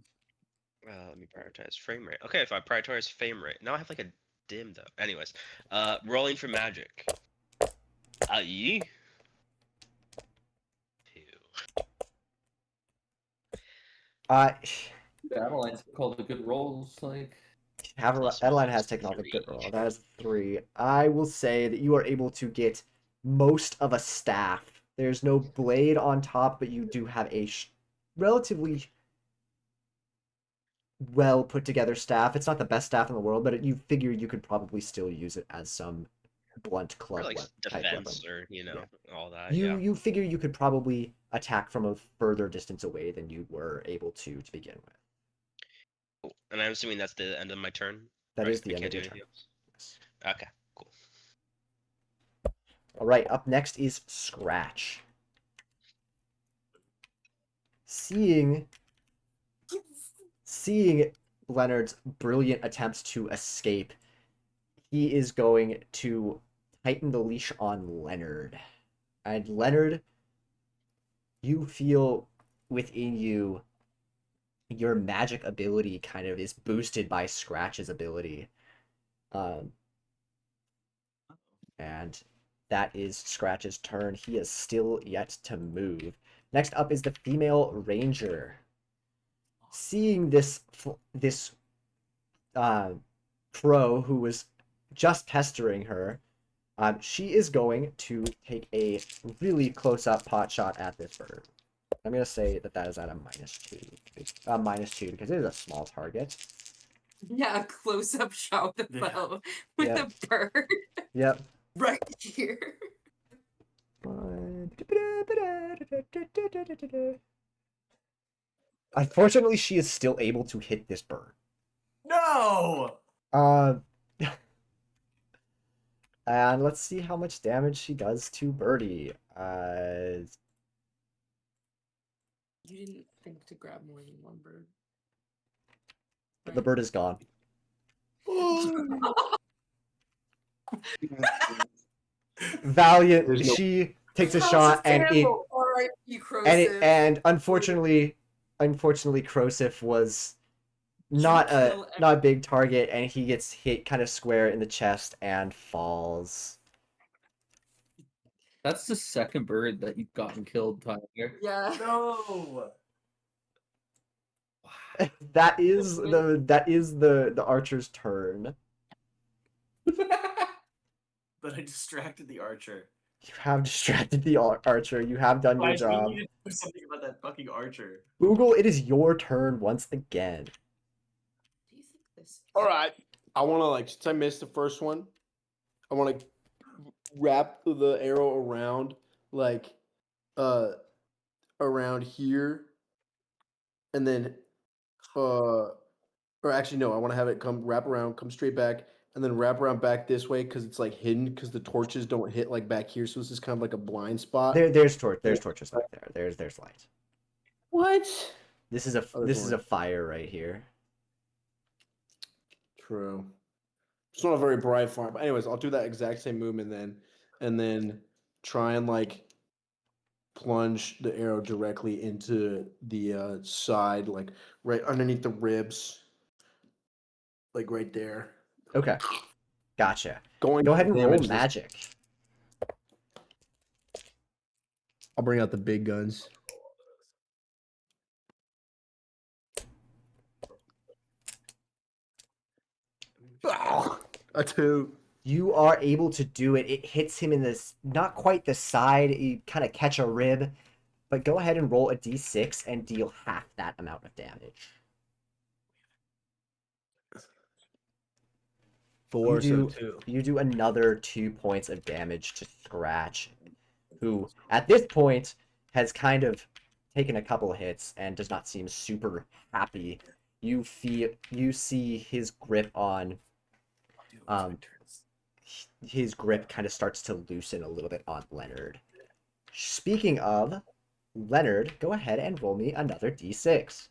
Let me prioritize frame rate. Okay, if I prioritize frame rate, now I have like a dim though. Anyways, rolling for magic. Aye. 2. Adeline's called the good rolls. Like, Plus Adeline one has is taken off a 3. good roll. That is 3. I will say that you are able to get most of a staff. There's no blade on top, but you do have a relatively well put together staff. It's not the best staff in the world, but you figure you could probably still use it as some blunt Or club like type weapon. defense or all that. You figure you could probably attack from a further distance away than you were able to begin with. Cool. And I'm assuming that's the end of my turn. That right? is the I end can't of your do turn. anything else? Okay, cool. All right, up next is Scratch. Seeing Leonard's brilliant attempts to escape, he is going to tighten the leash on Leonard. And Leonard, you feel within you your magic ability kind of is boosted by Scratch's ability. And that is Scratch's turn. He is still yet to move. Next up is the female ranger. Seeing this crow who was just pestering her, she is going to take a really close-up pot shot at this bird. I'm going to say that is at a -2 because it is a small target. Yeah, a close-up shot with a bow with Yeah. a bird Yep. right here. Unfortunately, she is still able to hit this bird. No! And let's see how much damage she does to Birdie. You didn't think to grab more than one bird. The bird is gone. Valiant, There's no- she takes a House shot of and Campbell, R.I.P. Crosif. and unfortunately Crosif was not a big target, and he gets hit kind of square in the chest and falls. That's the second bird that you've gotten killed, Tyler. Yeah. No. That is the archer's turn. But I distracted the archer. You have distracted the archer. You have done your I still job. need to do something about that fucking archer. Google, it is your turn once again. Do you think this? All right. I want to like since I missed the first one, I want to wrap the arrow around like around here, and then or actually no, I want to have it come wrap around, come straight back, and then wrap around back this way because it's like hidden because the torches don't hit like back here, so this is kind of like a blind spot. There's torches back there. There's light. What? This is a Oh, this there's is a one. fire right here. True. It's not a very bright fire, but anyways, I'll do that exact same movement then, and then try and like plunge the arrow directly into the side, like right underneath the ribs, like right there. Okay, gotcha. Going Go to ahead and roll damage this- magic. I'll bring out the big guns. A 2. You are able to do it. It hits him in this, not quite the side. You kind of catch a rib, but go ahead and roll a d6 and deal half that amount of damage. 4, You so 2. You do another 2 points of damage to Scratch, who at this point has kind of taken a couple of hits and does not seem super happy. You see his grip on his grip kind of starts to loosen a little bit on Leonard. Speaking of Leonard, go ahead and roll me another d6.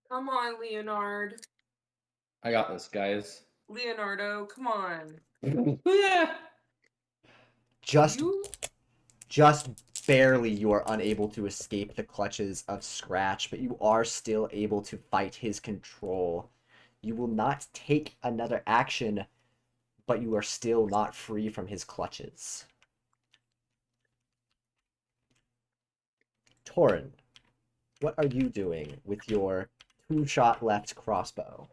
Come on, Leonard. I got this, guys. Leonardo, come on. Yeah. Just You barely you are unable to escape the clutches of Scratch, but you are still able to fight his control. You will not take another action, but you are still not free from his clutches. Torin, what are you doing with your 2-shot left crossbow?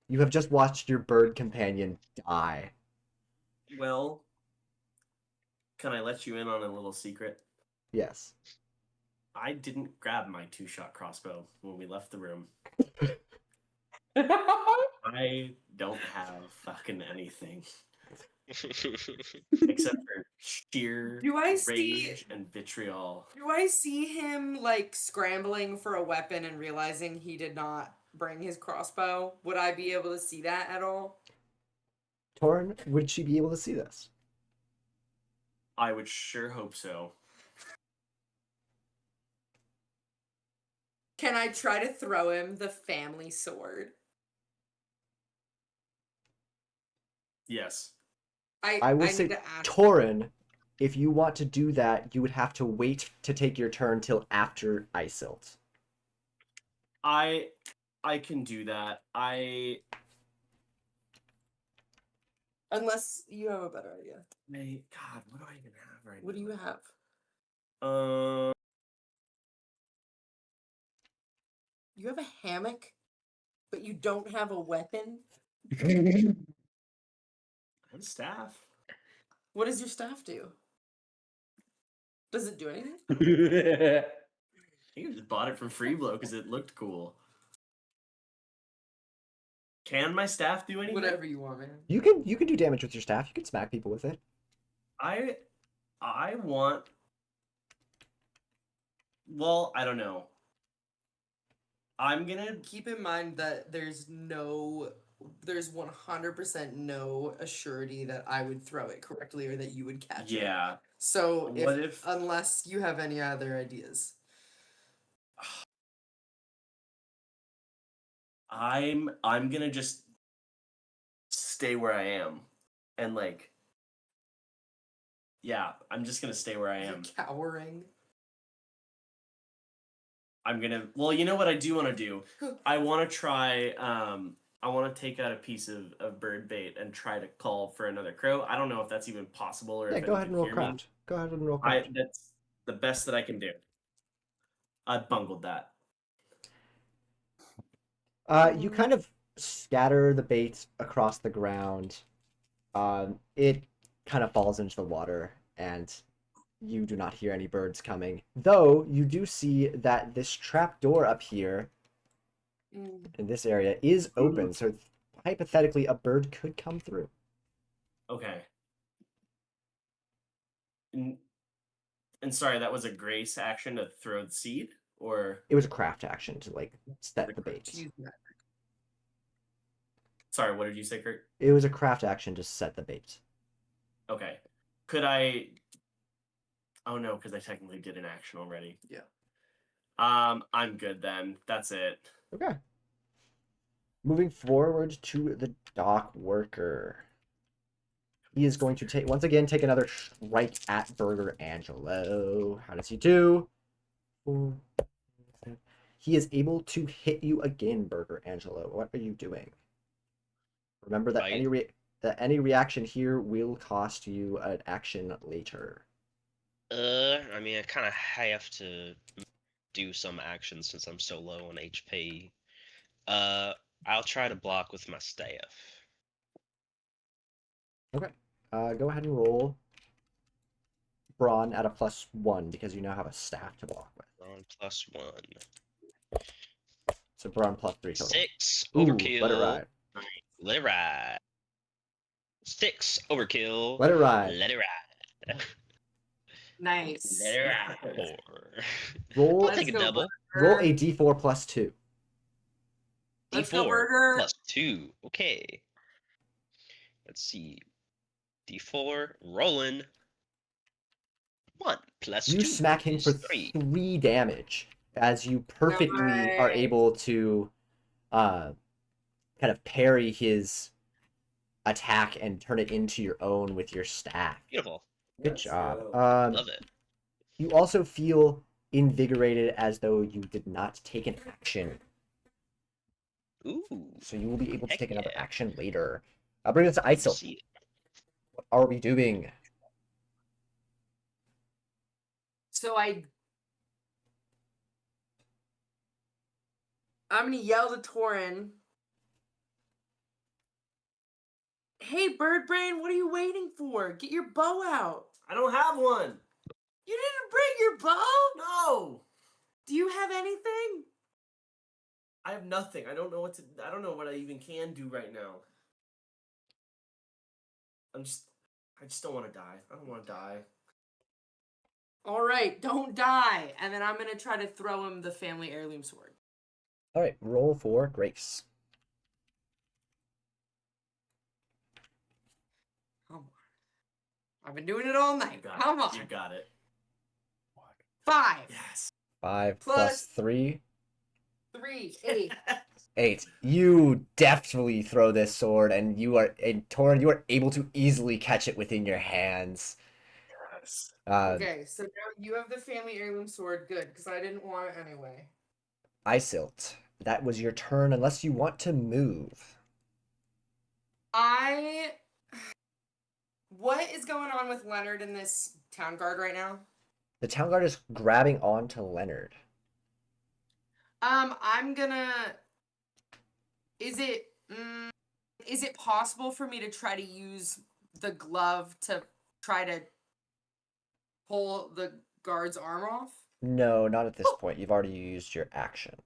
You have just watched your bird companion die. Well, can I let you in on a little secret? Yes. I didn't grab my 2-shot crossbow when we left the room. I don't have fucking anything except for sheer Do I see- rage and vitriol. Do I see him like scrambling for a weapon and realizing he did not bring his crossbow? Would I be able to see that at all? Torin, would she be able to see this? I would sure hope so. Can I try to throw him the family sword? Yes. I will say, need to ask. Torin, if you want to do that, you would have to wait to take your turn till after Isilt. I can do that. Unless you have a better idea. God, what do I even have right What do you have? now? You have a hammock, but you don't have a weapon? And staff. What does your staff do? Does it do anything? I think I just bought it from Freeblow because it looked cool. Can my staff do anything? Whatever you want, man. You can do damage with your staff. You can smack people with it. I want. Well, I don't know. I'm gonna Keep in mind that there's 100% no assurity that I would throw it correctly or that you would catch it. Yeah. So What if- unless you have any other ideas. I'm gonna just stay where I am, and like. Yeah, I'm just gonna stay where I You're am. cowering. I'm gonna. Well, you know what I do want to do. I want to try. I want to take out a piece of bird bait and try to call for another crow. I don't know if that's even possible or Yeah, if go it ahead and can roll hear me. craft. Go ahead and roll craft. That's the best that I can do. I bungled that. You kind of scatter the bait across the ground. It kind of falls into the water, and you do not hear any birds coming. Though you do see that this trap door up here in this area is open, so hypothetically a bird could come through. Okay. And sorry, that was a grace action to throw the seed, or It was a craft action to like set the craft. bait. Sorry, what did you say, Kurt? It was a craft action to set the bait. Okay. Could I? Oh no, because I technically did an action already. Yeah. I'm good then. That's it. Okay. Moving forward to the dock worker. He is going to take once again take another strike at Burger Angelo. How does he do? He is able to hit you again, Burger Angelo. What are you doing? Remember that Right. any reaction here will cost you an action later. I mean, I kind of have to do some action since I'm so low on HP. I'll try to block with my staff. Okay. Go ahead and roll Brawn at a +1 because you now have a staff to block with. On +1. So Brawn +3 total. 6 Ooh, overkill. let it ride. Let it ride. 6 overkill. Let it ride. Let it ride. Nice. Let it ride. 4. Roll. I'll take a go, double. Roll a D4 +2. Let's go, D4 Burger. +2. Okay. Let's see. D4 rolling. 1 + You 2 smack him is for 3. 3 damage as you perfectly are Nice. able to kind of parry his attack and turn it into your own with your staff. Beautiful. Good Let's job. go. Love it. You also feel invigorated as though you did not take an action. Ooh. So you will be able to Heck take another yeah. action later. I'll bring us to Isel. See, What are we doing? So I'm gonna yell to Torin. Hey, Bird Brain, what are you waiting for? Get your bow out. I don't have one. You didn't bring your bow? No. Do you have anything? I have nothing. I don't know what I even can do right now. I just don't want to die. I don't want to die. All right, don't die. And then I'm gonna try to throw him the family heirloom sword. All right, roll for Grace. Come on. I've been doing it all night. You got Come it. on. You got it. 5, Yes. 5 Plus- + 3. 3, 8. 8. You deftly throw this sword, and Torin, you are able to easily catch it within your hands. Yes. Okay, so now you have the family heirloom sword. Good, because I didn't want it anyway. Isilt, that was your turn, unless you want to move. What is going on with Leonard in this town guard right now? The town guard is grabbing onto Leonard. I'm gonna. Is it possible for me to try to use the glove to try to pull the guard's arm off? No, not at this point. You've already used your action.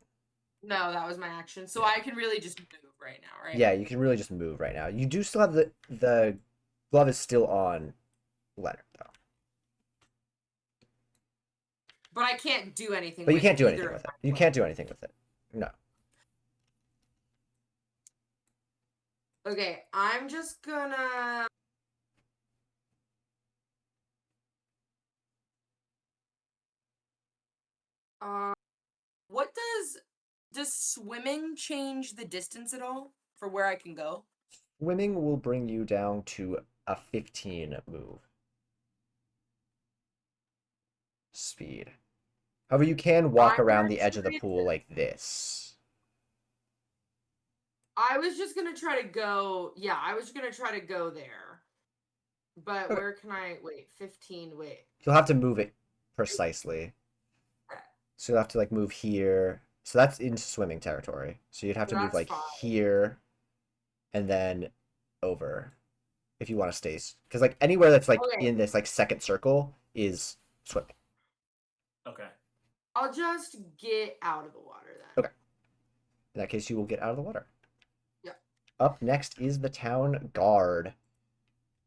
No, that was my action. So I can really just move right now, right? Yeah, you can really just move right now. You do still have the glove is still on Leonard, though. But I can't do anything But you with can't do either anything of with it. my You can't do anything with it. No. Okay, I'm just gonna. What does swimming change the distance at all for where I can go? Swimming will bring you down to a 15 move speed. However, you can walk I'm around gonna the edge of the try pool like this. I was just gonna try to go. Yeah, I was gonna try to go there. But Okay. where can I wait? 15. Wait. You'll have to move it precisely. So you'll have to like move here. So that's into swimming territory. So you'd have to move That's like fine. here and then over if you want to stay. Because like anywhere that's like Okay. in this like second circle is swimming. Okay. I'll just get out of the water then. Okay. In that case, you will get out of the water. Yeah. Up next is the town guard.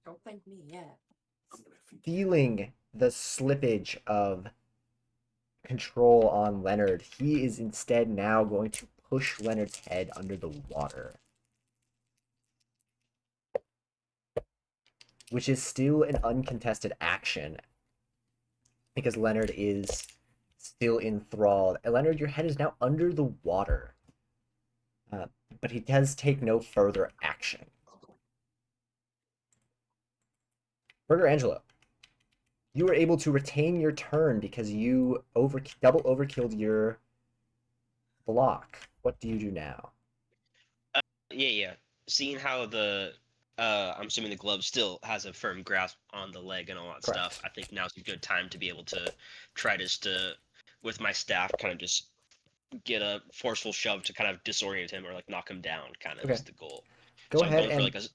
Don't thank me yet. Feeling the slippage of control on Leonard, he is instead now going to push Leonard's head under the water. Which is still an uncontested action. Because Leonard is still enthralled. Leonard, your head is now under the water. But he does take no further action. Burger Angelo, you were able to retain your turn because you double overkilled your block. What do you do now? Yeah. Seeing how the I'm assuming the glove still has a firm grasp on the leg and all that Correct. stuff. I think now's a good time to be able to try just to, with my staff, kind of just get a forceful shove to kind of disorient him or like knock him down. Kind of Okay. is the goal. Go so ahead I'm going and for like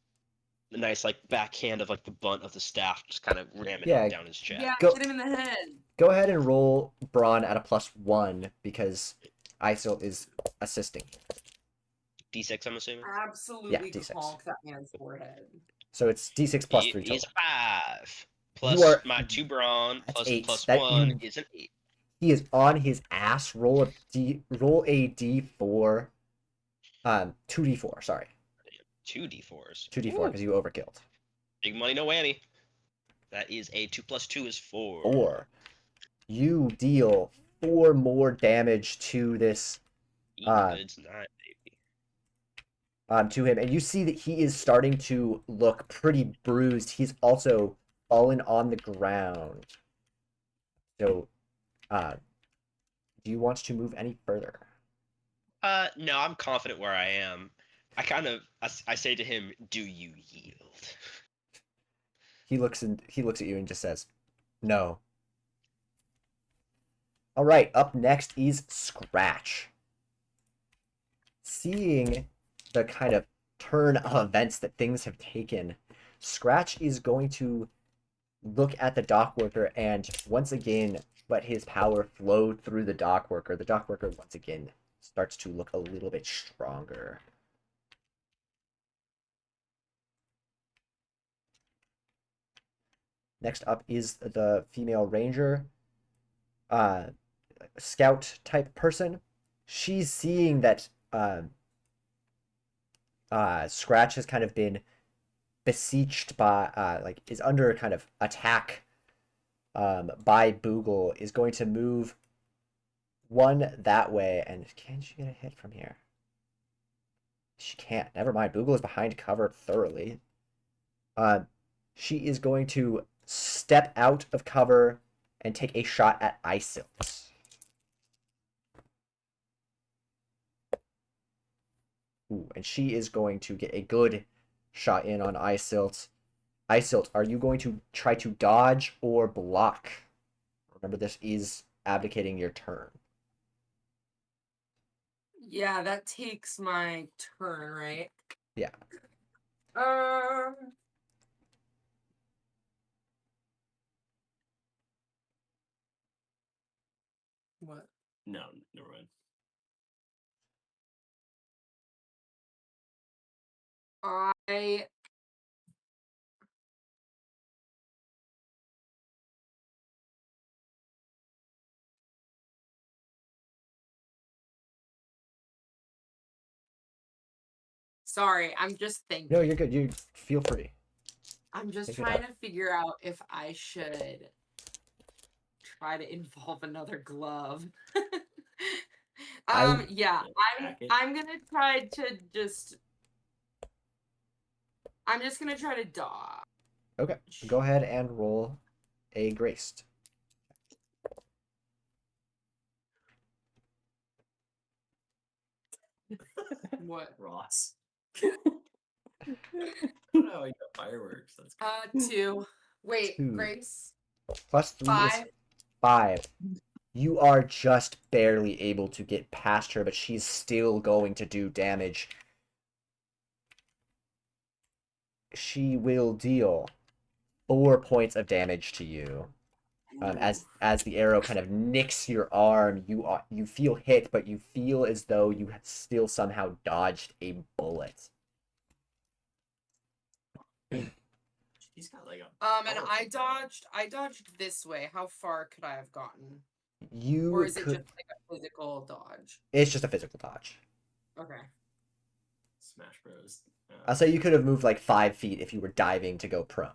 a nice like backhand of like the butt of the staff, just kind of ramming Yeah. it down his chest. Yeah, Go- hit him in the head. go ahead and roll Braun at a +1 because Isil is assisting. D6, I'm assuming. Absolutely D6. conk that man's forehead. So it's D6 plus 3 He's total. 5 plus are- my 2 brawn That's plus 8. plus That 1 you- is an 8. He is on his ass. Roll a D4. 2d4. Sorry, 2d4s. 2d4 because you overkilled. Big money, no whammy. That is a 2 plus 2 is 4. 4. You deal 4 more damage to this Good night, baby. to him, and you see that he is starting to look pretty bruised. He's also fallen on the ground. So, do you want to move any further? No, I'm confident where I am. I say to him, "Do you yield?" He looks at you and just says, "No." All right, up next is Scratch. Seeing the kind of turn of events that things have taken, Scratch is going to look at the dock worker and once again let his power flow through the dock worker. The dock worker once again starts to look a little bit stronger. Next up is the female ranger, scout type person. She's seeing that Scratch has kind of been beseeched by is under kind of attack by Boogle, is going to move one that way. And can she get a hit from here? She can't. Never mind. Boogle is behind cover thoroughly. She is going to step out of cover and take a shot at Isilt. Ooh, and she is going to get a good shot in on Isilt. Isilt, are you going to try to dodge or block? Remember, this is abdicating your turn. Yeah, that takes my turn, right? Yeah. What? No, never mind. I Sorry, I'm just thinking. No, you're good. You feel free. I'm just Take your trying time. to figure out if I should try to involve another glove. Yeah, I'm gonna try to just. I'm just gonna try to dodge. Okay, go ahead and roll a graced. What? Ross. Oh, you got fireworks. That's good. 2. Wait, 2. Grace. Plus 3 is 5. 5. You are just barely able to get past her, but she's still going to do damage. She will deal 4 points of damage to you. As the arrow kind of nicks your arm, you feel hit, but you feel as though you have still somehow dodged a bullet. He's got like a. And I dodged this way. How far could I have gotten? You Or is it could. just like a physical dodge? It's just a physical dodge. Okay. Smash Bros. I'll say you could have moved like 5 feet if you were diving to go prone.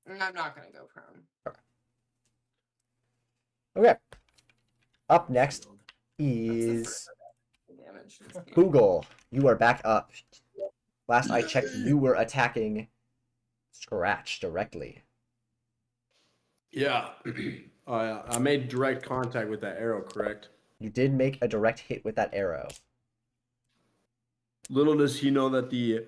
I'm not gonna go prone. Okay. Up next Shield. is Damage. Boogle. You are back up. Last I checked, you were attacking Scratch directly. Yeah. I made direct contact with that arrow, correct? You did make a direct hit with that arrow. Little does he know that the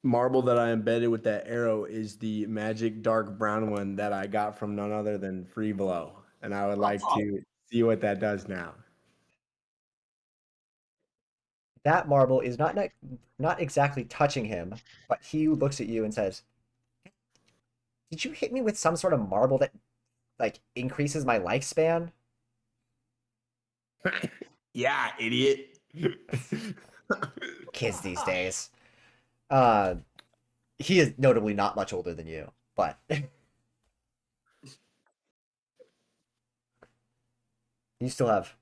marble that I embedded with that arrow is the magic dark brown one that I got from none other than Free Blow. And I would like to see what that does now. That marble is not exactly touching him, but he looks at you and says, "Did you hit me with some sort of marble that like increases my lifespan?" Yeah, idiot. Kids these days. He is notably not much older than you, but you still have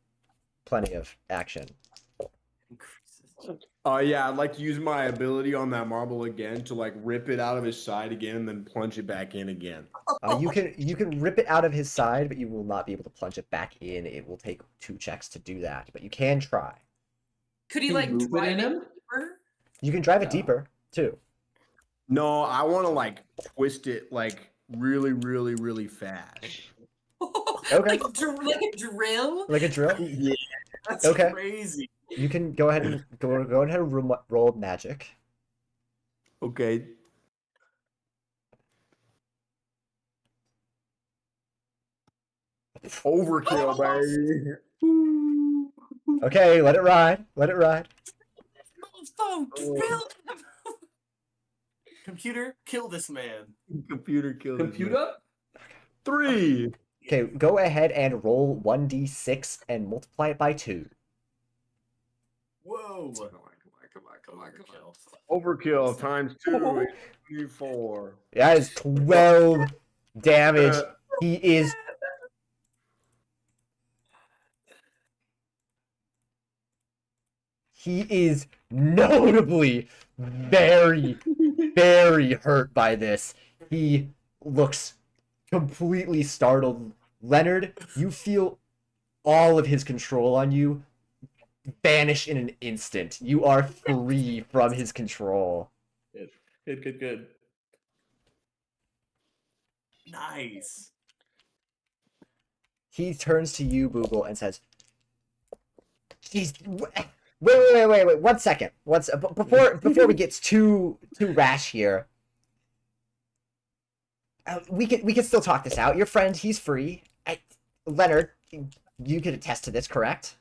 plenty of action. Yeah, I'd like to use my ability on that marble again to like rip it out of his side again and then plunge it back in again. You can rip it out of his side, but you will not be able to plunge it back in. It will take 2 checks to do that, but you can try. Could he Can like you move it drive in it him? deeper? You can drive it Yeah. deeper too. No, I want to like twist it like really, really, really fast. Okay. Like a drill? Like a drill. Yeah. That's Okay. crazy. You can go ahead and go ahead and roll magic. Okay. Overkill, baby. Okay, let it ride. Let it ride. Phone, drill. Computer, kill this man. Computer killed this man. Computer? 3. Okay, go ahead and roll 1d6 and multiply it by 2. Whoa. Come on. Overkill times 2 is 24. That is 12 damage. He is notably very, very hurt by this. He looks completely startled. Leonard, you feel all of his control on you vanish in an instant. You are free from his control. Good. Nice. He turns to you, Boogle, and says, "Jeez, wait, 1 second. Before we get too rash here, we can still talk this out. Your friend, he's free. Leonard, you could attest to this, correct?"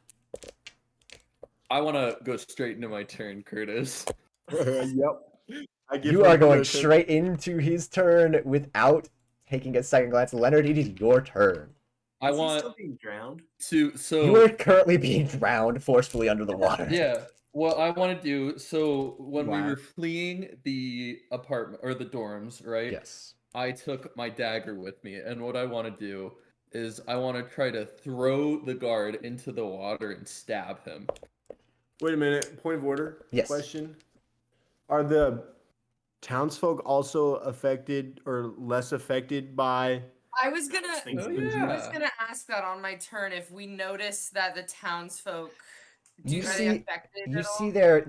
I want to go straight into my turn, Curtis. Yep. You are going straight into his turn without taking a second glance. Leonard, it is your turn. I Is he want still being drowned? to You are currently being drowned forcefully under the water. Yeah. What I want to do, so when we Wow. were fleeing the apartment or the dorms, right? Yes. I took my dagger with me, and what I want to do is I want to try to throw the guard into the water and stab him. Wait a minute. Point of order. Yes. Question. Are the townsfolk also affected or less affected by? I was gonna Things Oh, that I yeah. was gonna ask that on my turn if we notice that the townsfolk You are they see- affected You at all? see their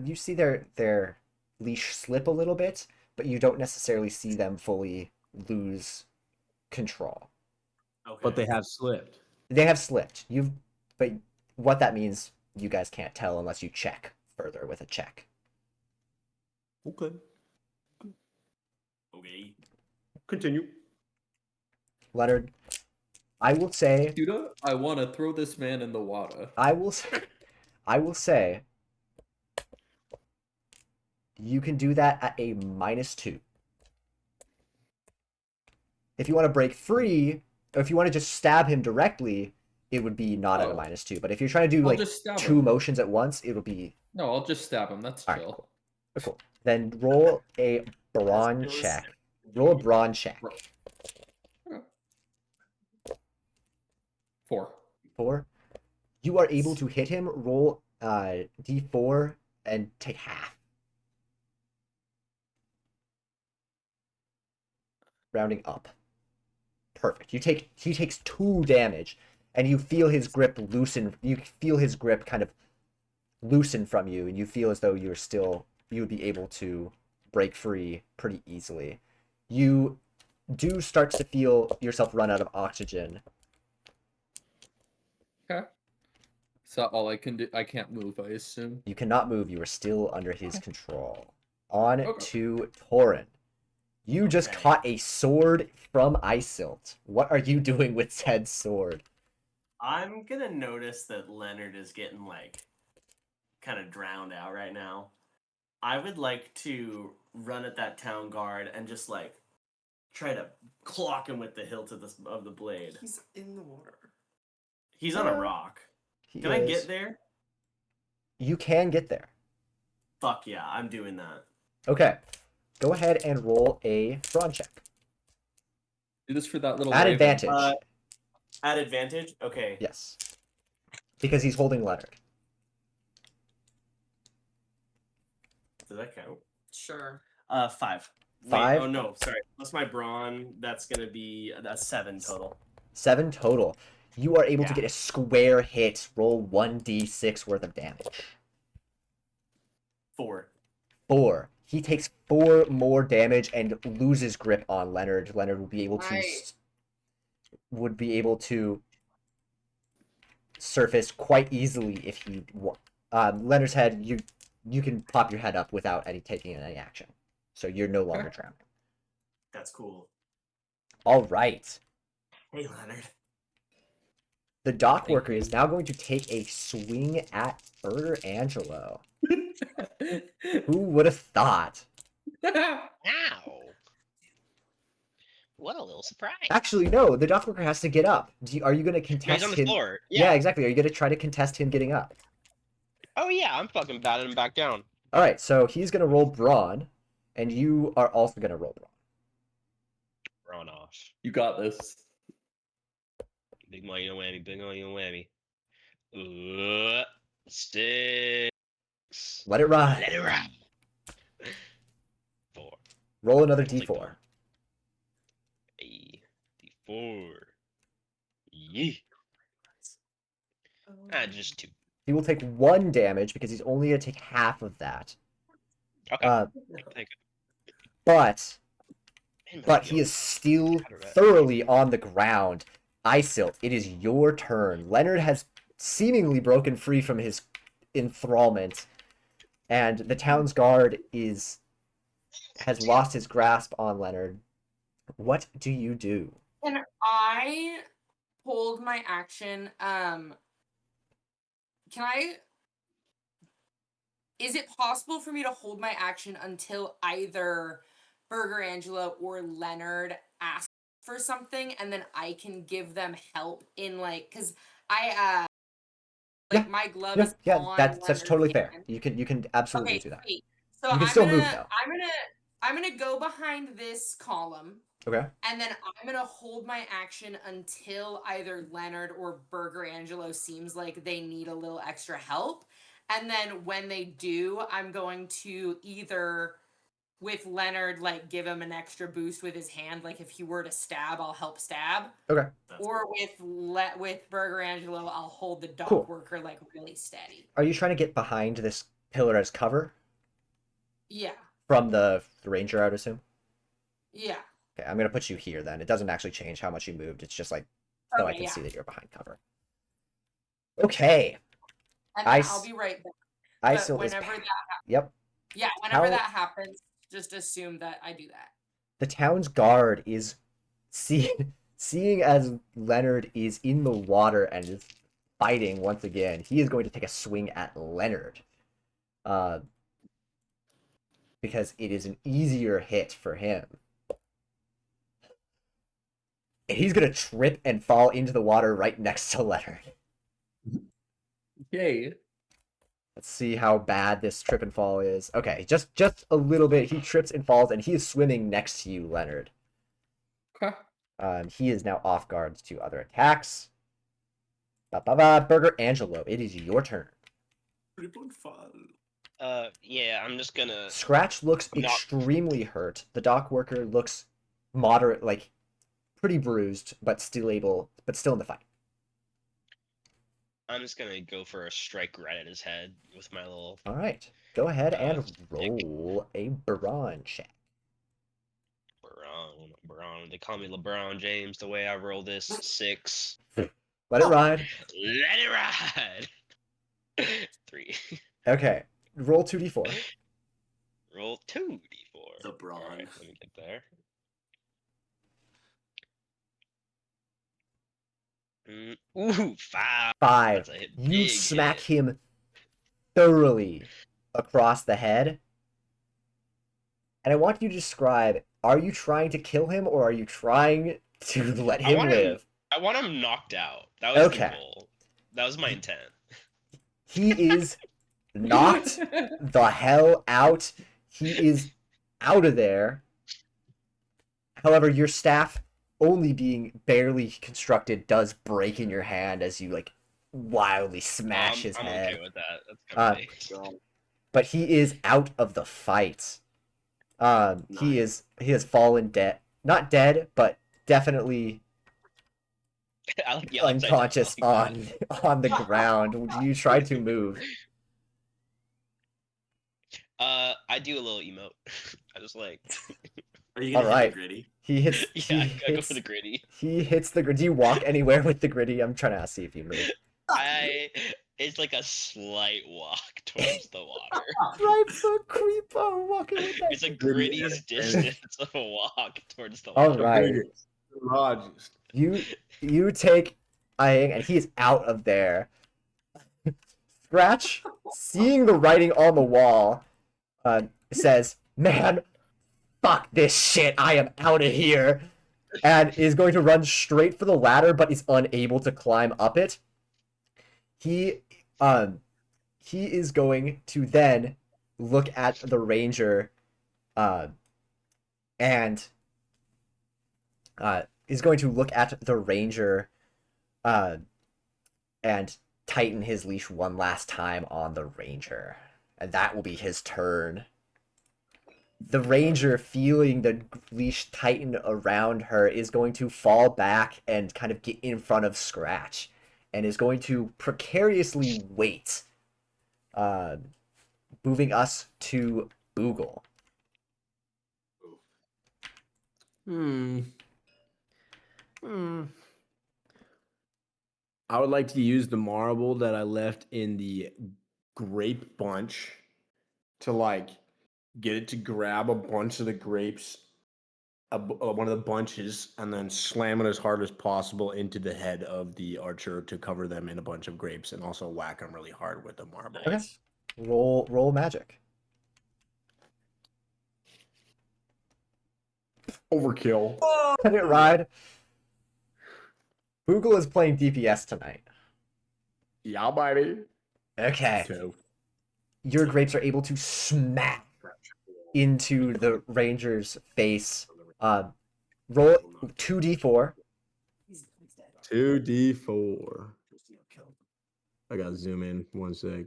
leash slip a little bit, but you don't necessarily see them fully lose control. Okay. But they have slipped. They have slipped. But what that means, you guys can't tell unless you check further with a check. Okay. Okay. Continue. Leonard, I will say, Judah, I want to throw this man in the water. I will say, you can do that at a -2. If you want to break free, or if you want to just stab him directly, it would be not at a Oh. -2. But if you're trying to do I'll like just stab 2 him. motions at once, it'll be No, I'll just stab him. That's all right. chill. Cool. Cool. Then roll a brawn That's check. realistic. Roll a brawn check. Bro. 4. 4. You are able to hit him. Roll d4 and take half. Rounding up. Perfect. He takes 2 damage, and you feel his grip loosen. You feel his grip kind of loosen from you, and you feel as though you would be able to break free pretty easily. You do start to feel yourself run out of oxygen. Okay. Is that all I can do? I can't move, I assume. You cannot move. You are still under his control. On Okay. to Torin. You just Okay. caught a sword from Isilt. What are you doing with Ted's sword? I'm gonna notice that Leonard is getting like kind of drowned out right now. I would like to run at that town guard and just like try to clock him with the hilt of the blade. He's in the water. He's on a rock. He Can I is- get there? You can get there. Fuck yeah, I'm doing that. Okay. Go ahead and roll a brawn check. Do this for that little At raven. advantage. At advantage? Okay. Yes. Because he's holding Leonard. Does that count? Sure. 5. Wait, 5? oh no, sorry. Plus my brawn, that's gonna be a 7 total. 7 total. You are able to Yeah. get a square hit. Roll 1d6 worth of damage. 4. 4. He takes 4 more damage and loses grip on Leonard. Leonard will be able to Right. surface quite easily if he Leonard's head, you can pop your head up without taking any action. So you're no longer drowning. That's cool. All right. Hey Leonard. The dock worker is now going to take a swing at Burger Angelo. Who would have thought? Ow! What a little surprise. Actually, no. The dock worker has to get up. Are you going to No, contest he's on the him? floor. Yeah, Yeah. exactly. Are you going to try to contest him getting up? Oh yeah, I'm fucking batting him back down. All right. So he's going to roll brawn, and you are also going to roll brawn. Run off. You got this. Big money, no whammy. Big money, no whammy. 6. Let it ride. Let it ride. 4. Roll another take the d4. one. A D4. Yeah. Just 2. He will take 1 damage because he's only going to take half of that. Okay. Take it. But Man, but my he God. is still How did that- thoroughly on the ground. Isilt, it is your turn. Leonard has seemingly broken free from his enthrallment, and the town's guard has lost his grasp on Leonard. What do you do? Can I hold my action? Can I? Is it possible for me to hold my action until either Burger Angela or Leonard ask for something, and then I can give them help in because I Yeah, my glove Yeah, is yeah, on that's Leonard's totally fair. hand. You can absolutely Okay, do that. sweet. So You can I'm still gonna, move, though. I'm gonna go behind this column. Okay. And then I'm gonna hold my action until either Leonard or Burger Angelo seems like they need a little extra help. And then when they do, I'm going to either with Leonard give him an extra boost with his hand, like if he were to stab, I'll help stab. Okay. Or with Burger Angelo, I'll hold the dock Cool. worker really steady. Are you trying to get behind this pillar as cover Yeah. from the ranger, I would assume? Yeah. Okay, I'm gonna put you here then. It doesn't actually change how much you moved. It's just so I Okay, can yeah. see that you're behind cover. Okay. And then Ice- I'll be right back. Isil But is whenever that Yep. Yeah, whenever How- that happens, just assume that I do that. The town's guard is seeing as Leonard is in the water and is fighting once again. He is going to take a swing at Leonard, because it is an easier hit for him. And he's gonna trip and fall into the water right next to Leonard. Okay. Let's see how bad this trip and fall is. Okay, just a little bit. He trips and falls, and he is swimming next to you, Leonard. Okay. He is now off guard to other attacks. Burger Angelo, it is your turn. Yeah, I'm just gonna. Scratch looks Not- extremely hurt. The dock worker looks moderate, like pretty bruised, but still in the fight. I'm just gonna go for a strike right at his head with my little. All right, go ahead and stick. roll a brawn check. They call me LeBron James. The way I roll this, 6. Let it ride. Let it ride. 3. Okay, roll 2d4. Roll 2d4. The brawn. Alright, let me get there. Ooh, 5. 5. That's a hit. You Big smack hit. him thoroughly across the head. And I want you to describe, are you trying to kill him or are you trying to let him live? I want him knocked out. That was Okay. the goal. That was my intent. He is knocked the hell out. He is out of there. However, your staff, only being barely constructed, does break in your hand as you like wildly smash his I'm head. okay with that. That's kind of But he is out of the fight. He has fallen dead. Not dead, but definitely I like yelling unconscious on the ground. Do you try to move? I do a little emote. I just like. Are you gonna hit Alright. the gritty? He hits. Yeah, he I go hits, for the gritty. He hits the. Do you walk anywhere with the gritty? I'm trying to see if you move. It's like a slight walk towards the water. Right, so creepo walking with that. It's a gritty's distance of a walk towards the All water. right. Raj. You take Aang, and he's out of there. Scratch, seeing the writing on the wall, says, "Man, fuck this shit. I am out of here," and is going to run straight for the ladder, but is unable to climb up it. He is going to then look at the ranger, and is going to look at the ranger, and tighten his leash one last time on the ranger, and that will be his turn. The ranger, feeling the leash tighten around her, is going to fall back and kind of get in front of Scratch, and is going to precariously wait, moving us to Boogle. I would like to use the marble that I left in the grape bunch to like get it to grab a bunch of the grapes, one of the bunches, and then slam it as hard as possible into the head of the archer to cover them in a bunch of grapes, and also whack them really hard with the marble. Okay. Roll magic. Overkill. Let it ride. Boogle is playing DPS tonight. Yeah, baby. Okay. So, Your grapes are able to smack into the ranger's face. Roll 2d4. 2d4. I gotta zoom in 1 sec.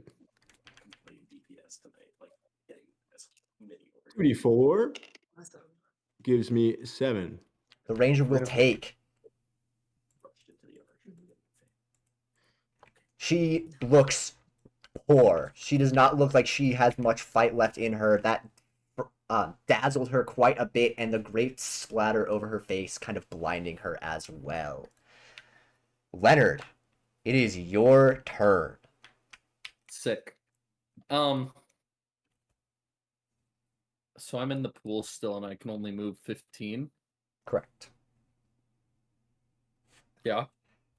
2d4 gives me 7. The ranger will take. She looks poor. She does not look like she has much fight left in her. That dazzled her quite a bit, and the grapes splatter over her face, kind of blinding her as well. Leonard, it is your turn. Sick. So I'm in the pool still, and I can only move 15. Correct. Yeah.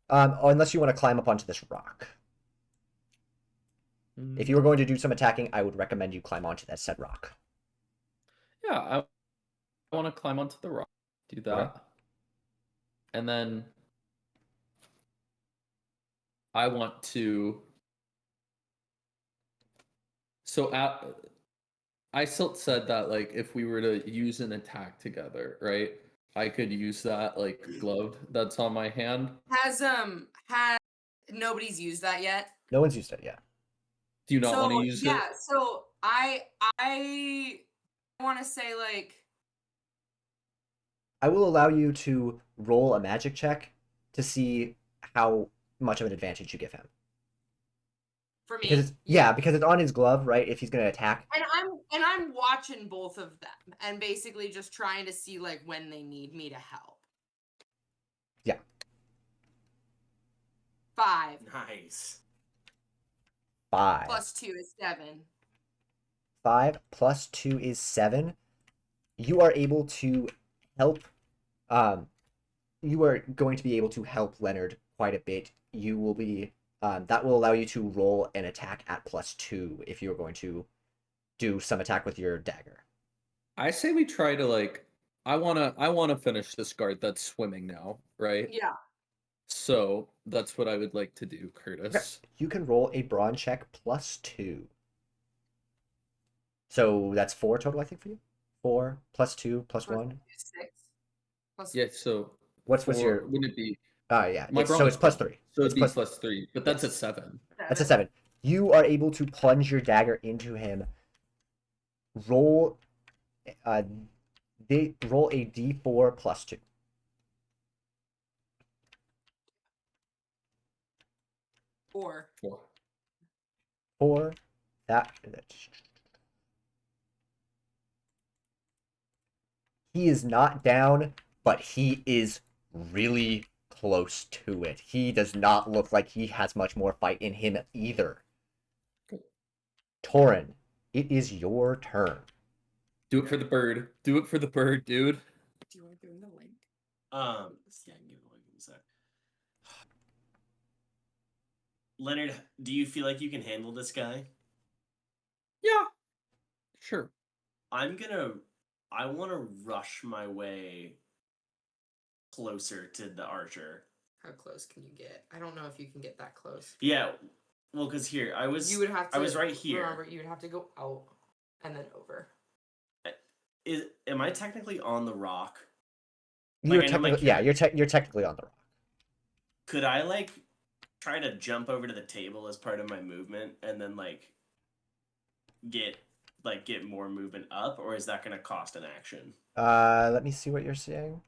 Unless you want to climb up onto this rock. If you were going to do some attacking, I would recommend you climb onto that said rock. Yeah, I want to climb onto the rock. Do that. Okay. And then I want to. So Isilt said that like if we were to use an attack together, right? I could use that like glove that's on my hand. Has nobody's used that yet? No one's used it yet. Do you not want So to use yeah, it? so I want to say like I will allow you to roll a magic check to see how much of an advantage you give him. for me. Because it's on his glove, right? If he's gonna attack. And I'm watching both of them and basically just trying to see like when they need me to help. Yeah. 5 Nice. 5. plus 2 is 7. 5 plus 2 is 7. You are able to help. You are going to be able to help Leonard quite a bit. You will be. That will allow you to roll an attack at +2 if you're going to do some attack with your dagger. I say we try to like. I wanna finish this guard that's swimming now, right? Yeah. So that's what I would like to do, Curtis. Okay. You can roll a brawn check +2. So that's 4 total, I think, for you. 4 plus 2 plus 1. 6. Plus Yeah. So What's four, your? Wouldn't it be? Yeah. My So brawn it's is +3. So It's it'd be +3, but that's Yes. a 7. That's a 7. You are able to plunge your dagger into him. Roll a d4 plus 2. 4. 4. That. He is not down, but he is really close to it. He does not look like he has much more fight in him either. Torin, it is your turn. Do it for the bird. Do it for the bird, dude. Do you want to give him the link? Yeah, I can give it a link in a sec. Leonard, do you feel like you can handle this guy? Yeah. Sure. I want to rush my way closer to the archer. How close can you get? I don't know if you can get that close. Yeah, well, because here I was. You would have to. I was right here. Remember, you would have to go out and then over. Am I technically on the rock? You're Like, I know my technically, you're technically on the rock. Could I like try to jump over to the table as part of my movement and then like get more movement up, or is that going to cost an action? Let me see what you're seeing.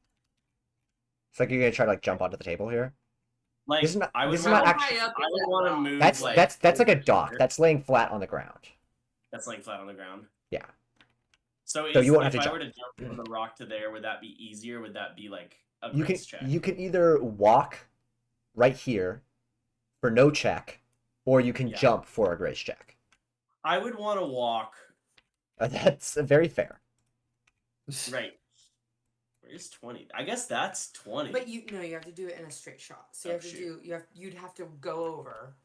It's like you're gonna try to like jump onto the table here. Like This is not- I would this is not rather- actually- High up I is would that want to rock. move. That's like a dock. closer. That's laying flat on the ground. That's laying flat on the ground. Yeah. So, you won't have if to I were jump. to jump from the rock to there, would that be easier? Would that be like a You can grace check? either walk right here for no check, or you can Yeah. jump for a grace check. I would want to walk That's very fair. right. Where's 20? I guess that's 20. But you have to do it in a straight shot. So you Oh, have to shoot. you'd have to go over.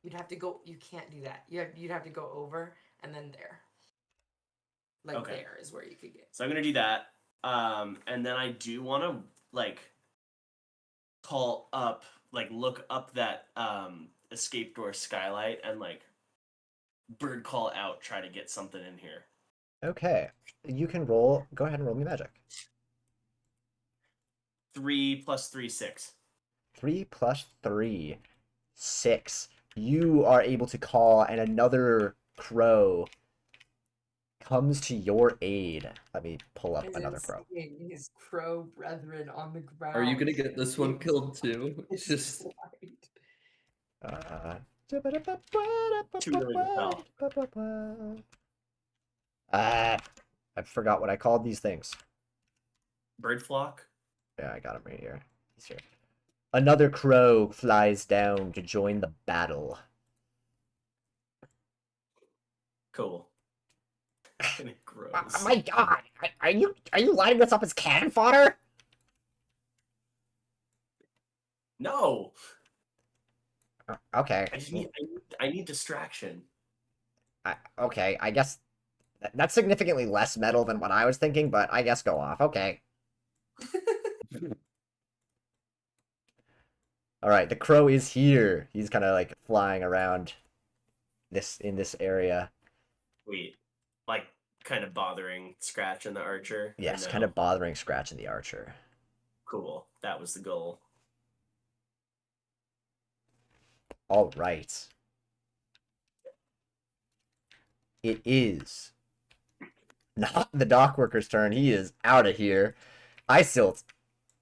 You'd have to go. You can't do that. You'd have to go over and then there. Like Okay. there is where you could get. So I'm gonna do that. And then I do want to like call up, like look up that escape door skylight and like bird call out, try to get something in here. Okay, you can roll. Go ahead and roll me magic. 3 plus 3, 6. 3 plus 3, 6. You are able to call, and another crow comes to your aid. Let me pull up another crow. His crow brethren on the ground. Are you gonna get this one killed too? It's Just Too early to I forgot what I called these things. Bird flock. Yeah, I got him right here. He's here. Another crow flies down to join the battle. Cool. Gross. My God, are you lining this up as cannon fodder? No, Okay. I just need I need distraction. Okay, I guess that's significantly less metal than what I was thinking, but I guess go off. Okay. All right, the crow is here. He's kind of like flying around in this area. Wait, like kind of bothering Scratch and the Archer. or Yes, no? kind of bothering Scratch and the Archer. Cool. That was the goal. All right. It is not the dock worker's turn. He is out of here. Isilt,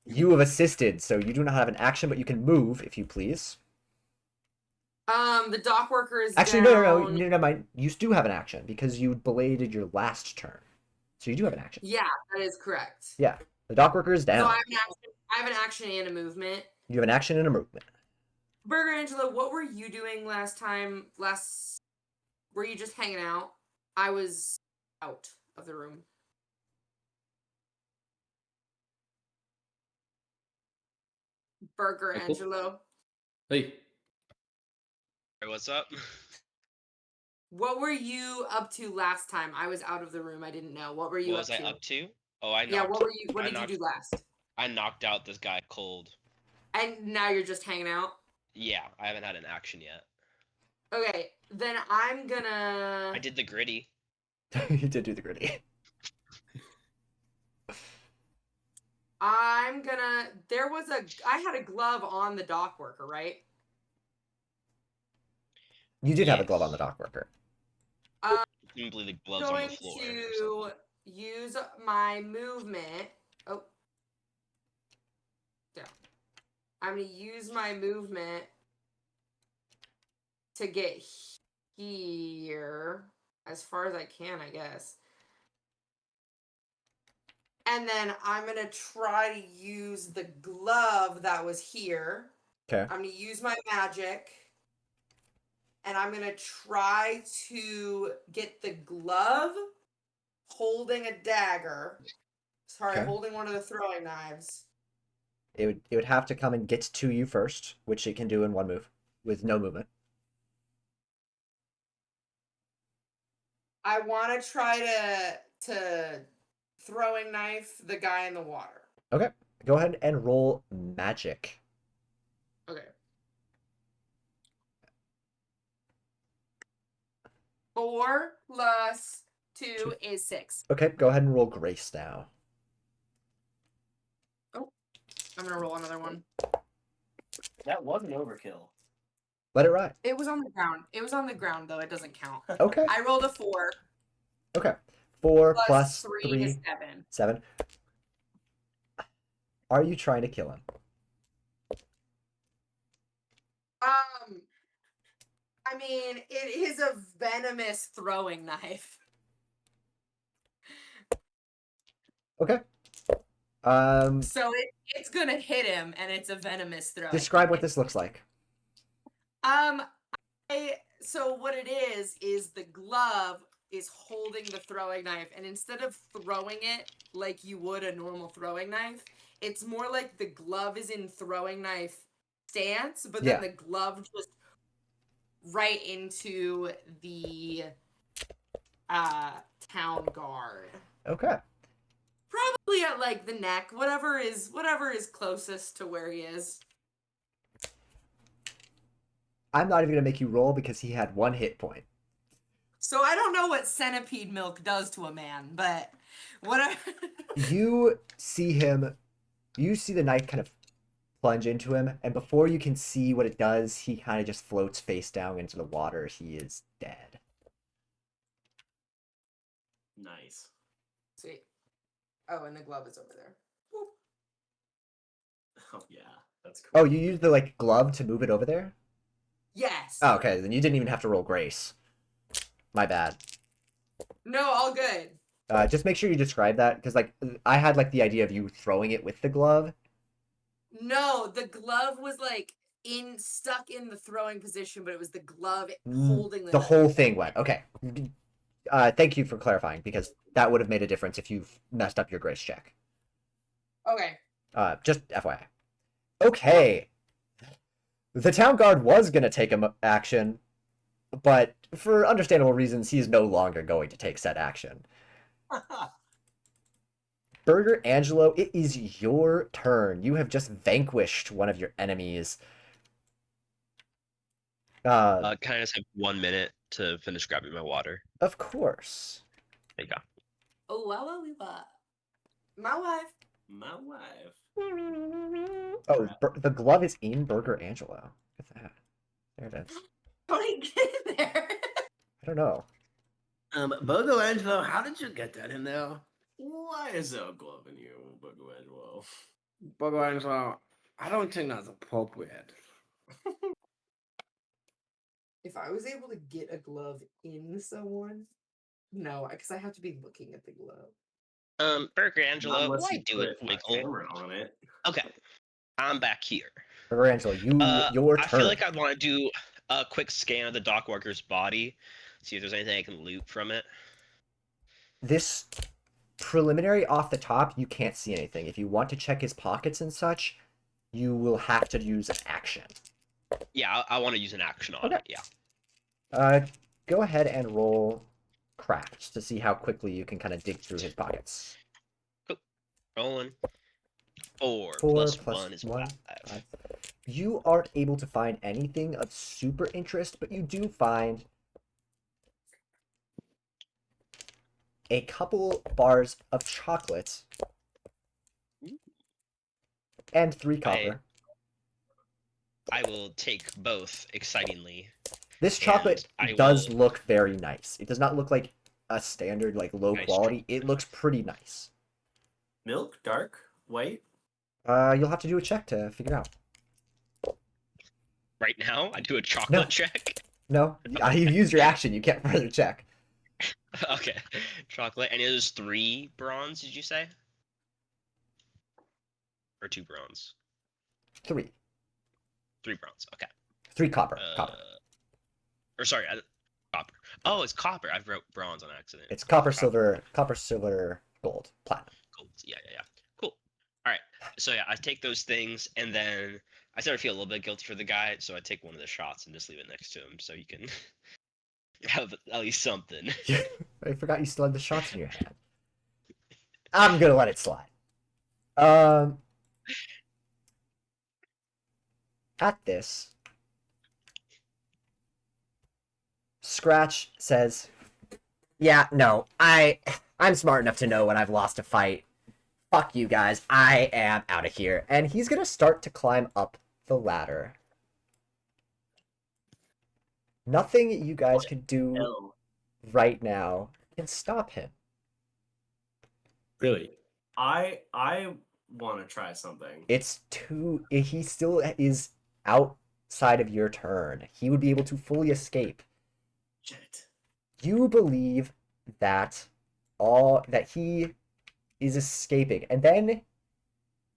you have assisted, so you do not have an action, but you can move if you please. The dock worker is Actually, down. no, never mind. You do have an action because you bladed your last turn, so you do have an action. Yeah, that is correct. Yeah, the dock worker is down. So I have an action and a movement. You have an action and a movement. Burger Angela, what were you doing last time? Were you just hanging out? I was out of the room. Burger Michael? Angelo, Hey, Hey, what's up? what were you up to last time? I was out of the room. I didn't know. What were you What up was I to? up to? Oh, I knocked. Yeah, what were you? What I did you knocked- do last? I knocked out this guy cold. And now you're just hanging out. Yeah, I haven't had an action yet. Okay, then I'm gonna. I did the gritty. You did do the gritty. I'm gonna. I had a glove on the dock worker, right? You did have a Yes. glove on the dock worker. Presumably the gloves on the Going floor. or to something. use my movement. Oh. Yeah. I'm going to use my movement to get here as far as I can, I guess. And then I'm going to try to use the glove that was here. Okay. I'm going to use my magic. And I'm going to try to get the glove holding a dagger. Sorry, Okay. holding one of the throwing knives. It would have to come and get to you first, which it can do in one move with no movement. I want to try to throwing knife the guy in the water. Okay. Go ahead and roll magic. Okay. 4 plus 2 is 6. Okay, go ahead and roll grace now. I'm gonna roll another one. That was an overkill. Let it ride. It was on the ground. It was on the ground though. It doesn't count. Okay. I rolled a 4. Okay. 4 Plus plus 3 is 7. 7. Are you trying to kill him? I mean, it is a venomous throwing knife. Okay. So it's gonna hit him, and it's a venomous throwing. Describe what knife. this looks like. So what it is the glove is holding the throwing knife, and instead of throwing it like you would a normal throwing knife, it's more like the glove is in throwing knife stance, but then the glove just right into the town guard. Okay. Probably at like the neck, whatever is closest to where he is. I'm not even going to make you roll because he had 1 hit point. So I don't know what centipede milk does to a man, but whatever. You see the knife kind of plunge into him, and before you can see what it does, he kind of just floats face down into the water. He is dead. Nice. Sweet. Oh, and the glove is over there. Whoop. Oh yeah, that's cool. Oh, you used the like glove to move it over there? Yes. Oh, okay, then you didn't even have to roll grace. My bad. No, all good. Just make sure you describe that, because like I had like the idea of you throwing it with the glove. No, the glove was like stuck in the throwing position, but it was the glove Mm, holding The knife. whole thing went. Okay. Thank you for clarifying, because that would have made a difference if you've messed up your grace check. Okay. Just FYI. Okay. The town guard was going to take action, but for understandable reasons, he is no longer going to take said action. Burger Angelo, it is your turn. You have just vanquished one of your enemies. Can I just have 1 minute to finish grabbing my water? Of course. There you go. Oh, wow. My wife. My wife. Oh, the glove is in Burger Angelo. Look at that. There it is. How did I get in there? I don't know. Bogo Angelo, how did you get that in there? Why is there a glove in you, Bugawedwell? Bogo Angelo, I don't think that's appropriate. If I was able to get a glove in someone, no, because I have to be looking at the glove. Burger Angelo, Unless why you do put it a wiggle? camera on it. Okay, I'm back here. Burger Angelo, your turn. I feel like I'd want to do a quick scan of the dock worker's body, see if there's anything I can loot from it. This preliminary off the top, you can't see anything. If you want to check his pockets and such, you will have to use an action. Yeah, I want to use an action on it. Yeah. Go ahead and roll craft to see how quickly you can kind of dig through his pockets. Rolling. 4 4 plus plus 1 is 1. 5. You aren't able to find anything of super interest, but you do find a couple bars of chocolate and 3 copper. I will take both, excitingly. This chocolate I does will- look very nice. It does not look like a standard, like, low Nice quality. It looks pretty nice. Milk, dark, white. You'll have to do a check to figure it out. Right now, I do a chocolate check. No, you've used your action. You can't further check. Okay, chocolate, and it was 3 bronze. Did you say? Or 2 bronze? 3. 3 bronze. Okay. 3 copper. Copper. Or sorry, copper. Oh, it's copper. I wrote bronze on accident. It's copper, silver, gold, platinum. Gold. Yeah. Cool. All right. So yeah, I take those things, and then I start to feel a little bit guilty for the guy, so I take one of the shots and just leave it next to him, so you can have at least something. I forgot you still had the shots in your hand. I'm gonna let it slide. At this, Scratch says, "Yeah, no, I'm smart enough to know when I've lost a fight. Fuck you guys, I am out of here." And he's gonna start to climb up the ladder. Nothing you guys can do Hell. right now can stop him. Really? I want to try something. He still is outside of your turn. He would be able to fully escape. Shit. You believe that he is escaping, and then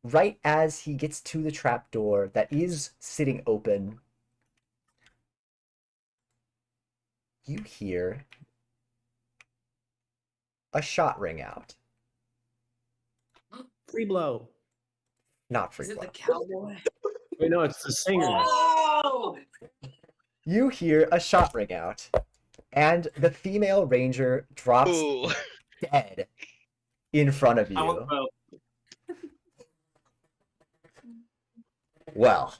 right as he gets to the trapdoor that is sitting open, you hear a shot ring out. Free blow. Not free Is it blow. the cowboy? Wait, no, it's the singer. Oh! You hear a shot ring out, and the female ranger drops Ooh. dead in front of I want you. both. Well,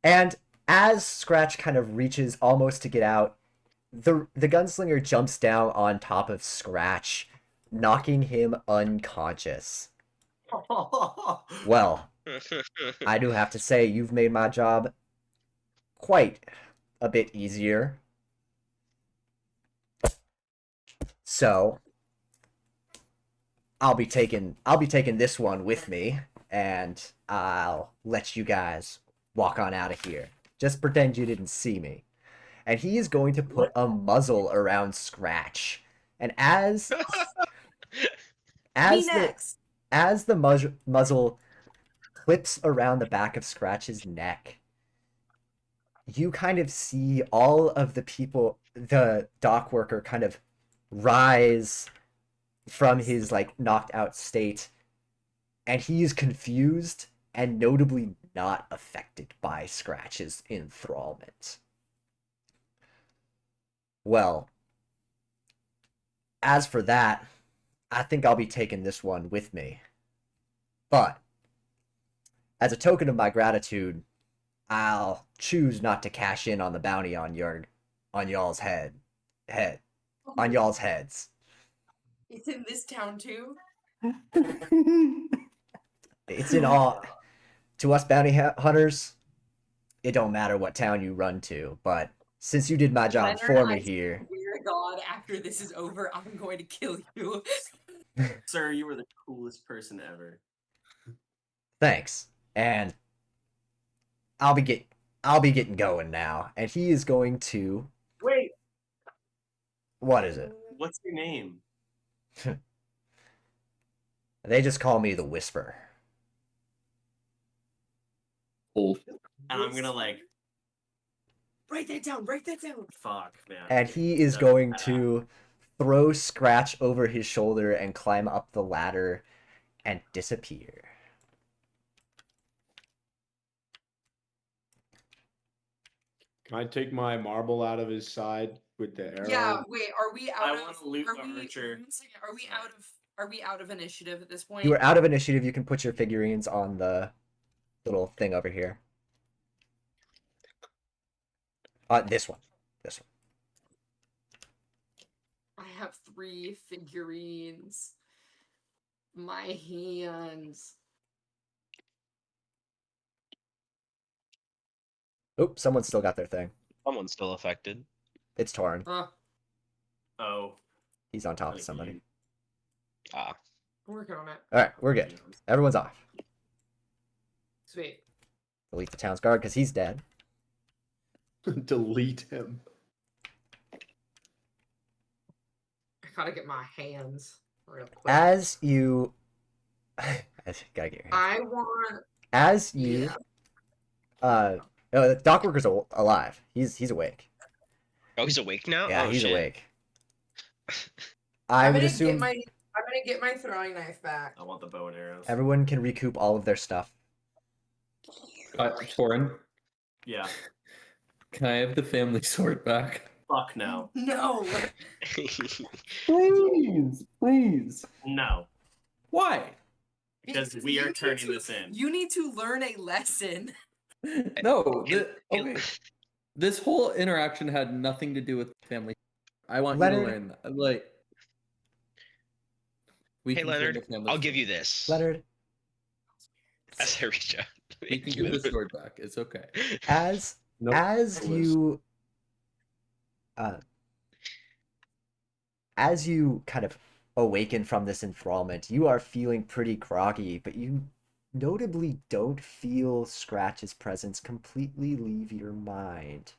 and as Scratch kind of reaches almost to get out, the gunslinger jumps down on top of Scratch, knocking him unconscious. Well, I do have to say, you've made my job quite a bit easier. So, I'll be taking this one with me, and I'll let you guys walk on out of here. Just pretend you didn't see me. And he is going to put a muzzle around Scratch. And as Me next. as the muzzle clips around the back of Scratch's neck, you kind of see all of the people, the dock worker kind of rise from his like knocked out state, and he is confused and notably not affected by Scratch's enthrallment. Well, as for that, I think I'll be taking this one with me. But as a token of my gratitude, I'll choose not to cash in on the bounty on y'all's on y'all's heads. It's in this town too. It's in all to us bounty hunters. It don't matter what town you run to, but since you did my job Leonard, for me I here, swear to God, after this is over, I'm going to kill you. Sir, you were the coolest person ever. thanks. And I'll be getting going now. And he is going to Wait, what is it? what's your name? They just call me the Whisper. Oh, And I'm gonna like, Write that down. Write that down. fuck, man. And he is going to throw Scratch over his shoulder and climb up the ladder and disappear. Can I take my marble out of his side with the arrow? Yeah. Wait. Are we out I of? wanna loot are the we? archer. One second, are we out of? Are we out of initiative at this point? You are out of initiative. You can put your figurines on the little thing over here. This one. This one. I have 3 figurines. My hands. Oop, someone's still got their thing. Someone's still affected. It's Torin. Oh. He's on top of thank somebody. you. Ah, I'm working on it. All right, we're good. Everyone's off. Sweet. Delete the town's guard because he's dead. Delete him. I gotta get my hands real quick. As you, gotta get your hands. I want. As you, Yeah. no, the Dockworker's alive. He's awake. oh, he's awake now. Yeah, oh, he's shit. awake. I would assume I'm gonna get my throwing knife back. I want the bow and arrows. everyone can recoup all of their stuff. Torin, Yeah. can I have the family sword back? Fuck no. No. Please, please. No. Why? Because we you are need turning to- this in. You need to learn a lesson. No. Hey, Okay. This whole interaction had nothing to do with family. I want you to Leonard? learn. Like, we Hey can train Leonard, the family I'll sword. give you this. Leonard, As I reach out. We can give the sword back. It's okay. as Nope. as you as you kind of awaken from this enthrallment, you are feeling pretty groggy, but you notably don't feel Scratch's presence completely leave your mind.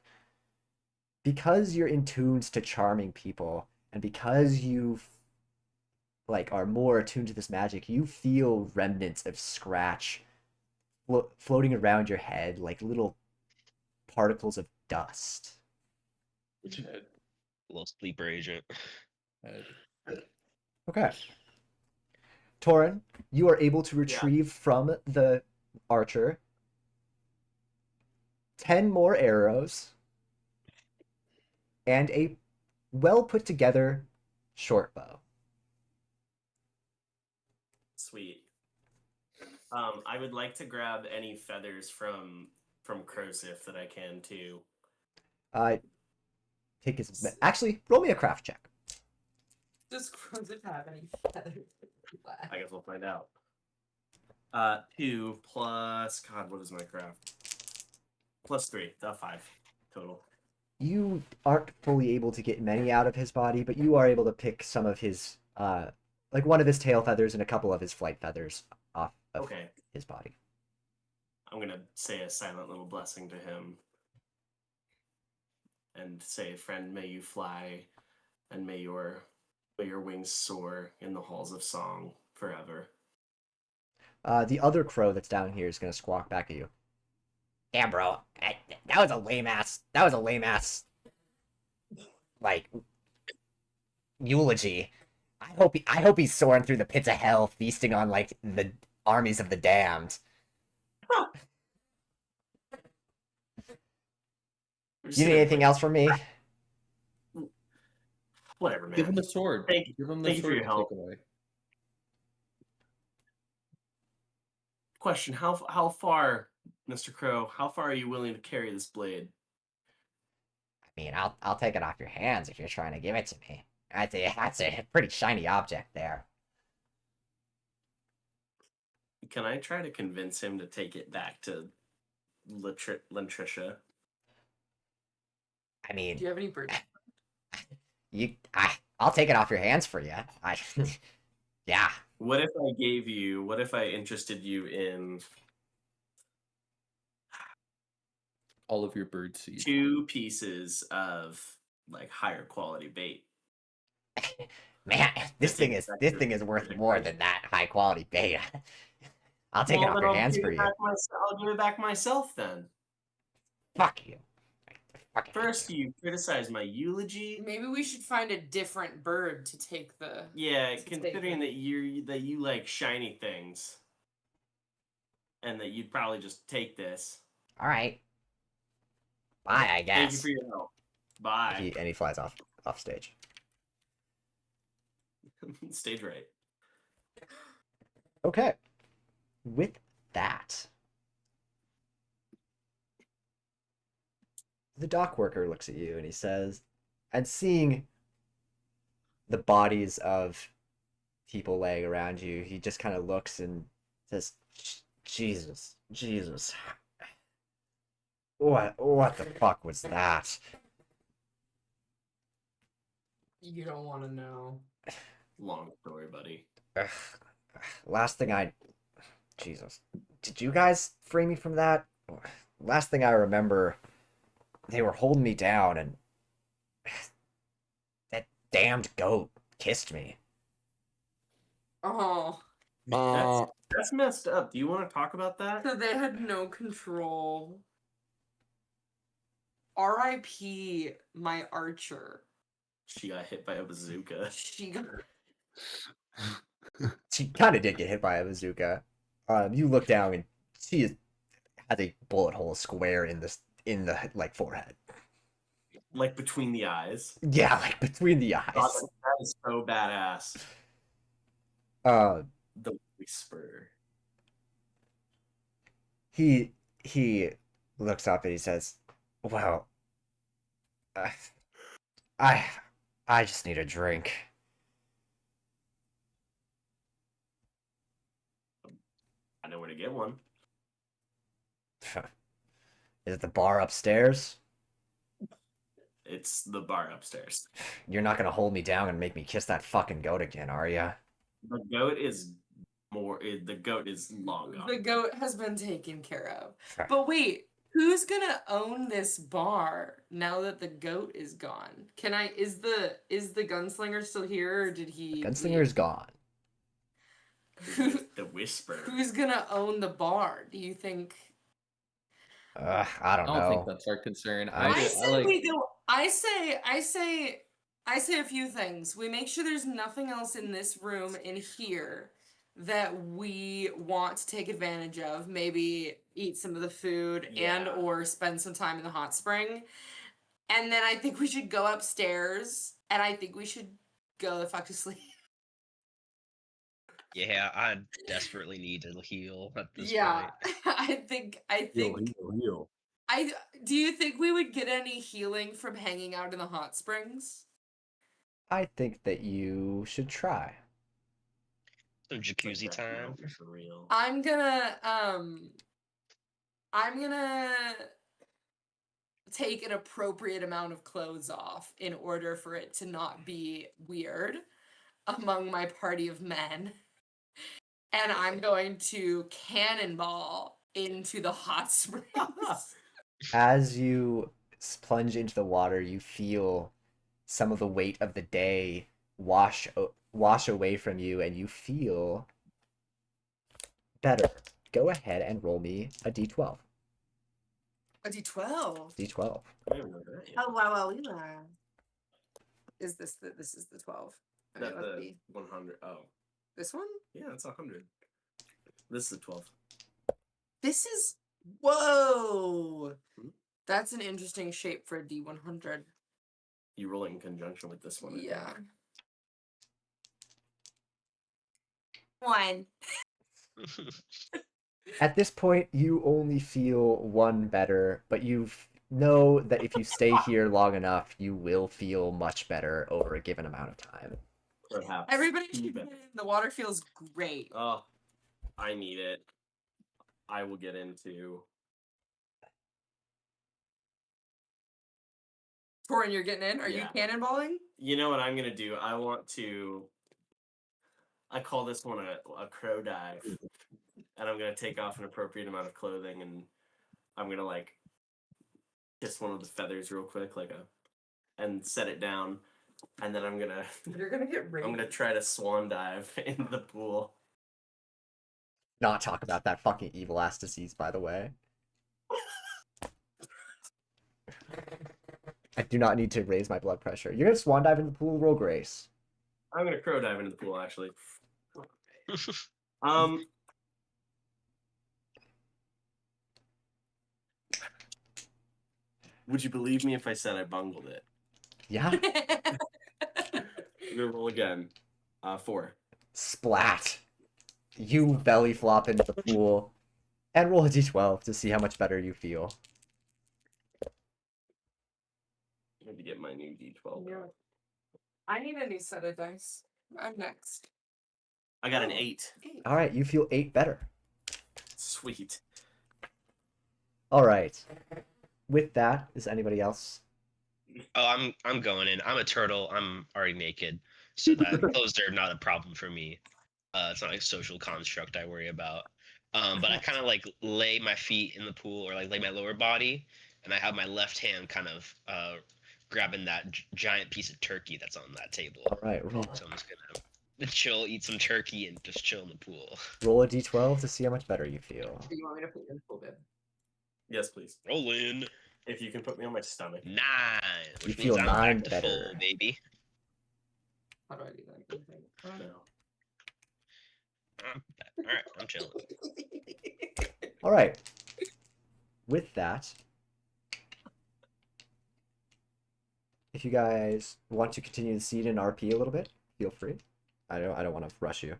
Because you're in tuned to charming people, and because you like are more attuned to this magic, you feel remnants of Scratch floating around your head like little particles of dust. Head, Little sleeper agent. head. Okay. Torin, you are able to retrieve from the archer 10 more arrows and a well put together short bow. Sweet. I would like to grab any feathers from Crosif that I can too. Take his actually roll me a craft check. Does Crozet have any feathers? I guess we'll find out. 2 plus God, what is my craft? Plus 3, 5 total. You aren't fully able to get many out of his body, but you are able to pick some of his like one of his tail feathers and a couple of his flight feathers off of Okay. his body. I'm gonna say a silent little blessing to him. And say, friend, may you fly, and may your wings soar in the halls of song forever. The other crow that's down here is gonna squawk back at you. Yeah, bro. That was a lame ass. Like, eulogy. I hope he's soaring through the pits of hell, feasting on like the armies of the damned. You need anything else from me? Whatever, man. Give him a sword. Thank you. Give him the Thank you for sword your to help. take away. Question: How far, Mr. Crow? How far are you willing to carry this blade? I mean, I'll take it off your hands if you're trying to give it to me. That's a pretty shiny object there. Can I try to convince him to take it back to Latricia? I mean, Do you have any birds? I'll take it off your hands for you. Yeah. What if I interested you in All of your bird seed. 2 pieces of like higher quality bait? Man, this take thing is worth more than that high quality bait. I'll take it off then your I'll hands give for it you. back I'll give it back myself then. Fuck you. Fucking hate First, you. you criticize my eulogy. Maybe we should find a different bird to take the. Yeah, to take considering the- that you like shiny things, and that you'd probably just take this. All right. Bye, I Thank you guess. for your help. Bye. And he flies off stage. Stage right. Okay. With that, the dock worker looks at you and he says, and seeing the bodies of people laying around you, he just kind of looks and says, Jesus. What the fuck was that? You don't want to know. Long story, buddy. Ugh. Last thing I... Jesus. Did you guys free me from that? Last thing I remember, they were holding me down and that damned goat kissed me. Oh, That's messed up. Do you want to talk about that? so they had no control. R.I.P. my archer. She got hit by a bazooka. She got. She kind of did get hit by a bazooka. You look down and she has a bullet hole square in the like forehead. Like between the eyes. Yeah, like between the eyes. God, that is so badass. Uh, The whisper. he looks up and he says, "Well, I just need a drink." I know where to get one. Is it the bar upstairs? It's the bar upstairs. You're not gonna hold me down and make me kiss that fucking goat again, are ya? The goat is the goat is long gone. The goat has been taken care of. But wait, who's gonna own this bar now that the goat is gone? Is the gunslinger still here or did he Gunslinger's gone. The whisper. Who's gonna own the bar? Do you think? I I don't don't think know. that's our concern. I say like we go. I say a few things. We make sure there's nothing else in this room in here that we want to take advantage of. Maybe eat some of the food and Yeah. or spend some time in the hot spring. And then I think we should go upstairs and I think we should go the fuck to sleep. Yeah, I desperately need to heal at this Yeah. point. I think Heal. do you think we would get any healing from hanging out in the hot springs? I think that you should try. Some jacuzzi Like that time. mountain for real. I'm gonna take an appropriate amount of clothes off in order for it to not be weird among my party of men. And I'm going to cannonball into the hot springs. As you plunge into the water, you feel some of the weight of the day wash away from you, and you feel better. Go ahead and roll me a d12. A D12. D12. I don't know that yet. Oh wow, wow, wow. Is this this is the 12? That Okay, let's the see. 100. Oh, This one? yeah, it's 100. This is 12. This is whoa. Hmm? That's an interesting shape for a D100. You roll it in conjunction with this one. I think. Yeah. One. At this point, you only feel one better, but know that if you stay here long enough, you will feel much better over a given amount of time. Perhaps. Everybody two should get better. in. The water feels great. Oh, I need it. I will get into. Torin, you're getting in? Are Yeah. you cannonballing? You know what I'm gonna do? I want to. I call this one a crow dive, and I'm gonna take off an appropriate amount of clothing, and I'm gonna like kiss one of the feathers real quick, and set it down, and then I'm gonna You're gonna get I'm raped. gonna try to swan dive into the pool. Not talk about that fucking evil ass disease, by the way. I do not need to raise my blood pressure. You're gonna swan dive into the pool, roll grace. I'm gonna crow dive into the pool actually. Would you believe me if I said I bungled it? Yeah. I'm gonna roll again. 4. Splat. You belly flop into the pool and roll a d12 to see how much better you feel. I had to get my new D12. Yeah. I need a new set of dice. I'm next. I got an 8. All right, you feel 8 better. Sweet. All right. With that, is anybody else? Oh, I'm going in. I'm a turtle. I'm already naked, so that clothes are not a problem for me. It's not like a social construct I worry about. But I kind of like lay my feet in the pool or like lay my lower body, and I have my left hand kind of grabbing that giant piece of turkey that's on that table. All right, roll So I'm just gonna chill, eat some turkey, and just chill in the pool. a d12 to see how much better you feel. Do you want me to put you in the pool bib? Yes, please. Roll in. If you can put me on my stomach. 9. You Which feel means I'm 9 back to better. full, baby. How do I do that? No. All right, I'm chilling. All right. With that, if you guys want to continue the seed in RP a little bit, feel free. I don't want to rush you.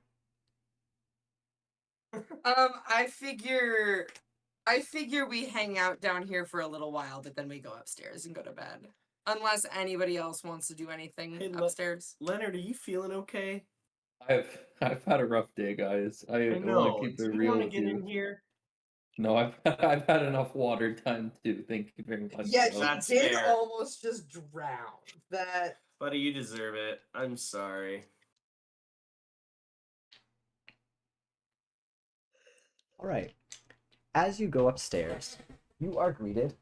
I figure we hang out down here for a little while, but then we go upstairs and go to bed. Unless anybody else wants to do anything Hey, upstairs. Leonard, are you feeling okay? I've had a rough day, guys. I want know. to keep Do it you real want to with get you. in here? No, I've had enough water time too. Thank you very much. Yeah, bro. That's he did fair. almost just drown. That Buddy, you deserve it. I'm sorry. All right. As you go upstairs, you are greeted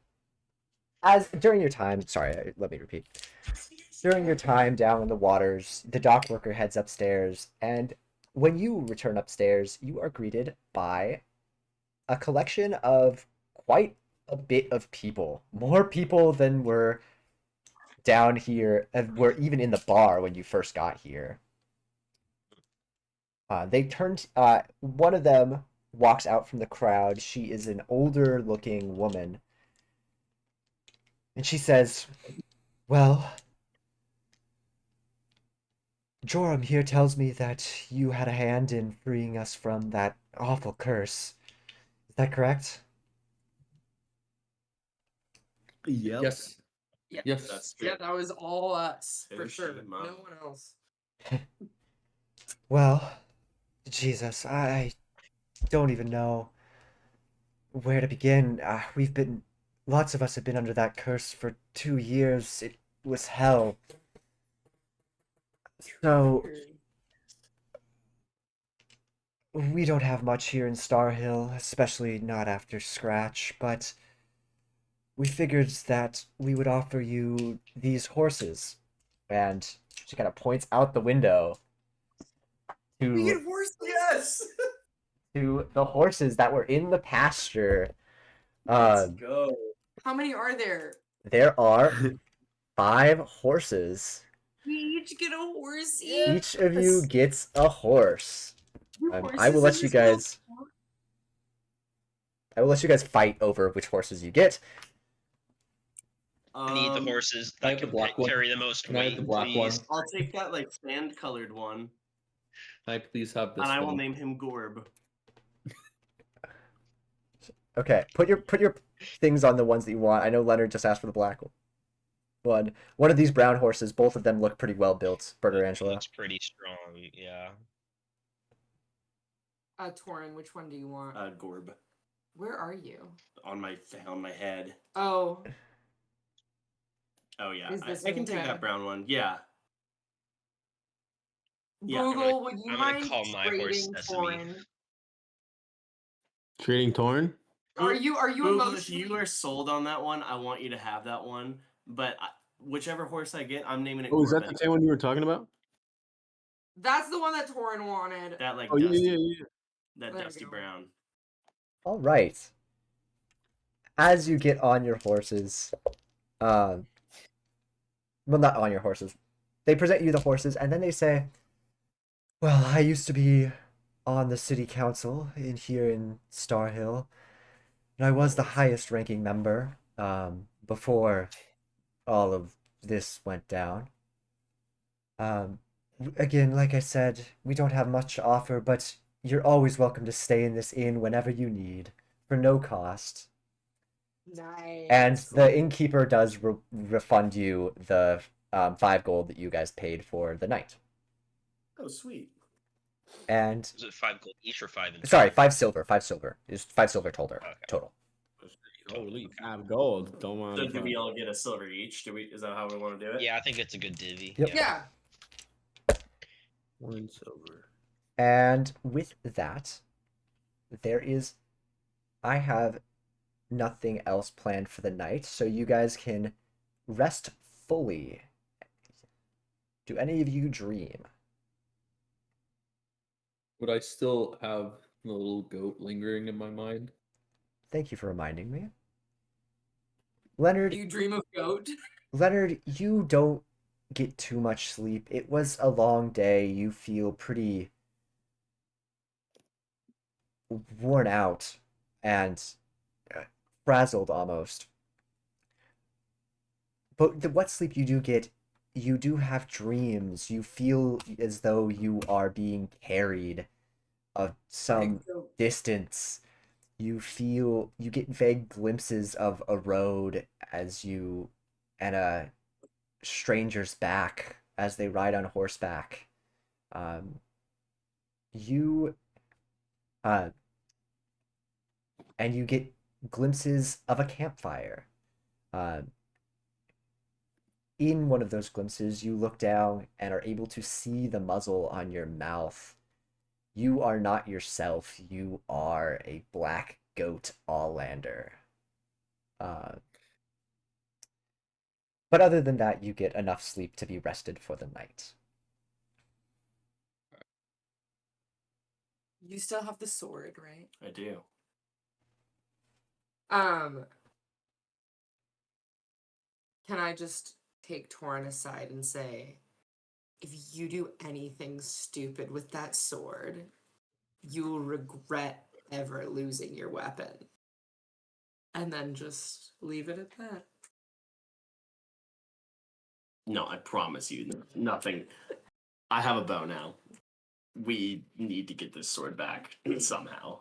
as during your time. Sorry, let me repeat. During your time down in the waters, the dock worker heads upstairs, and when you return upstairs, you are greeted by a collection of quite a bit of people. More people than were down here, were even in the bar when you first got here. They turned. One of them walks out from the crowd. She is an older looking woman. And she says, "Well, Joram here tells me that you had a hand in freeing us from that awful curse. Is that correct?" Yep. Yes. yeah, Yes. That's true. yeah, that was all us for Who's sure. she, No Mom? one else. Well, Jesus, I don't even know where to begin. Lots of us have been under that curse for 2 years. It was hell. So, we don't have much here in Star Hill, especially not after Scratch, but we figured that we would offer you these horses. And she kind of points out the window We to get worse. Yes! the horses that were in the pasture. Let's go. How many are there? There are 5 horses We each get a horsey. Each of you gets a horse. I will let you guys. I will let you guys fight over which horses you get. I need the horses I that have the can black one. carry the most Can I have weight, the black one? please. I'll take that like sand colored one, Can I please have this and I will one? name him Gorb. Okay, put your things on the ones that you want. I know Leonard just asked for the black one. One of these brown horses. Both of them look pretty well built. Burger Angela. Looks pretty strong, yeah. Torin, which one do you want? Gorb Where are you? on my head. Oh, Oh yeah, Is I this can one take good? that brown one. Yeah. Yeah, Google, would you I'm gonna mind call my horse trading Sesame. Torin? Trading Torn? Are you Google, if emotionally? you are sold on that one, I want you to have that one. But whichever horse I get, I'm naming it. Oh, is that Corbin. the same one you were talking about? That's the one that Torin wanted. That like Oh, yeah, dusty, yeah, yeah. that There we dusty go. brown. All right. As you get on your horses, well, not on your horses. They present you the horses, and then they say, "Well, I used to be on the city council here in Star Hill, and I was the highest ranking member before all of this went down. Again, like I said, we don't have much to offer, but you're always welcome to stay in this inn whenever you need, for no cost. Nice. And the innkeeper does refund you the 5 gold that you guys paid for the night. Oh, sweet. And Is it 5 gold each or 5 and sorry, 5 silver. 5 silver is 5 silver total. Okay. Total. Holy 5 gold. Don't want So do we all get a silver each? Is that how we want to do it? Yeah, I think it's a good divvy. Yep. Yeah. 1 silver. And with that, I have nothing else planned for the night, so you guys can rest fully. Do any of you dream? Would I still have the little goat lingering in my mind? Thank you for reminding me. Leonard, You dream of goat. Leonard, you don't get too much sleep. It was a long day. You feel pretty worn out and frazzled almost. But what sleep you do get, you do have dreams. You feel as though you are being carried some distance. You get vague glimpses of a road and a stranger's back as they ride on horseback. And you get glimpses of a campfire. In one of those glimpses, you look down and are able to see the muzzle on your mouth. You are not yourself. You are a black goat Allander. But other than that, you get enough sleep to be rested for the night. You still have the sword, right? I do. Can I just take Torin aside and say, if you do anything stupid with that sword, you will regret ever losing your weapon. And then just leave it at that. No, I promise you, nothing. I have a bow now. We need to get this sword back somehow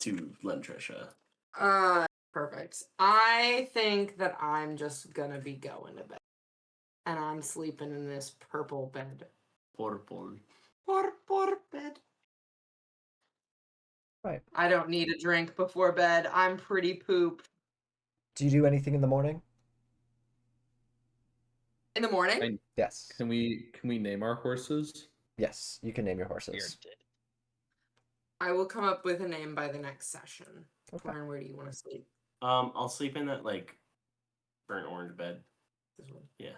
to Lentrisha. Perfect. I think that I'm just gonna be going to bed. And I'm sleeping in this purple bed. Purple. Purple bed. Right. I don't need a drink before bed. I'm pretty pooped. Do you do anything in the morning? In the morning? Yes. Can we name our horses? Yes, you can name your You're horses. dead. I will come up with a name by the next session. Okay. Torin, where do you want to sleep? I'll sleep in that like burnt orange bed. This one. Yeah.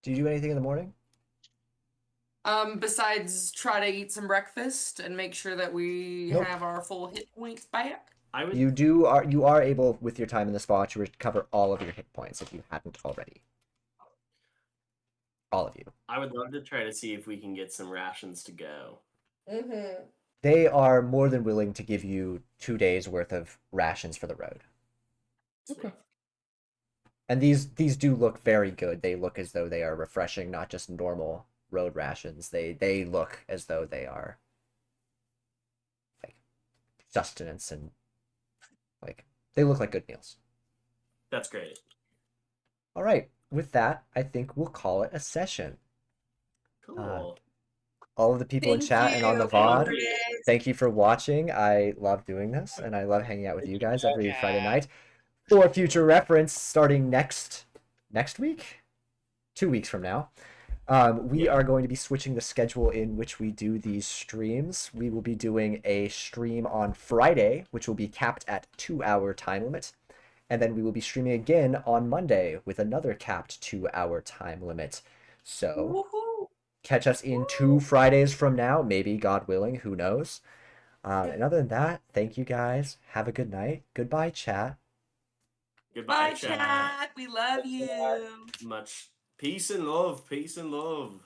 Do you do anything in the morning? Besides try to eat some breakfast and make sure that we Nope. have our full hit points back. I would. You are able with your time in the spa to recover all of your hit points if you hadn't already. All of you. I would love to try to see if we can get some rations to go. Mm-hmm. They are more than willing to give you 2 days worth of rations for the road. Okay. And these do look very good. They look as though they are refreshing, not just normal road rations. They look as though they are like sustenance and like they look like good meals. That's great. All right. With that, I think we'll call it a session. Cool. All of the people in Thank chat and on the you, VOD, Curtis. thank you for watching. I love doing this, and I love hanging out with you guys every Friday night. For future reference, starting next week, 2 weeks from now, we are going to be switching the schedule in which we do these streams. We will be doing a stream on Friday, which will be capped at 2-hour time limit. And then we will be streaming again on Monday with another capped 2-hour time limit. So Woohoo. catch us in 2 Fridays from now, maybe, God willing, who knows. And other than that, thank you guys. Have a good night. Goodbye, chat. Goodbye, Bye, chat. chat. We love you. Much peace and love. Peace and love.